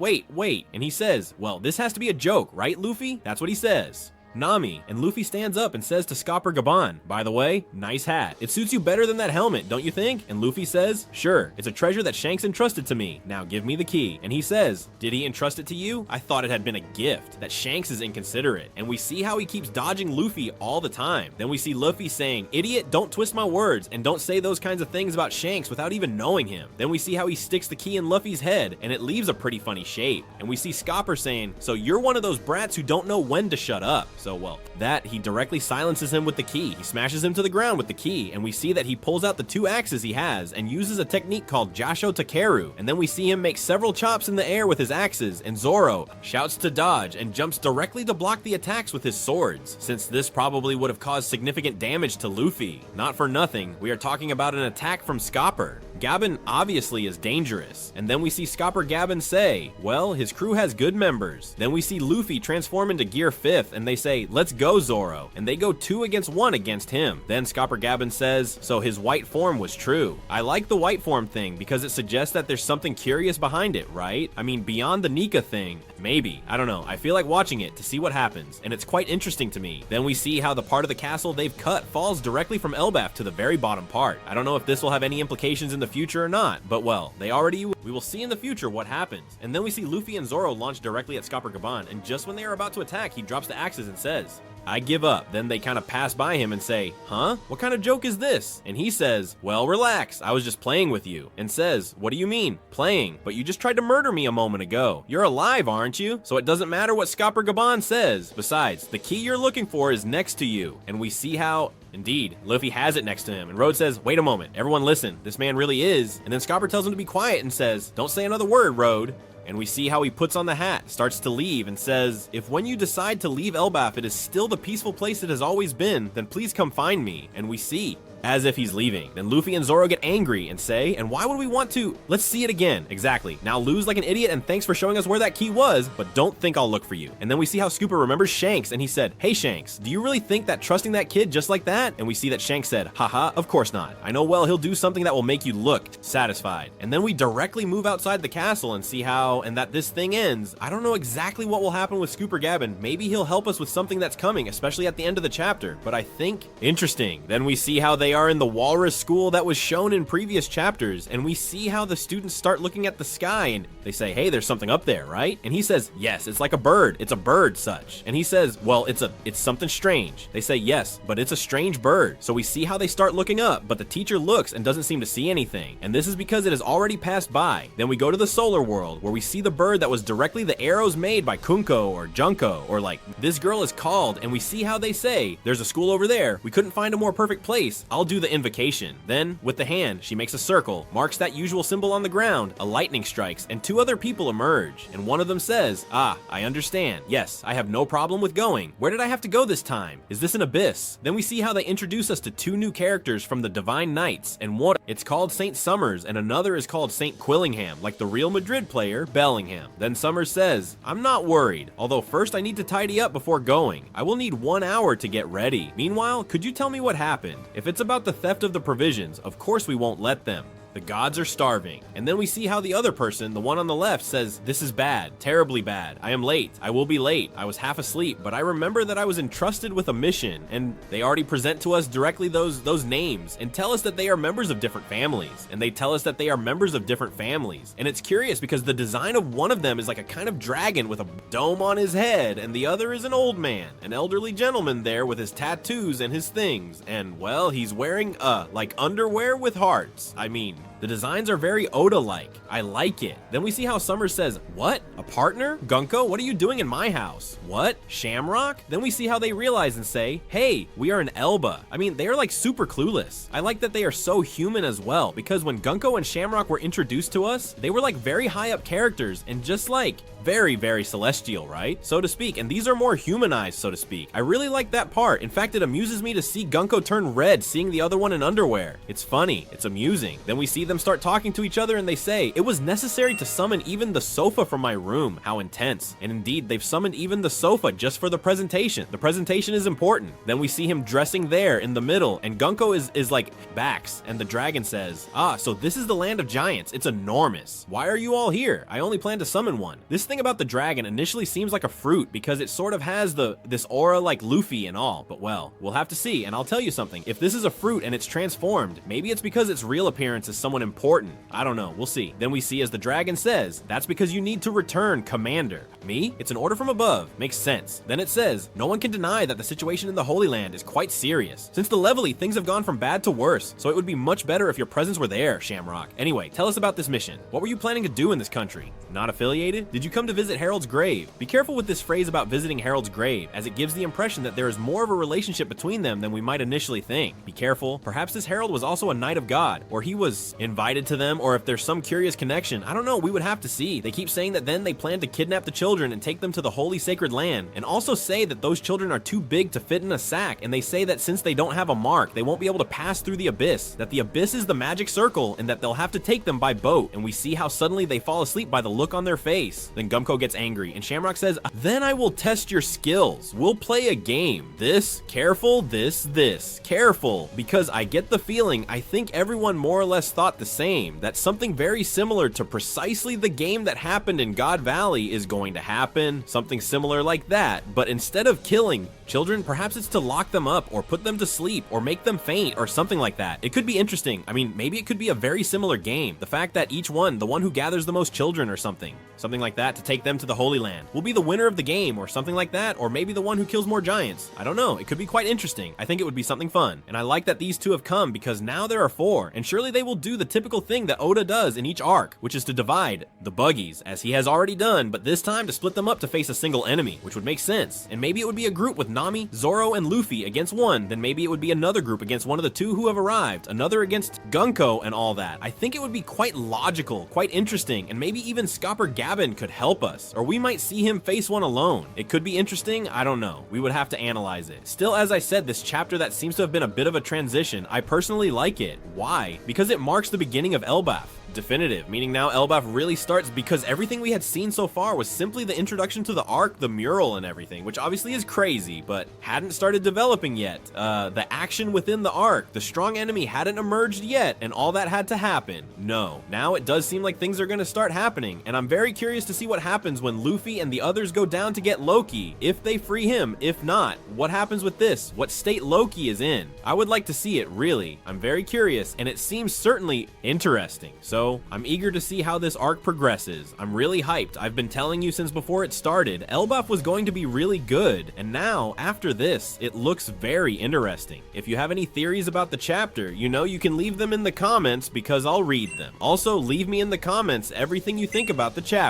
And he says, well, this has to be a joke, right, Luffy? That's what he says. Nami, and Luffy stands up and says to Scapper Gaban, by the way, nice hat. It suits you better than that helmet, don't you think? And Luffy says, sure, it's a treasure that Shanks entrusted to me. Now give me the key. And he says, did he entrust it to you? I thought it had been a gift. That Shanks is inconsiderate. And we see how he keeps dodging Luffy all the time. Then we see Luffy saying, idiot, don't twist my words, and don't say those kinds of things about Shanks without even knowing him. Then we see how he sticks the key in Luffy's head, and it leaves a pretty funny shape. And we see Scapper saying, so you're one of those brats who don't know when to shut up. So, well, that he directly silences him with the key. He smashes him to the ground with the key, and we see that he pulls out the 2 axes he has and uses a technique called Jasho Takeru. And then we see him make several chops in the air with his axes, and Zoro shouts to dodge and jumps directly to block the attacks with his swords, since this probably would have caused significant damage to Luffy. Not for nothing, we are talking about an attack from Scapper. Gaban obviously is dangerous. And then we see Scapper Gaban say, well, his crew has good members. Then we see Luffy transform into Gear 5th and they say, let's go Zoro. And they go 2 against 1 against him. Then Scapper Gaban says, so his white form was true. I like the white form thing because it suggests that there's something curious behind it, right? I mean, beyond the Nika thing, maybe. I don't know. I feel like watching it to see what happens, and it's quite interesting to me. Then we see how the part of the castle they've cut falls directly from Elbaf to the very bottom part. I don't know if this will have any implications in the future or not, but well, we will see in the future what happens. And then we see Luffy and Zoro launch directly at Scapper Gaban, and just when they are about to attack, he drops the axes and says, I give up. Then they kind of pass by him and say, huh? What kind of joke is this? And he says, well, relax. I was just playing with you. And says, what do you mean? Playing? But you just tried to murder me a moment ago. You're alive, aren't you? So it doesn't matter what Scapper Gaban says. Besides, the key you're looking for is next to you. And we see how, indeed, Luffy has it next to him. And Road says, wait a moment. Everyone listen. This man really is. And then Scapper tells him to be quiet and says, don't say another word, Road. And we see how he puts on the hat, starts to leave, and says, if when you decide to leave Elbaf it is still the peaceful place it has always been, then please come find me. And we see, as if he's leaving. Then Luffy and Zoro get angry and say, and why would we want to? Let's see it again. Exactly. Now lose like an idiot and thanks for showing us where that key was, but don't think I'll look for you. And then we see how Scooper remembers Shanks and he said, hey Shanks, do you really think that trusting that kid just like that? And we see that Shanks said, haha, of course not. I know well he'll do something that will make you look satisfied. And then we directly move outside the castle and see how, and that this thing ends. I don't know exactly what will happen with Scooper Gaban. Maybe he'll help us with something that's coming, especially at the end of the chapter, but I think interesting. Then we see how they are in the walrus school that was shown in previous chapters, and we see how the students start looking at the sky and they say, hey, there's something up there, right? And he says, yes, it's like a bird. It's a bird such. And he says, well, it's something strange. They say, yes, but it's a strange bird. So we see how they start looking up, but the teacher looks and doesn't seem to see anything. And this is because it has already passed by. Then we go to the solar world where we see the bird that was directly the arrows made by Kunko or Junko, or like this girl is called, and we see how they say, there's a school over there. We couldn't find a more perfect place. I'll do the invocation. Then, with the hand, she makes a circle, marks that usual symbol on the ground, a lightning strikes, and 2 other people emerge. And one of them says, ah, I understand. Yes, I have no problem with going. Where did I have to go this time? Is this an abyss? Then we see how they introduce us to 2 new characters from the Divine Knights, and one, it's called Saint Summers, and another is called Saint Quillingham, like the Real Madrid player, Bellingham. Then Summers says, I'm not worried, although first I need to tidy up before going. I will need 1 hour to get ready. Meanwhile, could you tell me what happened? If it's about the theft of the provisions, of course we won't let them. The gods are starving. And then we see how the other person, the one on the left, says, this is bad, terribly bad. I am late. I will be late. I was half asleep, but I remember that I was entrusted with a mission. And they already present to us directly those names and tell us that they are members of different families. And they tell us that they are members of different families. And it's curious because the design of one of them is like a kind of dragon with a dome on his head, and the other is an old man, an elderly gentleman there with his tattoos and his things. And well, he's wearing like underwear with hearts. I mean, the designs are very Oda-like. I like it. Then we see how Summers says, what? A partner? Gunko, what are you doing in my house? What? Shamrock? Then we see how they realize and say, hey, we are an Elba. I mean, they are like super clueless. I like that they are so human as well, because when Gunko and Shamrock were introduced to us, they were like very high up characters and just like very, very celestial, right? So to speak, and these are more humanized, so to speak. I really like that part. In fact, it amuses me to see Gunko turn red seeing the other one in underwear. It's funny, it's amusing. Then we see them start talking to each other and they say, it was necessary to summon even the sofa from my room. How intense. And indeed, they've summoned even the sofa just for the presentation. The presentation is important. Then we see him dressing there in the middle, and Gunko is like backs, and the dragon says, ah, so this is the land of giants. It's enormous. Why are you all here? I only plan to summon one. This thing about the dragon initially seems like a fruit because it sort of has this aura like Luffy and all, but well, we'll have to see. And I'll tell you something, if this is a fruit and it's transformed, maybe it's because its real appearance is someone important. I don't know, we'll see. Then we see as the dragon says, that's because you need to return, Commander. Me? It's an order from above. Makes sense. Then it says, no one can deny that the situation in the Holy Land is quite serious. Since the Levely, things have gone from bad to worse, so it would be much better if your presence were there, Shamrock. Anyway, tell us about this mission. What were you planning to do in this country? Not affiliated? Did you come to visit Harold's grave? Be careful with this phrase about visiting Harold's grave, as it gives the impression that there is more of a relationship between them than we might initially think. Be careful. Perhaps this Harold was also a knight of God, or he was invited to them, or if there's some curious connection. I don't know, we would have to see. They keep saying that then they plan to kidnap the children and take them to the holy sacred land, and also say that those children are too big to fit in a sack, and they say that since they don't have a mark, they won't be able to pass through the abyss, that the abyss is the magic circle, and that they'll have to take them by boat, and we see how suddenly they fall asleep by the look on their face. Then Gumko gets angry, and Shamrock says, then I will test your skills. We'll play a game. This, careful, this, careful, because I get the feeling I think everyone more or less thought the same, that something very similar to precisely the game that happened in God Valley is going to happen, something similar like that, but instead of killing children, perhaps it's to lock them up or put them to sleep or make them faint or something like that. It could be interesting. I mean, maybe it could be a very similar game. The fact that each one, the one who gathers the most children or something like that to take them to the Holy Land, will be the winner of the game or something like that, or maybe the one who kills more giants. I don't know. It could be quite interesting. I think it would be something fun. And I like that these two have come because now there are 4, and surely they will do the typical thing that Oda does in each arc, which is to divide the buggies, as he has already done, but this time to split them up to face a single enemy, which would make sense. And maybe it would be a group with Nami, Zoro, and Luffy against one, then maybe it would be another group against one of the 2 who have arrived, another against Gunko and all that. I think it would be quite logical, quite interesting, and maybe even Scapper Gaban could help us, or we might see him face one alone. It could be interesting, I don't know. We would have to analyze it. Still, as I said, this chapter that seems to have been a bit of a transition, I personally like it. Why? Because it marks the beginning of Elbaf. Definitive, meaning now Elbaf really starts, because everything we had seen so far was simply the introduction to the arc, the mural, and everything, which obviously is crazy, but hadn't started developing yet. The action within the arc, the strong enemy hadn't emerged yet, and all that had to happen. No. Now it does seem like things are going to start happening, and I'm very curious to see what happens when Luffy and the others go down to get Loki, if they free him, if not, what happens with this, what state Loki is in. I would like to see it, really. I'm very curious, and it seems certainly interesting. So I'm eager to see how this arc progresses. I'm really hyped. I've been telling you since before it started, Elbaf was going to be really good, and now, after this, it looks very interesting. If you have any theories about the chapter, you know you can leave them in the comments because I'll read them. Also, leave me in the comments everything you think about the chapter.